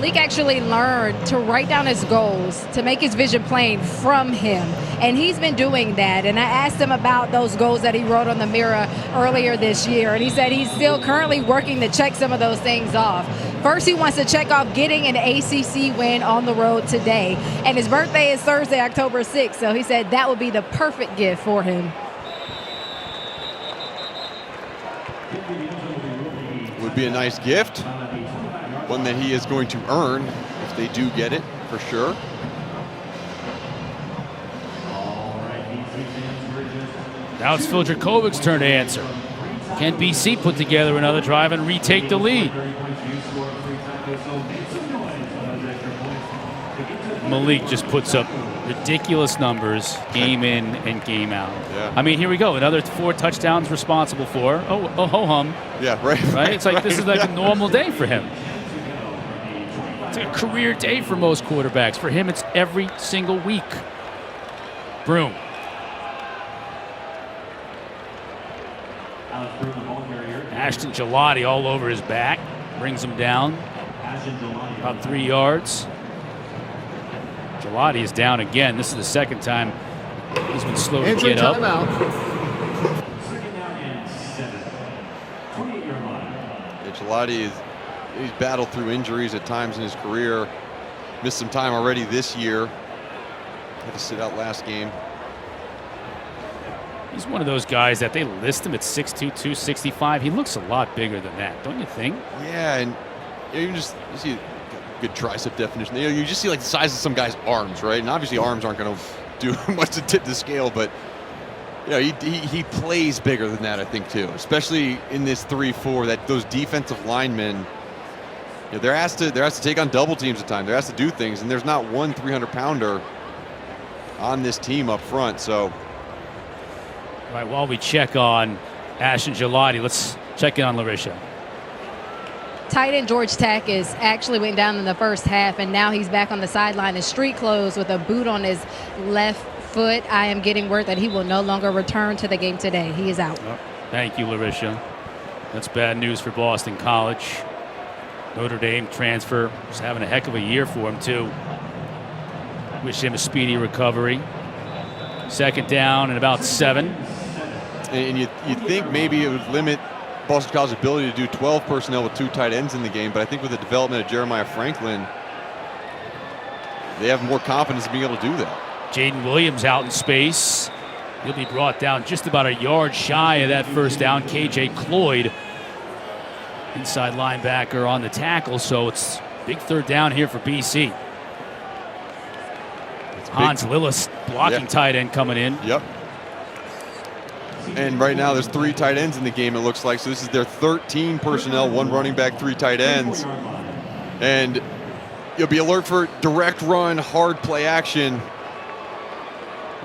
Malik actually learned to write down his goals, to make his vision plain from him. And he's been doing that. And I asked him about those goals that he wrote on the mirror earlier this year. And he said he's still currently working to check some of those things off. First, he wants to check off getting an ACC win on the road today. And his birthday is Thursday, October 6th. So he said that would be the perfect gift for him. Would be a nice gift. One that he is going to earn if they do get it, for sure. Now it's Phil Dracovich's turn to answer. Can BC put together another drive and retake the lead? Malik just puts up ridiculous numbers game in and game out. Yeah. I mean, here we go. Another 4 touchdowns responsible for. Oh, ho-hum. Yeah, right. Right? It's like this is like a normal day for him. It's like a career day for most quarterbacks. For him, it's every single week. Broom. Ashton Gelati all over his back. Brings him down. About 3 yards. Gelati is down again. This is the second time he's been slow to get up. Gelati he's battled through injuries at times in his career. Missed some time already this year. Had to sit out last game. He's one of those guys that they list him at 6'2", 265. He looks a lot bigger than that, don't you think? Yeah, and you see good tricep definition. You just see like the size of some guy's arms, right? And obviously arms aren't going to do much to tip the scale, but he plays bigger than that, I think, too. Especially in this 3-4, that those defensive linemen, they're asked to take on double teams at times. They're asked to do things, and there's not one 300-pounder on this team up front. So, all right, while we check on Ashton Gelati, let's check in on Larisha. Tight end George Takis actually went down in the first half, and now he's back on the sideline in street clothes with a boot on his left foot. I am getting word that he will no longer return to the game today. He is out. Oh, thank you, Larisha. That's bad news for Boston College. Notre Dame transfer. Just having a heck of a year for him, too. Wish him a speedy recovery. Second down and about 7. And you'd think maybe it would limit Boston College's ability to do 12 personnel with 2 tight ends in the game, but I think with the development of Jeremiah Franklin, they have more confidence in being able to do that. Jaden Williams out in space. He'll be brought down just about a yard shy of that first down. KJ Cloyd, inside linebacker, on the tackle, so it's big third down here for BC. Hans Lillis, blocking tight end coming in. Yep. And right now there's 3 tight ends in the game, it looks like. So this is their 13 personnel, 1 running back, 3 tight ends. And you'll be alert for direct run, hard play action.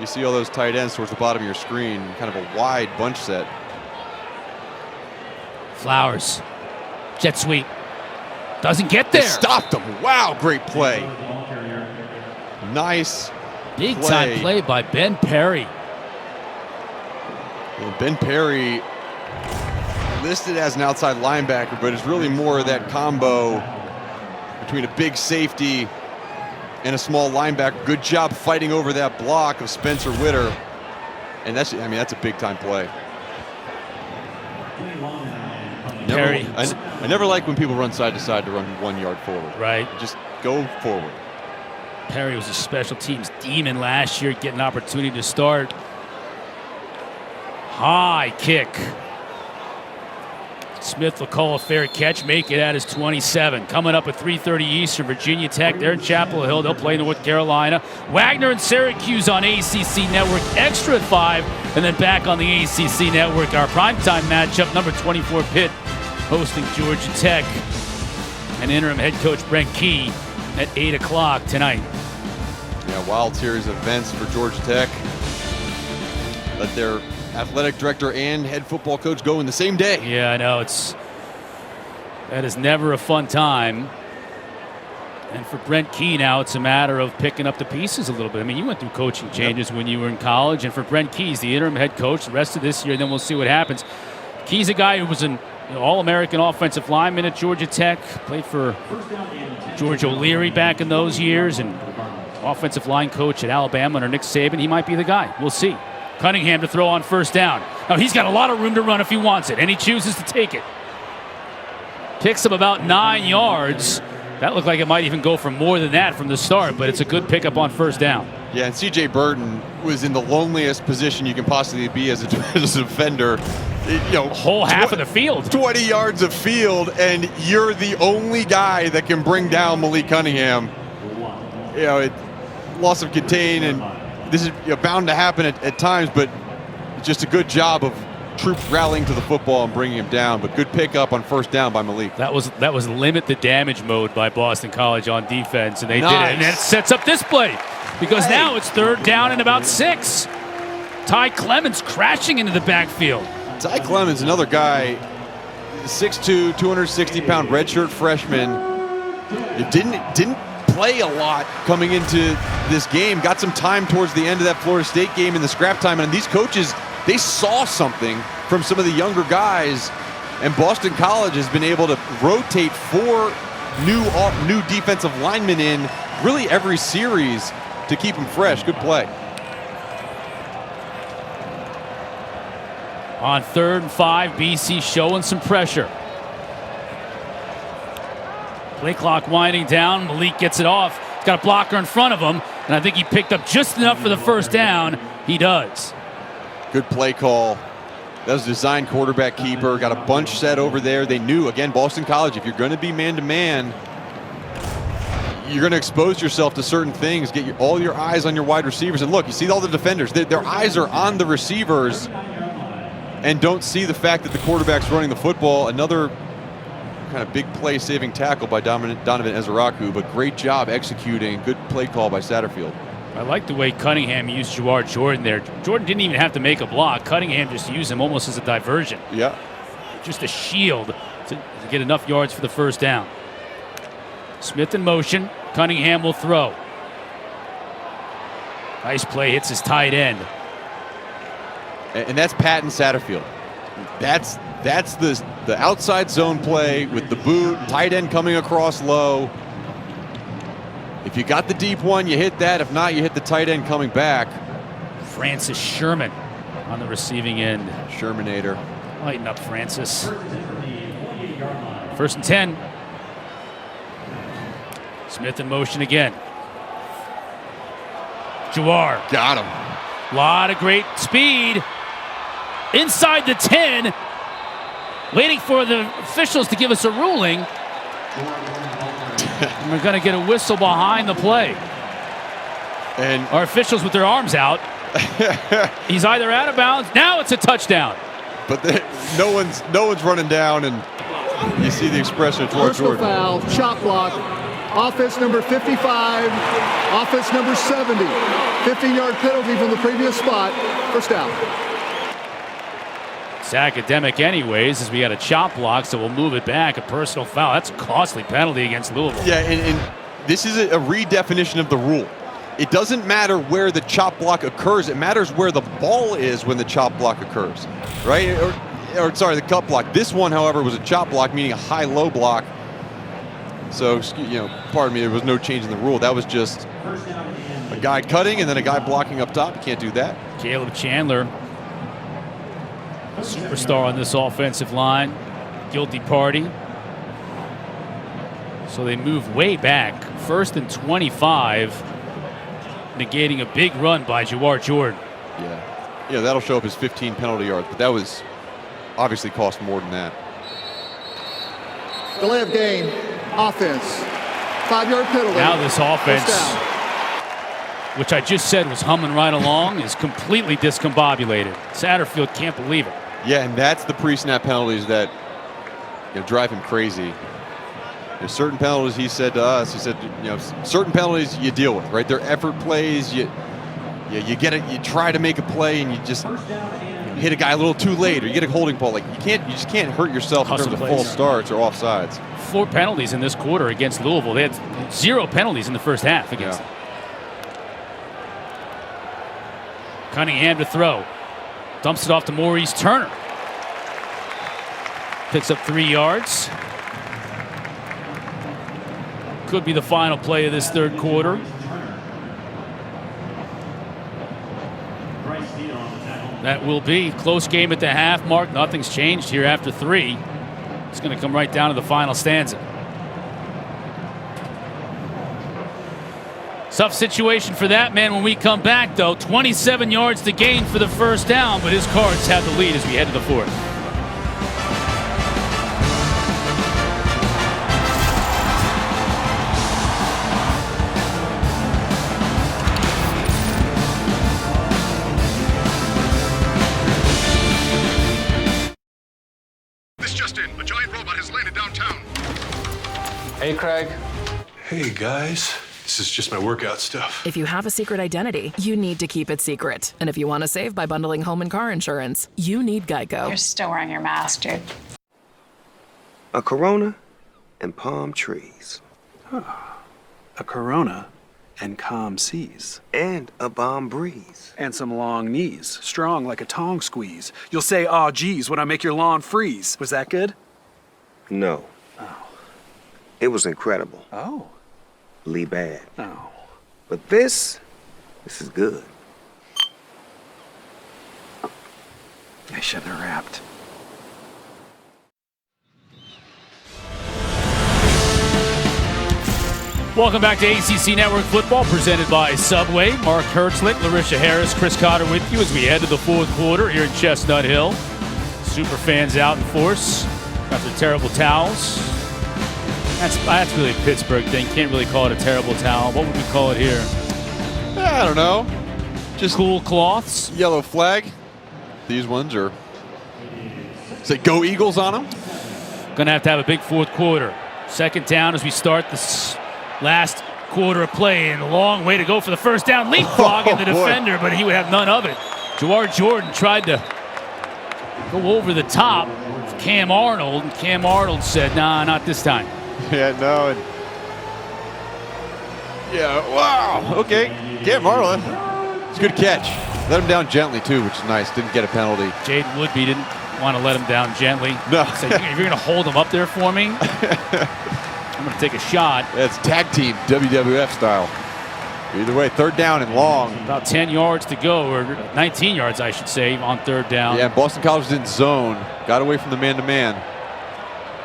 You see all those tight ends towards the bottom of your screen, kind of a wide bunch set. Flowers, jet sweep. Doesn't get there. They stopped him. Wow, great play. Nice big time play by Ben Perry. And Ben Perry listed as an outside linebacker, but it's really more of that combo between a big safety and a small linebacker. Good job fighting over that block of Spencer Witter. And that's a big time play. Perry. I never like when people run side to side to run 1 yard forward. Right. Just go forward. Perry was a special teams demon last year, getting an opportunity to start. High kick. Smith will call a fair catch, make it at his 27. Coming up at 3:30 Eastern, Virginia Tech. They're in Chapel Hill. They'll play North Carolina. Wagner and Syracuse on ACC Network, extra at 5, and then back on the ACC Network. Our primetime matchup, number 24 Pitt hosting Georgia Tech. And interim head coach Brent Key at 8 o'clock tonight. Yeah, wild series of events for Georgia Tech. Let their athletic director and head football coach go in the same day. Yeah, I know. That is never a fun time. And for Brent Key now, it's a matter of picking up the pieces a little bit. I mean, you went through coaching changes when you were in college. And for Brent Key, he's the interim head coach the rest of this year, and then we'll see what happens. Key's a guy who was an All-American offensive lineman at Georgia Tech. Played for George O'Leary back in those years, and offensive line coach at Alabama under Nick Saban. He might be the guy. We'll see. Cunningham to throw on first down. Now he's got a lot of room to run if he wants it, and he chooses to take it. Picks up about 9 yards. That looked like it might even go for more than that from the start, but it's a good pickup on first down. Yeah, and C.J. Burton was in the loneliest position you can possibly be as a defender. Whole half of the field. 20 yards of field, and you're the only guy that can bring down Malik Cunningham. Loss of contain, and this is bound to happen at times, but just a good job of troops rallying to the football and bringing him down. But good pickup on first down by Malik. That was limit the damage mode by Boston College on defense, and they did it. And it sets up this play because now it's third down and about 6. Ty Clemens crashing into the backfield. Ty Clemens, another guy, 6'2", 260-pound redshirt freshman. It didn't play a lot coming into this game. Got some time towards the end of that Florida State game in the scrap time, and these coaches, they saw something from some of the younger guys, and Boston College has been able to rotate 4 new defensive linemen in really every series to keep them fresh. Good play. On 3rd and 5, BC showing some pressure. Play clock winding down. Malik gets it off. He's got a blocker in front of him, and I think he picked up just enough for the first down. He does. Good play call. That was design quarterback keeper. Got a bunch set over there. They knew, again, Boston College, if you're going to be man-to-man, you're going to expose yourself to certain things. Get all your eyes on your wide receivers. And look, you see all the defenders. Their eyes are on the receivers and don't see the fact that the quarterback's running the football. Another kind of big play-saving tackle by Donovan Ezeraku, but great job executing. Good play call by Satterfield. I like the way Cunningham used Jawar Jordan there. Jordan didn't even have to make a block. Cunningham just used him almost as a diversion. Yeah. Just a shield to get enough yards for the first down. Smith in motion. Cunningham will throw. Nice play, hits his tight end. And that's Patton Satterfield. That's the outside zone play with the boot, tight end coming across low. If you got the deep one, you hit that. If not, you hit the tight end coming back. Francis Sherman on the receiving end. Shermanator. Lighten up, Francis. 1st and 10. Smith in motion again. Jawar. Got him. A lot of great speed. Inside the 10. Waiting for the officials to give us a ruling. And we're going to get a whistle behind the play. And our officials with their arms out. He's either out of bounds. Now it's a touchdown. But no one's running down, and you see the expression of George Jordan. Personal foul, chop block, offense number 55, offense number 70. 15-yard penalty from the previous spot. First down. It's academic anyways, as we got a chop block, so we'll move it back. A personal foul. That's a costly penalty against Louisville. Yeah, and this is a redefinition of the rule. It doesn't matter where the chop block occurs. It matters where the ball is when the chop block occurs, right? Or sorry, the cut block. This one, however, was a chop block, meaning a high-low block. So, pardon me, there was no change in the rule. That was just a guy cutting and then a guy blocking up top. You can't do that. Caleb Chandler, superstar on this offensive line. Guilty party. So they move way back. 1st and 25. Negating a big run by Jawar Jordan. Yeah, that'll show up as 15 penalty yards, but that was obviously cost more than that. Delay of game, offense. 5-yard penalty. Now this offense, which I just said was humming right along, is completely discombobulated. Satterfield can't believe it. Yeah, and that's the pre-snap penalties that drive him crazy. There's certain penalties, he said to us, he said, certain penalties you deal with, right? They're effort plays. You get it, you try to make a play and you just hit a guy a little too late, or you get a holding ball. Like you just can't hurt yourself in terms of false starts or offsides. 4 penalties in this quarter against Louisville. They had 0 penalties in the first half against them. Cunningham to throw. Dumps it off to Maurice Turner. Picks up 3 yards. Could be the final play of this third quarter. That will be close game at the half mark. Nothing's changed here after 3. It's going to come right down to the final stanza. Tough situation for that man when we come back, though. 27 yards to gain for the first down, but his Cards have the lead as we head to the fourth. This just in. A giant robot has landed downtown. Hey, Craig. Hey, guys. This is just my workout stuff. If you have a secret identity, you need to keep it secret. And if you want to save by bundling home and car insurance, you need Geico. You're still wearing your mask, dude. A Corona and palm trees. A Corona and calm seas. And a balm breeze. And some long knees, strong like a tongue squeeze. You'll say, "Aw, geez," when I make your lawn freeze. Was that good? No. Oh. It was incredible. Oh. Lee bad. Oh. But this is good. I shouldn't have rapped. Welcome back to ACC Network Football, presented by Subway. Mark Hertzlick, Larissa Harris, Chris Cotter with you as we head to the fourth quarter here in Chestnut Hill. Super fans out in force. Got their terrible towels. That's really a Pittsburgh thing. Can't really call it a terrible towel. What would we call it here? I don't know. Just cool cloths. Yellow flag. These ones are. Say go Eagles on them. Gonna have to have a big fourth quarter. Second down as we start this last quarter of play, and a long way to go for the first down. Leapfrogging the defender, but he would have none of it. Jawar Jordan tried to go over the top of Cam Arnold, and Cam Arnold said, "Nah, not this time." Yeah, no. Yeah, wow. Okay. Cam Arnold. It's a good catch. Let him down gently, too, which is nice. Didn't get a penalty. Jaden Woodby didn't want to let him down gently. No. So if you're going to hold him up there for me, I'm going to take a shot. That's tag team WWF style. Either way, third down and long. About 10 yards to go, or 19 yards, I should say, on third down. Yeah, Boston College didn't zone. Got away from the man-to-man.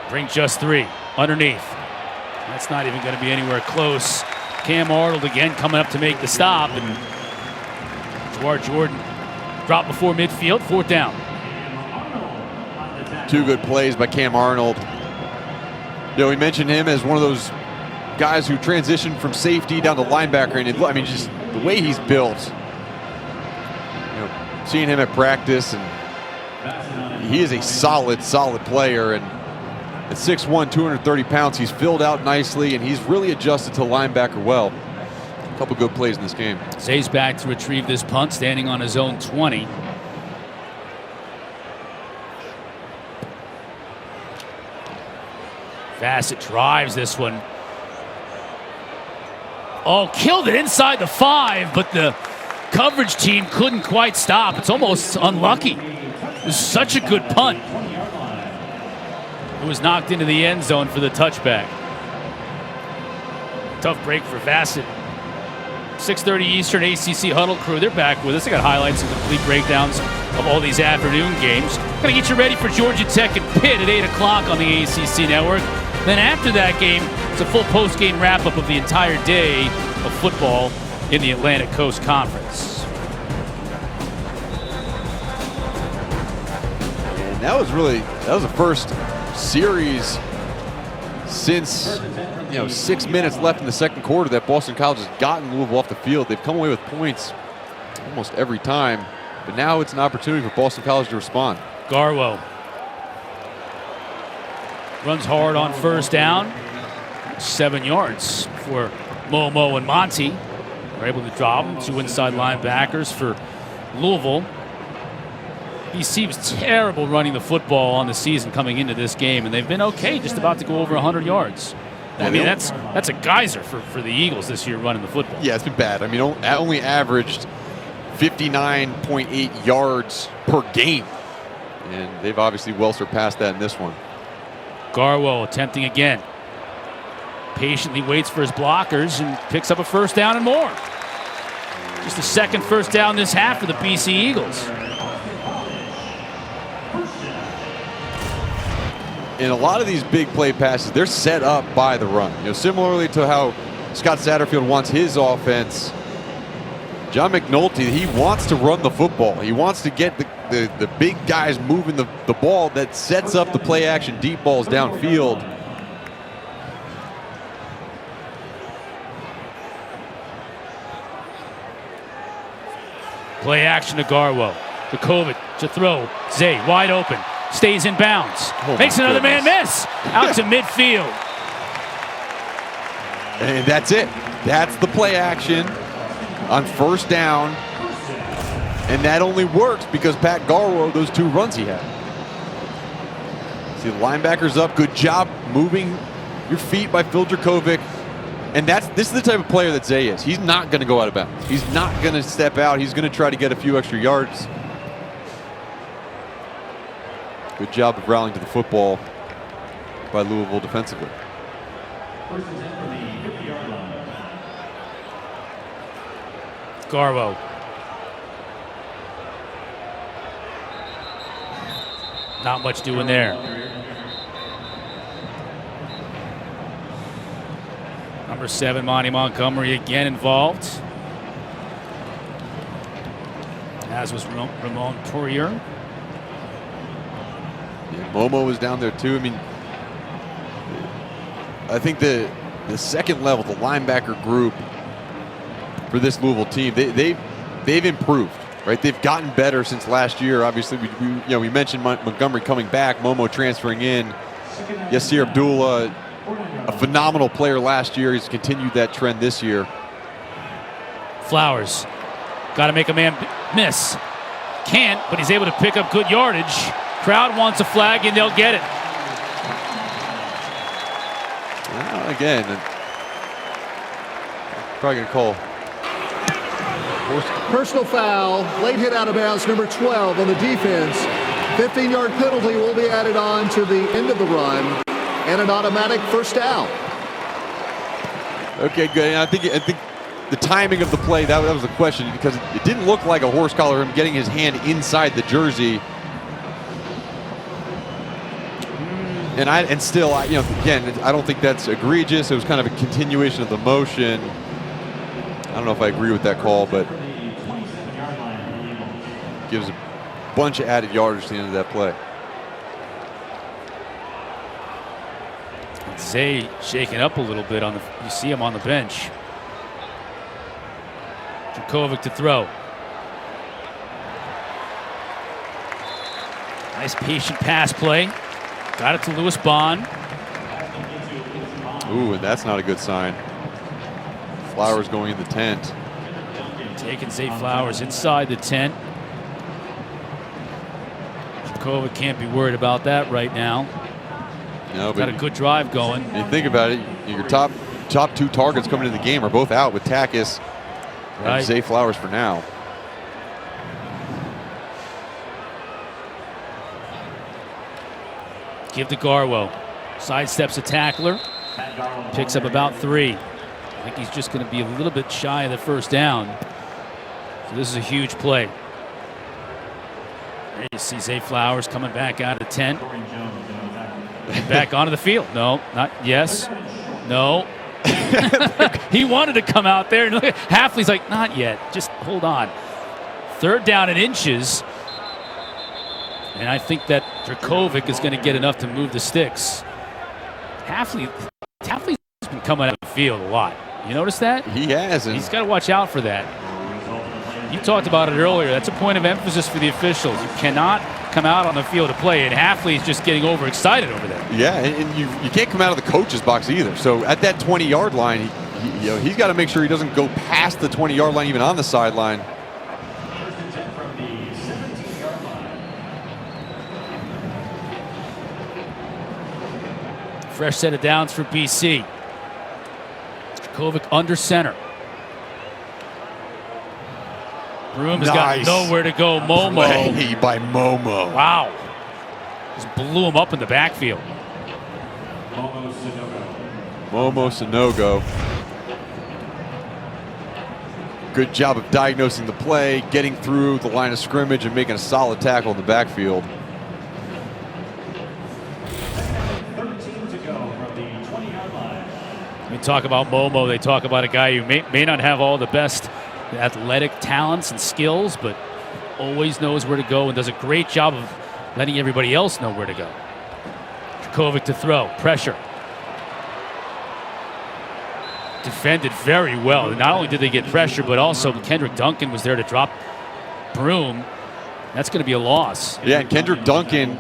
Bring just 3 underneath. That's not even going to be anywhere close. Cam Arnold again coming up to make the stop, and Jawar Jordan dropped before midfield. Fourth down. 2 good plays by Cam Arnold. You know, we mentioned him as one of those guys who transitioned from safety down to linebacker, and I mean, just the way he's built. You know, seeing him at practice, and he is a solid player. And at 6'1", 230 pounds, he's filled out nicely, and he's really adjusted to linebacker well. A couple good plays in this game. Zay's back to retrieve this punt, standing on his own 20. Bassett drives this one. Oh, killed it inside the 5, but the coverage team couldn't quite stop. It's almost unlucky. It was such a good punt. It was knocked into the end zone for the touchback. Tough break for Bassett. 6:30 Eastern, ACC Huddle crew. They're back with us. They got highlights and complete breakdowns of all these afternoon games. Gonna get you ready for Georgia Tech and Pitt at 8 o'clock on the ACC Network. Then after that game, it's a full post-game wrap-up of the entire day of football in the Atlantic Coast Conference. And that was the first series since 6 minutes left in the second quarter that Boston College has gotten Louisville off the field. They've come away with points almost every time, but now it's an opportunity for Boston College to respond. Garwo runs hard on first down. 7 yards for Momo and Monty. They're able to drop them. 2 inside linebackers for Louisville. BC was terrible running the football on the season coming into this game, and they've been okay, just about to go over 100 yards. I mean, that's a geyser for the Eagles this year running the football. Yeah, it's been bad. I mean, only averaged 59.8 yards per game, and they've obviously well surpassed that in this one. Garwo attempting again. Patiently waits for his blockers and picks up a first down and more. Just the second first down this half for the BC Eagles. In a lot of these big play passes, they're set up by the run. Similarly to how Scott Satterfield wants his offense, John McNulty, he wants to run the football. He wants to get the big guys moving the ball that sets up the play action deep balls downfield. Play action to Garwo. To Kovic to throw. Zay wide open. Stays in bounds. Makes another man miss. Out to midfield. And that's it. That's the play action on first down. And that only works because Pat Garwo, those 2 runs he had. See the linebackers up. Good job moving your feet by Phil Dracovic. And this is the type of player that Zay is. He's not going to go out of bounds. He's not going to step out. He's going to try to get a few extra yards. Good job of rallying to the football by Louisville defensively. Garwo. Not much doing there. Number 7, Monty Montgomery again involved. As was Ramon Poirier. Yeah, Momo was down there too. I mean, I think the second level, the linebacker group for this Louisville team, they've improved, right? They've gotten better since last year. Obviously, we mentioned Montgomery coming back, Momo transferring in. Yasir Abdullah, a phenomenal player last year. He's continued that trend this year. Flowers, got to make a man miss. Can't, but he's able to pick up good yardage. Crowd wants a flag, and they'll get it. Well, again, probably going to call. Personal foul, late hit out of bounds, number 12 on the defense. 15-yard penalty will be added on to the end of the run, and an automatic first down. Okay, good. And I think the timing of the play, that was the question, because it didn't look like a horse collar, him getting his hand inside the jersey. And still, again, I don't think that's egregious. It was kind of a continuation of the motion. I don't know if I agree with that call, but gives a bunch of added yardage to the end of that play. Zay shaking up a little bit you see him on the bench. Dracovic to throw. Nice patient pass play. Got it to Lewis Bond. Ooh, and that's not a good sign. Flowers going in the tent. Taking Zay Flowers inside the tent. Dracovic can't be worried about that right now. No, got a good drive going. You think about it, your top 2 targets coming into the game are both out with Takis and Zay Flowers for now. Give to Garwo. Sidesteps a tackler. Picks up about 3. I think he's just going to be a little bit shy of the first down. So this is a huge play. There you see Zay Flowers coming back out of the tent. Back onto the field. No, not yes. No. He wanted to come out there. And Hafley's like, not yet. Just hold on. 3rd down and inches. And I think that Dracovic is going to get enough to move the sticks. Hafley's been coming out of the field a lot. You notice that? He has. He's got to watch out for that. You talked about it earlier. That's a point of emphasis for the officials. You cannot come out on the field to play, and Hafley's just getting overexcited over there. Yeah, and you can't come out of the coach's box either. So at that 20-yard line, he's got to make sure he doesn't go past the 20-yard line, even on the sideline. Fresh set of downs for BC. Dracovic under center. Broome has got nowhere to go. Momo. Play by Momo. Wow. Just blew him up in the backfield. Momo Sanogo. Good job of diagnosing the play, getting through the line of scrimmage, and making a solid tackle in the backfield. We talk about Momo, they talk about a guy who may not have all the best athletic talents and skills, but always knows where to go and does a great job of letting everybody else know where to go. Dracovic to throw, pressure. Defended very well. Not only did they get pressure, but also Kendrick Duncan was there to drop Broom. That's going to be a loss. Yeah, and Kendrick Duncan,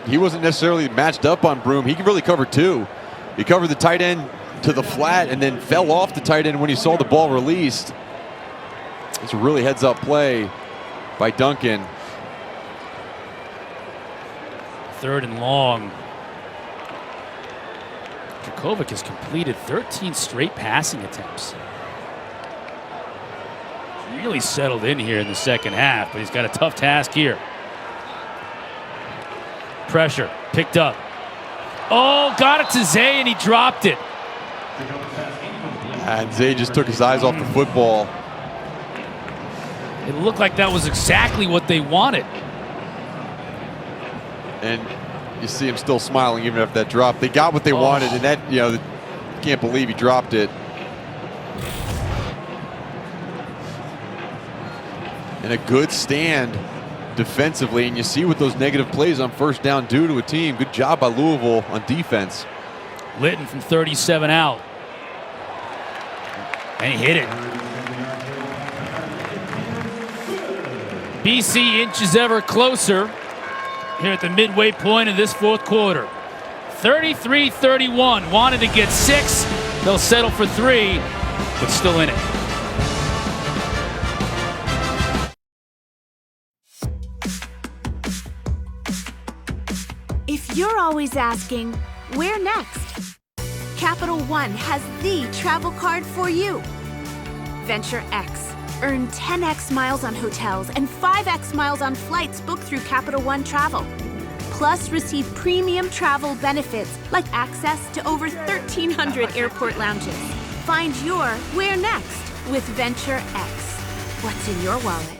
he wasn't necessarily matched up on Broom. He can really cover two. He covered the tight end to the flat and then fell off the tight end when he saw the ball released. It's a really heads-up play by Duncan. 3rd and long. Dracovic has completed 13 straight passing attempts. Really settled in here in the second half, but he's got a tough task here. Pressure, picked up. Oh, got it to Zay and he dropped it. And Zay just took his eyes off the football. It looked like that was exactly what they wanted. And you see him still smiling even after that drop. They got what they wanted, and that, you know, can't believe he dropped it. And a good stand defensively, and you see what those negative plays on first down do to a team. Good job by Louisville on defense. Litton from 37 out. And he hit it. BC inches ever closer here at the midway point of this fourth quarter. 33-31. Wanted to get 6. They'll settle for 3, but still in it. If you're always asking, where next? Capital One has the travel card for you. Venture X. Earn 10x miles on hotels and 5x miles on flights booked through Capital One Travel. Plus, receive premium travel benefits like access to over 1,300 airport lounges. Find your where next with Venture X. What's in your wallet?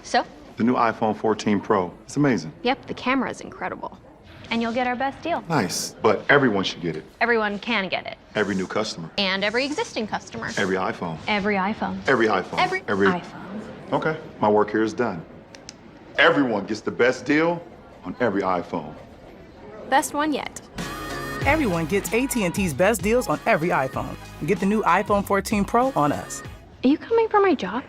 So? The new iPhone 14 Pro. It's amazing. Yep, the camera's incredible. And you'll get our best deal. Nice. But everyone should get it. Everyone can get it. Every new customer. And every existing customer. Every iPhone. Every iPhone. Every iPhone. Every iPhone. Okay, my work here is done. Everyone gets the best deal on every iPhone. Best one yet. Everyone gets AT&T's best deals on every iPhone. Get the new iPhone 14 Pro on us. Are you coming for my job?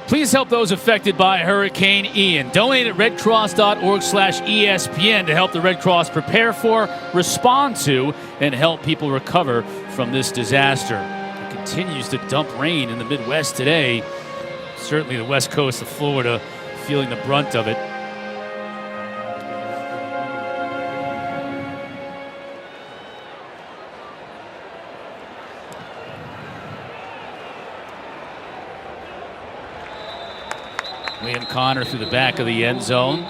Please help those affected by Hurricane Ian. Donate at redcross.org/ESPN to help the Red Cross prepare for, respond to, and help people recover from this disaster. It continues to dump rain in the Midwest today. Certainly the west coast of Florida feeling the brunt of it. Liam Connor through the back of the end zone.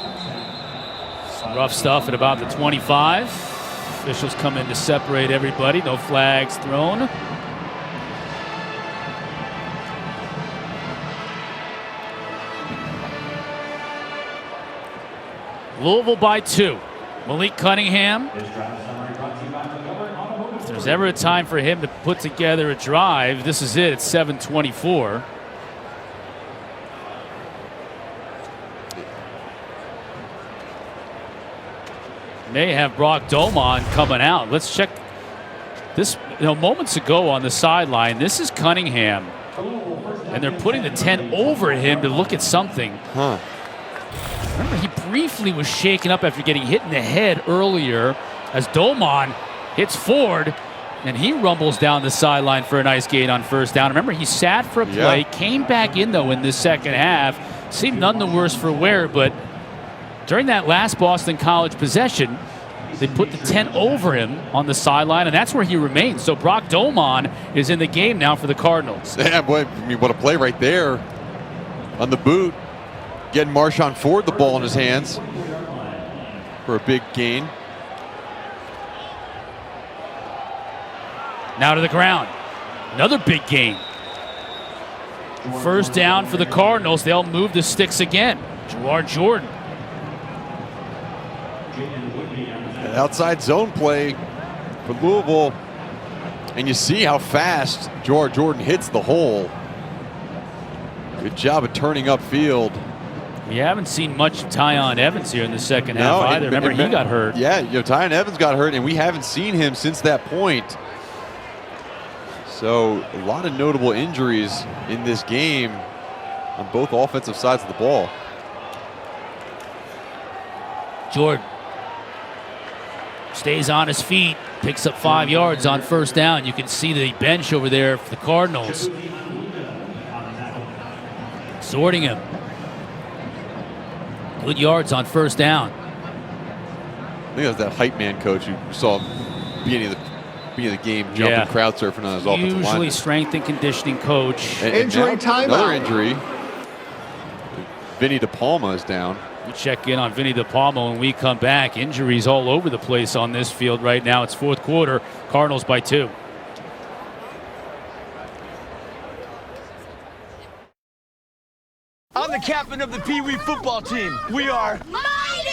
Some rough stuff at about the 25. Officials come in to separate everybody. No flags thrown. Louisville by 2. Malik Cunningham. If there's ever a time for him to put together a drive, this is it. It's 7:24. May have Brock Domon coming out. Let's check this. Moments ago on the sideline, this is Cunningham, and they're putting the 10 over him to look at something. Remember, he briefly was shaken up after getting hit in the head earlier as Domon hits Ford, and he rumbles down the sideline for a nice gain on first down. Remember, he sat for a play, came back in, though, in this second half. Seemed none the worse for wear, but during that last Boston College possession, they put the 10 over him on the sideline, and that's where he remains. So Brock Domon is in the game now for the Cardinals. Yeah, boy, I mean, what a play right there on the boot. Getting Marshawn Ford the ball in his hands for a big gain. Now to the ground. Another big gain. First down for the Cardinals. They'll move the sticks again. Jawar Jordan. Outside zone play for Louisville. And you see how fast Jawar Jordan hits the hole. Good job of turning upfield. We haven't seen much of Tyon Evans here in the second half either. Remember, he got hurt. Yeah, Tyon Evans got hurt, and we haven't seen him since that point. So a lot of notable injuries in this game on both offensive sides of the ball. Jordan stays on his feet, picks up 5 yards on first down. You can see the bench over there for the Cardinals. Sorting him. Good yards on first down. I think that was that hype man coach who saw beginning of the game jumping, crowd surfing on his offensive line. Usually strength and conditioning coach. Injury timeout. Another injury. Vinny DePalma is down. We check in on Vinny DePalma when we come back. Injuries all over the place on this field right now. It's fourth quarter. Cardinals by 2. I'm the captain of the Pee Wee football team. We are mighty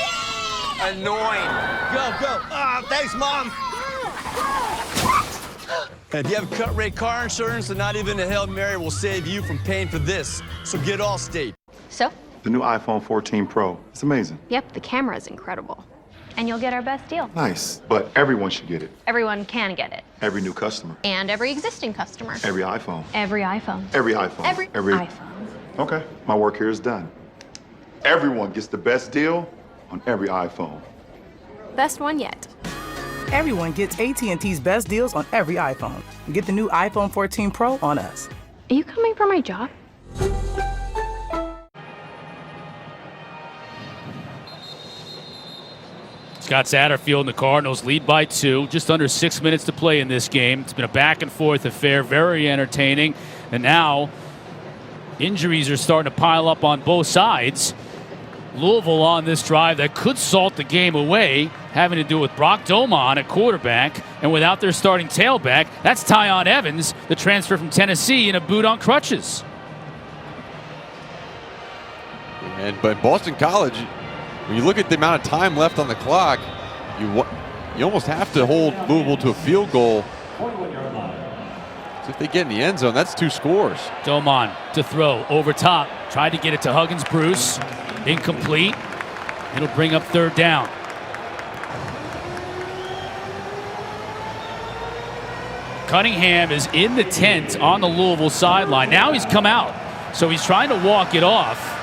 annoying. Go. Thanks, Mom. And if you have cut rate car insurance, then not even a Hail Mary will save you from paying for this. So get Allstate. So? The new iPhone 14 Pro. It's amazing. Yep, the camera is incredible. And you'll get our best deal. Nice. But everyone should get it. Everyone can get it. Every new customer. And every existing customer. Every iPhone. Every iPhone. Every iPhone. Every iPhone. Okay, my work here is done. Everyone gets the best deal on every iPhone. Best one yet. Everyone gets AT&T's best deals on every iPhone. Get the new iPhone 14 Pro on us. Are you coming for my job? Scott Satterfield and the Cardinals lead by 2. Just under 6 minutes to play in this game. It's been a back and forth affair, very entertaining. And now injuries are starting to pile up on both sides. Louisville on this drive that could salt the game away, having to do with Brock Domon at quarterback, and without their starting tailback, that's Tyon Evans, the transfer from Tennessee, in a boot on crutches. But Boston College, when you look at the amount of time left on the clock, you almost have to hold Louisville to a field goal. So if they get in the end zone, that's 2 scores. Domon to throw over top. Tried to get it to Huggins Bruce. Incomplete. It'll bring up third down. Cunningham is in the tent on the Louisville sideline. Now he's come out, so he's trying to walk it off.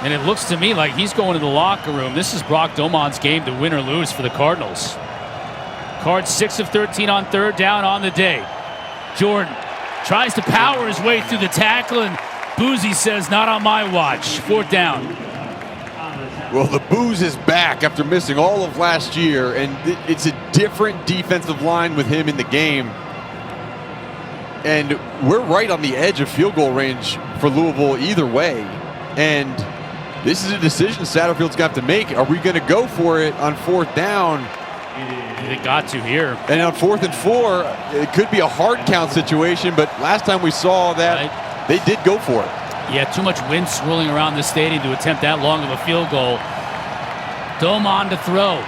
And it looks to me like he's going to the locker room. This is Brock Domon's game to win or lose for the Cardinals. Cards 6 of 13 on third down on the day. Jordan tries to power his way through the tackle, and Boozy says, not on my watch. Fourth down. Well, the booze is back after missing all of last year, and it's a different defensive line with him in the game. And we're right on the edge of field goal range for Louisville either way. And this is a decision Satterfield's got to make. Are we going to go for it on fourth down? They got to here. And on 4th and 4, it could be a hard count situation, but last time we saw that, they did go for it. Yeah, too much wind swirling around the stadium to attempt that long of a field goal. Domon to throw.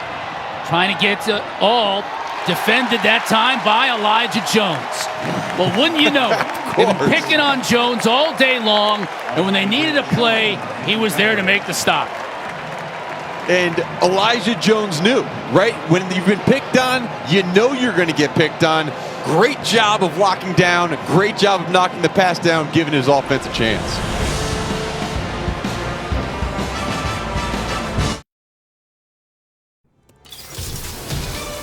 Trying to get to all. Defended that time by Elijah Jones. Well, wouldn't you know, they've been picking on Jones all day long, and when they needed a play, he was there to make the stop. And Elijah Jones knew, right? When you've been picked on, you know you're going to get picked on. Great job of locking down, great job of knocking the pass down, giving his offense a chance.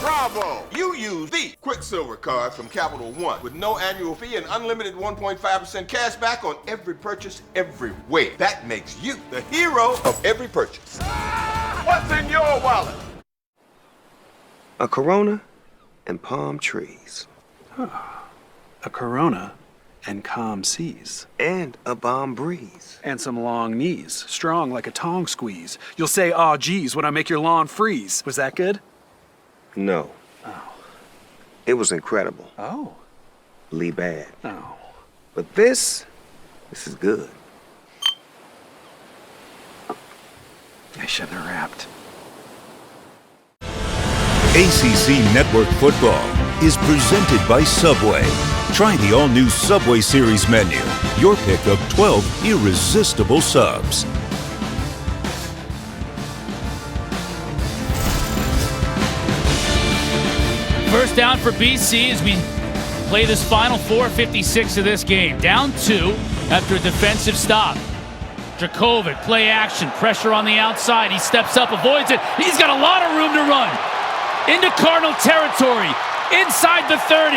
Bravo! You use the Quicksilver card from Capital One with no annual fee and unlimited 1.5% cash back on every purchase every way. That makes you the hero of every purchase. What's in your wallet? A Corona and palm trees. A Corona and calm seas. And a bomb breeze. And some long knees, strong like a tong squeeze. You'll say, "Aw, geez," when I make your lawn freeze. Was that good? No. Oh. It was incredible. Oh. Lee bad. Oh. But this is good. I shouldn't have rapped. ACC Network Football is presented by Subway. Try the all-new Subway Series menu. Your pick of 12 irresistible subs. First down for BC as we play this final 4:56 of this game. Down 2 after a defensive stop. Dracovic, play action, pressure on the outside. He steps up, avoids it. He's got a lot of room to run. Into Cardinal territory, inside the 30.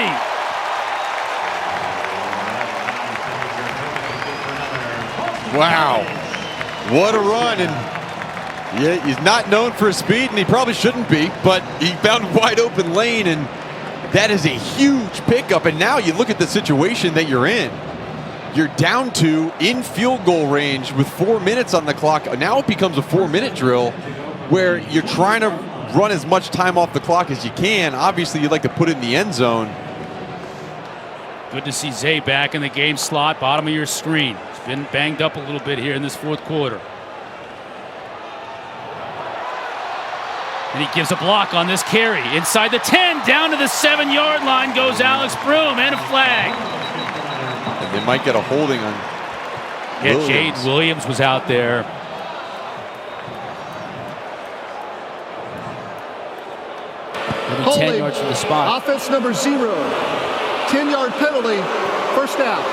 Wow. What a run. And yeah, he's not known for his speed, and he probably shouldn't be, but he found a wide open lane, and that is a huge pickup. And now you look at the situation that you're in. You're down 2 in field goal range with 4 minutes on the clock. Now it becomes a 4-minute drill where you're trying to run as much time off the clock as you can. Obviously, you'd like to put it in the end zone. Good to see Zay back in the game slot, bottom of your screen. He's been banged up a little bit here in this fourth quarter. And he gives a block on this carry. Inside the 10, down to the 7-yard line goes Alex Broom, and a flag. And they might get a holding on Yeah, Jade Williams was out there. Maybe 10 yards from the spot. Offense number 0. 10-yard penalty. First down.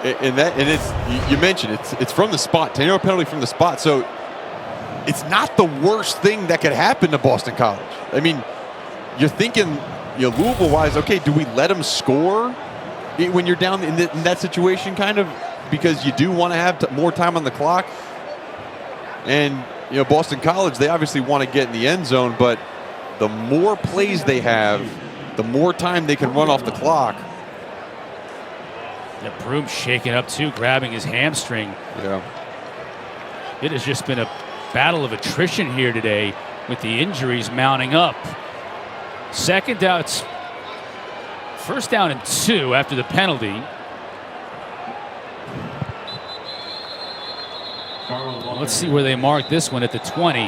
And it's, you mentioned it's from the spot. 10-yard penalty from the spot. So it's not the worst thing that could happen to Boston College. I mean, you're thinking, Louisville-wise, okay, do we let them score when you're down in that situation, kind of, because you do want to have more time on the clock? And Boston College, they obviously want to get in the end zone, but the more plays they have, the more time they can run off the clock. Yeah, Broom shaking up too, grabbing his hamstring. Yeah. It has just been a battle of attrition here today with the injuries mounting up. Second down, it's first down and 2 after the penalty. Let's see where they mark this one at the 20.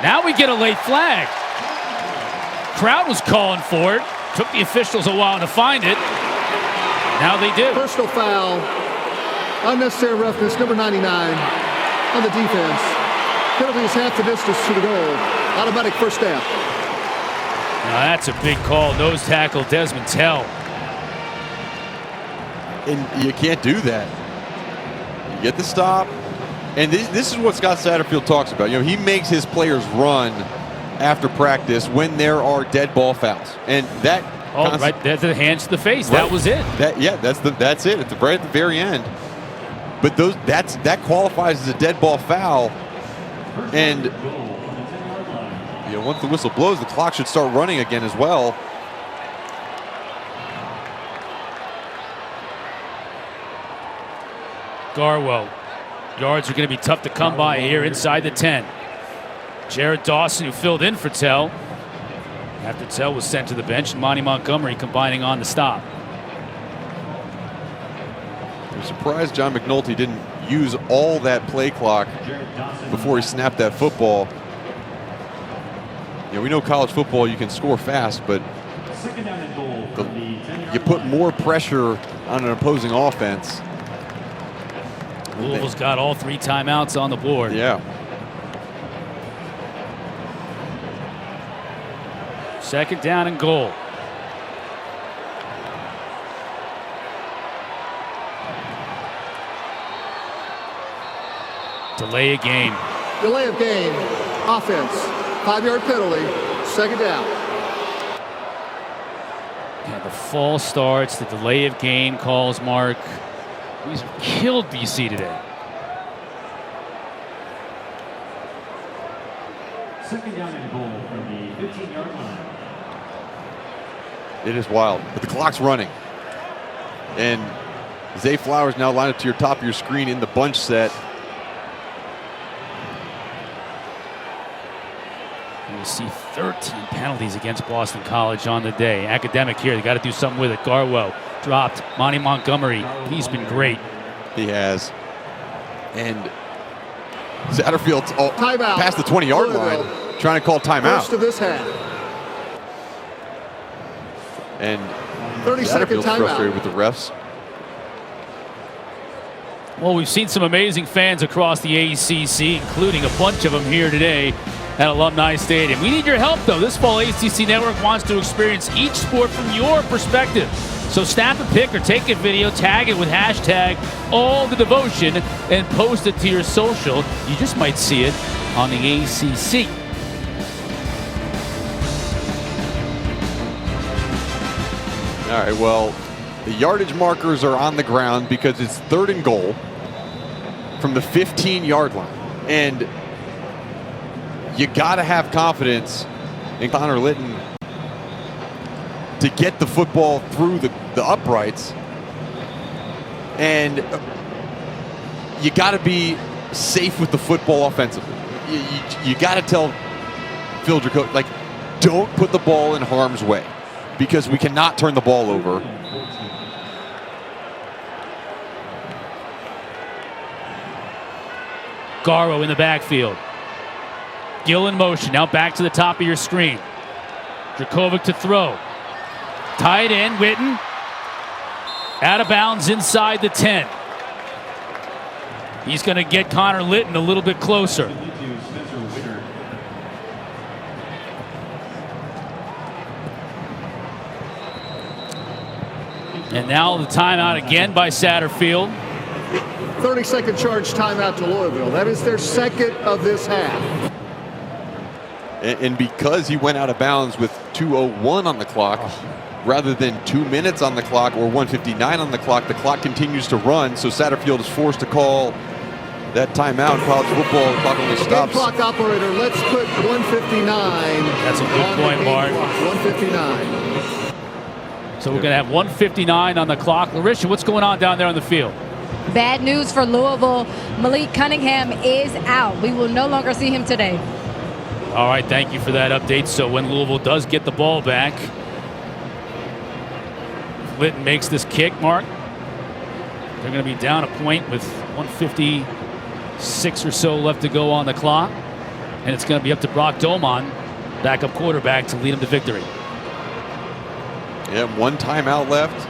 Now we get a late flag. Crowd was calling for it. Took the officials a while to find it. Now they do. Personal foul. Unnecessary roughness, number 99 on the defense. Penalty is half the distance to the goal. Automatic first down. Now that's a big call. Nose tackle Desmond Tell. And you can't do that. You get the stop. And this is what Scott Satterfield talks about. He makes his players run after practice when there are dead ball fouls. And that right, that's the hands to the face. Right. That was it. That's it. It's right at the very end. But that qualifies as a dead ball foul. And once the whistle blows, the clock should start running again as well. Garwo. Yards are going to be tough to come by here inside the 10. Jared Dawson, who filled in for Tell after Tell was sent to the bench, and Monty Montgomery combining on the stop. I'm surprised John McNulty didn't use all that play clock before he snapped that football. We know college football, you can score fast, but you put more pressure on an opposing offense. Louisville's got all 3 timeouts on the board. Yeah. Second down and goal. Delay a game. Delay of game. Offense. 5-yard penalty. Second down. Yeah, the false starts, the delay of game calls, Mark. These have killed BC today. Second down and goal from the 15-yard It is wild, but the clock's running. And Zay Flowers now lined up to your top of your screen in the bunch set. You'll see 13 penalties against Boston College on the day. Academic here, they got to do something with it. Garwo dropped. Monty Montgomery, he's been great. He has. And Satterfield's timeout. Past the 20-yard line, trying to call timeout. First of this half. And 30-second Satterfield's timeout. frustrated with the refs. Well, we've seen some amazing fans across the ACC, including a bunch of them here today at Alumni Stadium. We need your help, though. This fall, ACC Network wants to experience each sport from your perspective. So snap a pic or take a video, tag it with hashtag #AllTheDevotion, and post it to your social. You just might see it on the ACC. All right, well, the yardage markers are on the ground because it's 3rd and goal from the 15-yard line. And you got to have confidence in Connor Litton to get the football through the uprights. And you got to be safe with the football offensively. You got to tell Phil Draco, like, don't put the ball in harm's way because we cannot turn the ball over. Garwo in the backfield. Gill in motion, now back to the top of your screen. Dracovic to throw. Tight end, Witten. Out of bounds inside the 10. He's going to get Connor Litton a little bit closer. And now the timeout again by Satterfield. 30-second charge timeout to Louisville. That is their second of this half. And because he went out of bounds with 2:01 on the clock, rather than 2 minutes on the clock or 1:59 on the clock continues to run. So Satterfield is forced to call that timeout. College football, the clock only stops. Game clock operator, let's put 1:59. That's a good point, Mark. 1:59. So we're going to have 1:59 on the clock. Larisha, what's going on down there on the field? Bad news for Louisville. Malik Cunningham is out. We will no longer see him today. All right, thank you for that update. So when Louisville does get the ball back, Litton makes this kick, Mark. They're going to be down a point with 1:56 or so left to go on the clock. And it's going to be up to Brock Dolman, backup quarterback, to lead them to victory. Yeah, 1 timeout left.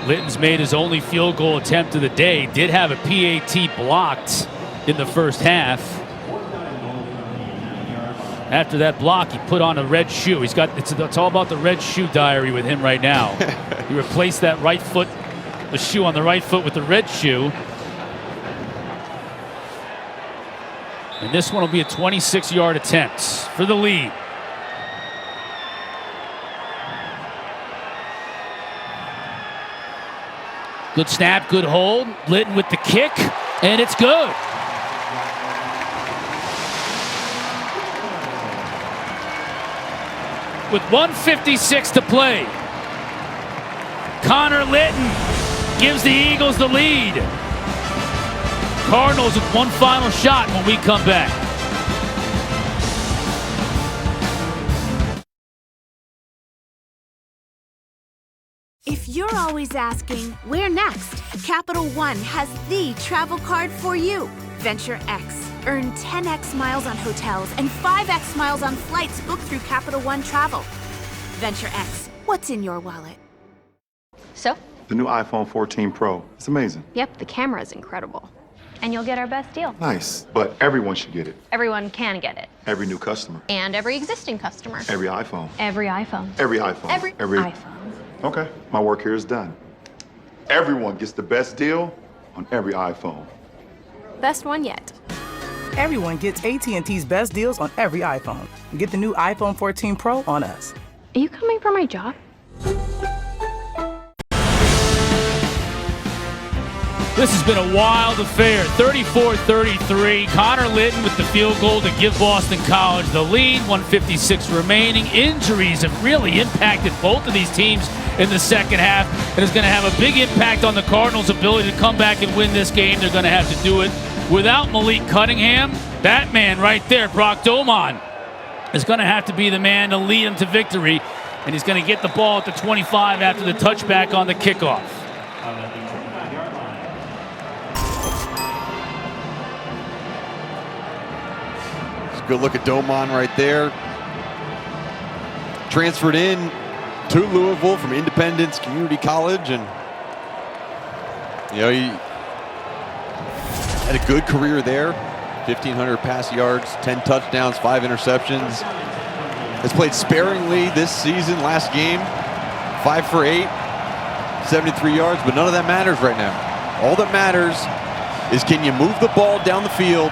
Litton's made his only field goal attempt of the day. Did have a PAT blocked in the first half. After that block, he put on a red shoe. He's got it's all about the red shoe diary with him right now. He replaced that right foot, the shoe on the right foot with the red shoe. And this one will be a 26-yard attempt for the lead. Good snap, good hold. Litton with the kick, and it's good. With 1:56 to play, Connor Litton gives the Eagles the lead. Cardinals with one final shot when we come back. If you're always asking, where next? Capital One has the travel card for you. Venture X. Earn 10x miles on hotels and 5x miles on flights booked through Capital One Travel. Venture X. What's in your wallet? So? The new iPhone 14 Pro. It's amazing. Yep, the camera is incredible. And you'll get our best deal. Nice. But everyone should get it. Everyone can get it. Every new customer. And every existing customer. Every iPhone. Every iPhone. Every iPhone. Every iPhone. Okay, my work here is done. Everyone gets the best deal on every iPhone. Best one yet. Everyone gets AT&T's best deals on every iPhone. Get the new iPhone 14 Pro on us. Are you coming for my job? This has been a wild affair. 34-33. Connor Litton with the field goal to give Boston College the lead. 1:56 remaining. Injuries have really impacted both of these teams in the second half. And it's going to have a big impact on the Cardinals' ability to come back and win this game. They're going to have to do it without Malik Cunningham. That man right there, Brock Doman, is going to have to be the man to lead him to victory. And he's going to get the ball at the 25 after the touchback on the kickoff. Good look at Doman right there. Transferred in to Louisville from Independence Community College, and he had a good career there. 1,500 pass yards, 10 touchdowns, 5 interceptions. Has played sparingly this season. Last game, 5 for 8, 73 yards, but none of that matters right now. All that matters is, can you move the ball down the field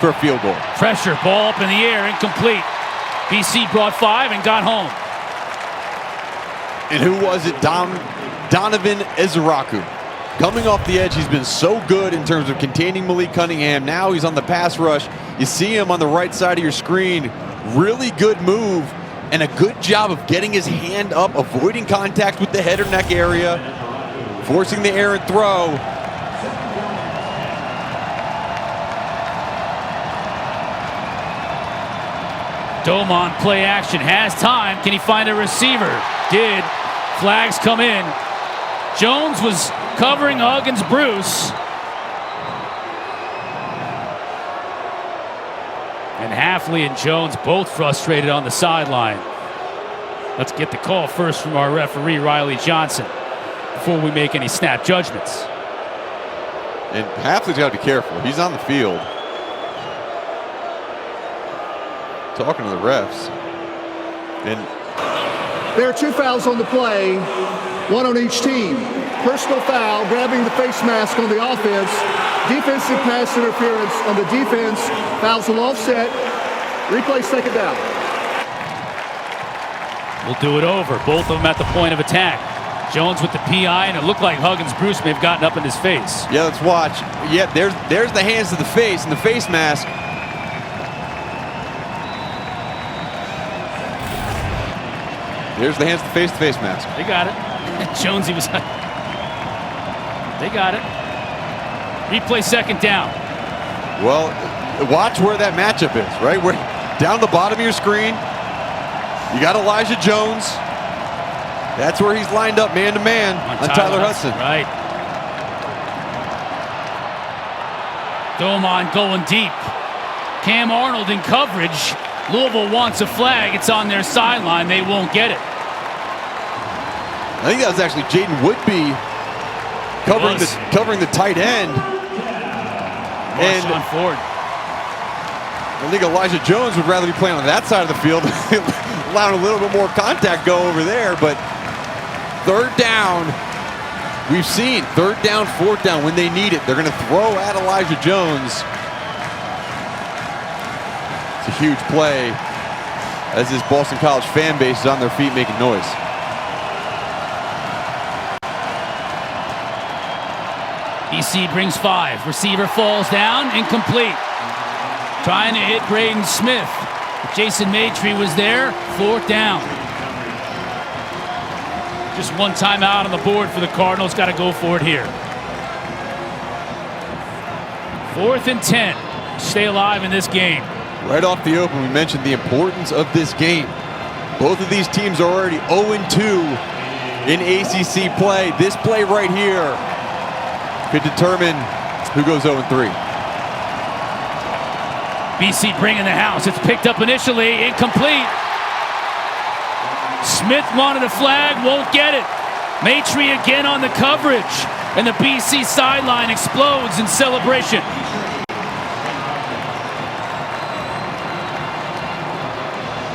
for a field goal? Pressure, ball up in the air, incomplete. BC brought 5 and got home. And who was it? Donovan Ezeraku. Coming off the edge, he's been so good in terms of containing Malik Cunningham. Now he's on the pass rush. You see him on the right side of your screen. Really good move and a good job of getting his hand up, avoiding contact with the head or neck area, forcing the errant throw. Doman play action, has time. Can he find a receiver? Did. Flags come in. Jones was covering Huggins Bruce. And Hafley and Jones both frustrated on the sideline. Let's get the call first from our referee, Riley Johnson, before we make any snap judgments. And Hafley's got to be careful. He's on the field, talking to the refs. And there are 2 fouls on the play, 1 on each team. Personal foul, grabbing the face mask on the offense. Defensive pass interference on the defense. Fouls will offset. Replay, second down. We'll do it over. Both of them at the point of attack. Jones with the PI, and it looked like Huggins Bruce may have gotten up in his face. Yeah, let's watch. Yeah, there's the hands to the face and the face mask. There's the hands to the face mask. They got it. Jonesy was. They got it. Replay, second down. Well, watch where that matchup is, right? Where down the bottom of your screen, you got Elijah Jones. That's where he's lined up man-to-man on Tyler Hudson. Right. Doman going deep. Cam Arnold in coverage. Louisville wants a flag. It's on their sideline. They won't get it. I think that was actually Jaden Woodby covering the tight end. And Marshawn Ford. I think Elijah Jones would rather be playing on that side of the field, allowing a little bit more contact go over there. But third down, we've seen third down, fourth down when they need it. They're going to throw at Elijah Jones. It's a huge play as this Boston College fan base is on their feet making noise. BC brings 5. Receiver falls down, incomplete. Trying to hit Braden Smith. Jason Maitrey was there. Fourth down. Just one timeout on the board for the Cardinals. Got to go for it here. 4th and 10. Stay alive in this game. Right off the open, we mentioned the importance of this game. Both of these teams are already 0-2 in ACC play. This play right here could determine who goes 0-3. BC bringing the house. It's picked up initially, incomplete. Smith wanted a flag, won't get it. Maitrey again on the coverage, and the BC sideline explodes in celebration.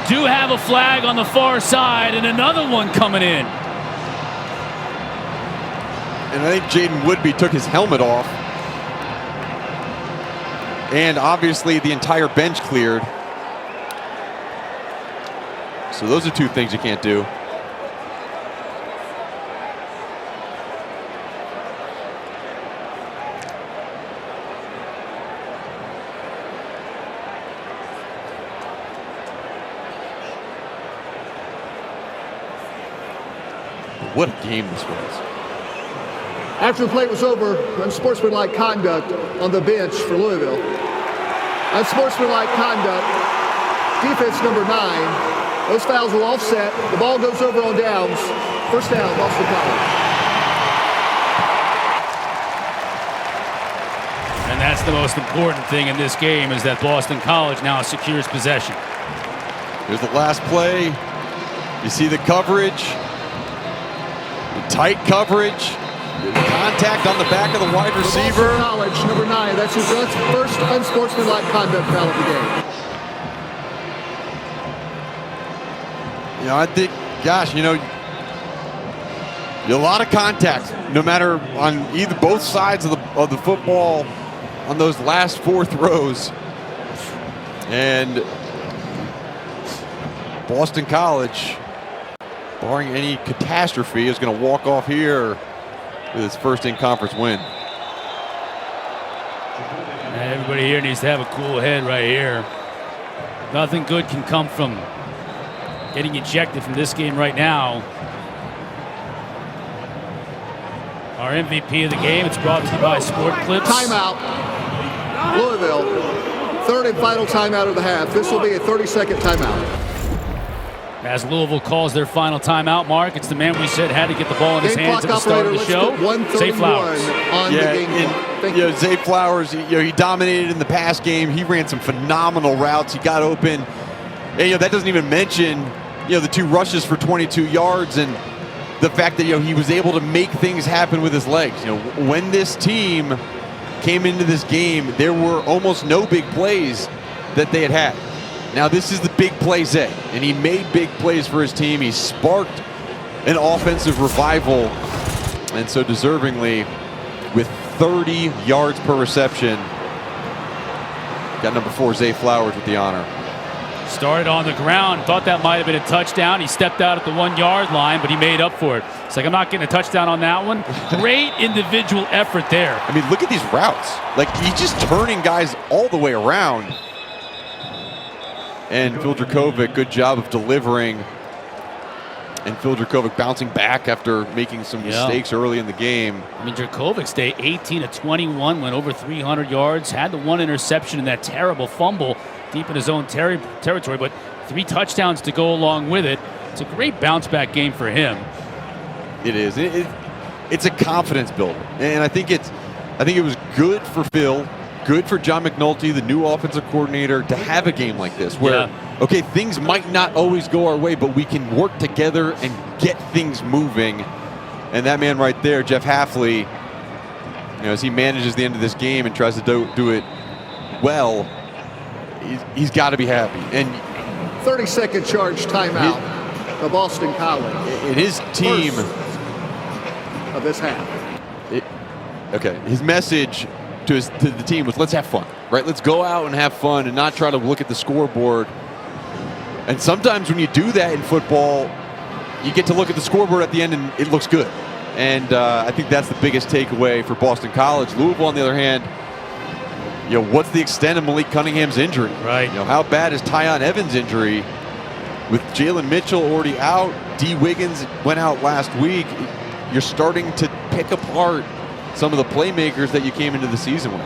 Do have a flag on the far side, and another one coming in. And I think Jaden Woodby took his helmet off. And obviously the entire bench cleared. So those are 2 things you can't do. What a game this was. After the play was over, unsportsmanlike conduct on the bench for Louisville. Unsportsmanlike conduct, defense number 9. Those fouls will offset. The ball goes over on downs. First down, Boston College. And that's the most important thing in this game, is that Boston College now secures possession. Here's the last play. You see the coverage, the tight coverage, the contact on the back of the wide receiver. Boston College, number 9. That's his first unsportsmanlike conduct foul of the game. You know, I think, gosh, you know, a lot of contact, no matter on either both sides of the football on those last 4 throws. And Boston College, barring any catastrophe, is going to walk off here with its first in-conference win. Everybody here needs to have a cool head right here. Nothing good can come from getting ejected from this game right now. Our MVP of the game, it's brought to you by Sport Clips. Timeout. Louisville, third and final timeout of the half. This will be a 30-second timeout. As Louisville calls their final timeout, Mark, it's the man we said had to get the ball in his hands at the start of the show, Zay Flowers. Zay Flowers, he dominated in the pass game. He ran some phenomenal routes. He got open. And, that doesn't even mention, the 2 rushes for 22 yards and the fact that, he was able to make things happen with his legs. When this team came into this game, there were almost no big plays that they had. Now, this is the big play Zay, and he made big plays for his team. He sparked an offensive revival, and so deservingly, with 30 yards per reception, got number 4, Zay Flowers, with the honor. Started on the ground, thought that might have been a touchdown. He stepped out at the 1-yard line, but he made up for it. It's like, I'm not getting a touchdown on that one. Great individual effort there. I mean, look at these routes. Like, he's just turning guys all the way around. And Phil Dracovic, good job of delivering. And Phil Dracovic bouncing back after making some mistakes early in the game. I mean, Dracovic stayed 18 of 21, went over 300 yards, had the 1 interception in that terrible fumble deep in his own territory, but 3 touchdowns to go along with it. It's a great bounce-back game for him. It is. It's a confidence builder, and I think it was good for Phil, good for John McNulty, the new offensive coordinator, to have a game like this where, okay, things might not always go our way, but we can work together and get things moving. And that man right there, Jeff Hafley, as he manages the end of this game and tries to do it well, he's got to be happy. And 30-second charge timeout for Boston College. And his team First of this half. Okay, his message to the team was, let's have fun, right? Let's go out and have fun and not try to look at the scoreboard. And sometimes when you do that in football, you get to look at the scoreboard at the end and it looks good. And I think that's the biggest takeaway for Boston College. Louisville, on the other hand, what's the extent of Malik Cunningham's injury? Right. How bad is Tyon Evans' injury? With Jalen Mitchell already out, D. Wiggins went out last week. You're starting to pick apart some of the playmakers that you came into the season with.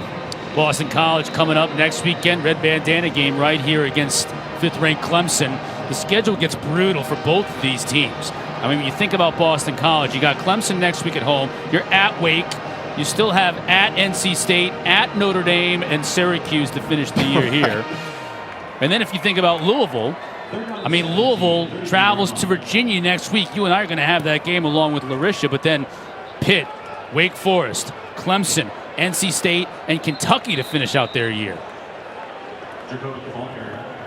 Boston College coming up next weekend, red bandana game right here against 5th-ranked Clemson. The schedule gets brutal for both of these teams. I mean, when you think about Boston College, you got Clemson next week at home. You're at Wake. You still have at NC State, at Notre Dame, and Syracuse to finish the year here. And then if you think about Louisville, I mean, Louisville travels to Virginia next week. You and I are going to have that game along with Larisha, but then Pitt, Wake Forest, Clemson, NC State, and Kentucky to finish out their year.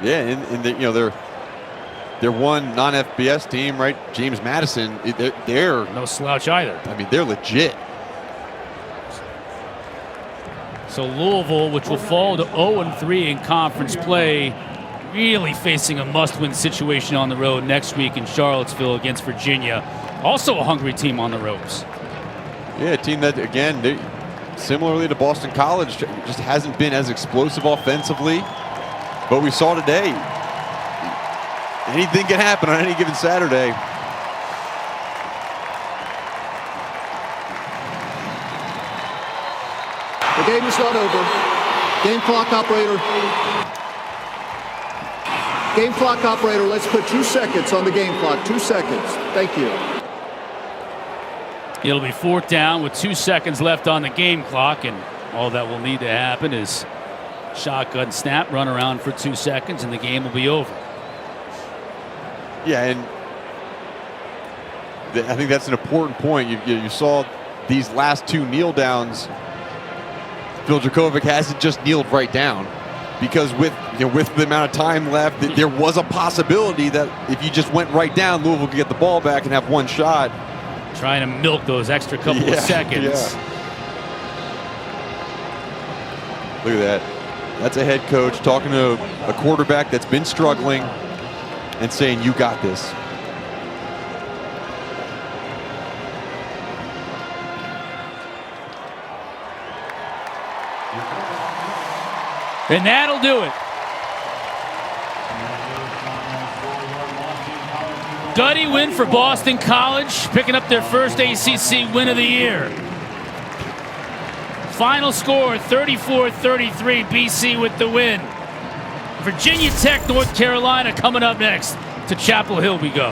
Yeah, and they're one non-FBS team, right? James Madison, they're no slouch either. I mean, they're legit. So Louisville, which will fall to 0-3 in conference play, really facing a must-win situation on the road next week in Charlottesville against Virginia. Also a hungry team on the ropes. Yeah, a team that, again, similarly to Boston College, just hasn't been as explosive offensively. But we saw today, anything can happen on any given Saturday. game is not over. Game clock operator. Game clock operator, let's put 2 seconds on the game clock. 2 seconds. Thank you. It'll be 4th down with 2 seconds left on the game clock, and all that will need to happen is shotgun snap, run around for 2 seconds, and the game will be over. Yeah, and I think that's an important point. You saw these last 2 kneel downs. Phil Dracovic hasn't just kneeled right down, because with the amount of time left, there was a possibility that if you just went right down, Louisville could get the ball back and have one shot. Trying to milk those extra couple of seconds. Yeah. Look at that. That's a head coach talking to a quarterback that's been struggling and saying, you got this. And that'll do it. Gutty win for Boston College, picking up their first ACC win of the year. Final score, 34-33, BC with the win. Virginia Tech, North Carolina coming up next. To Chapel Hill we go.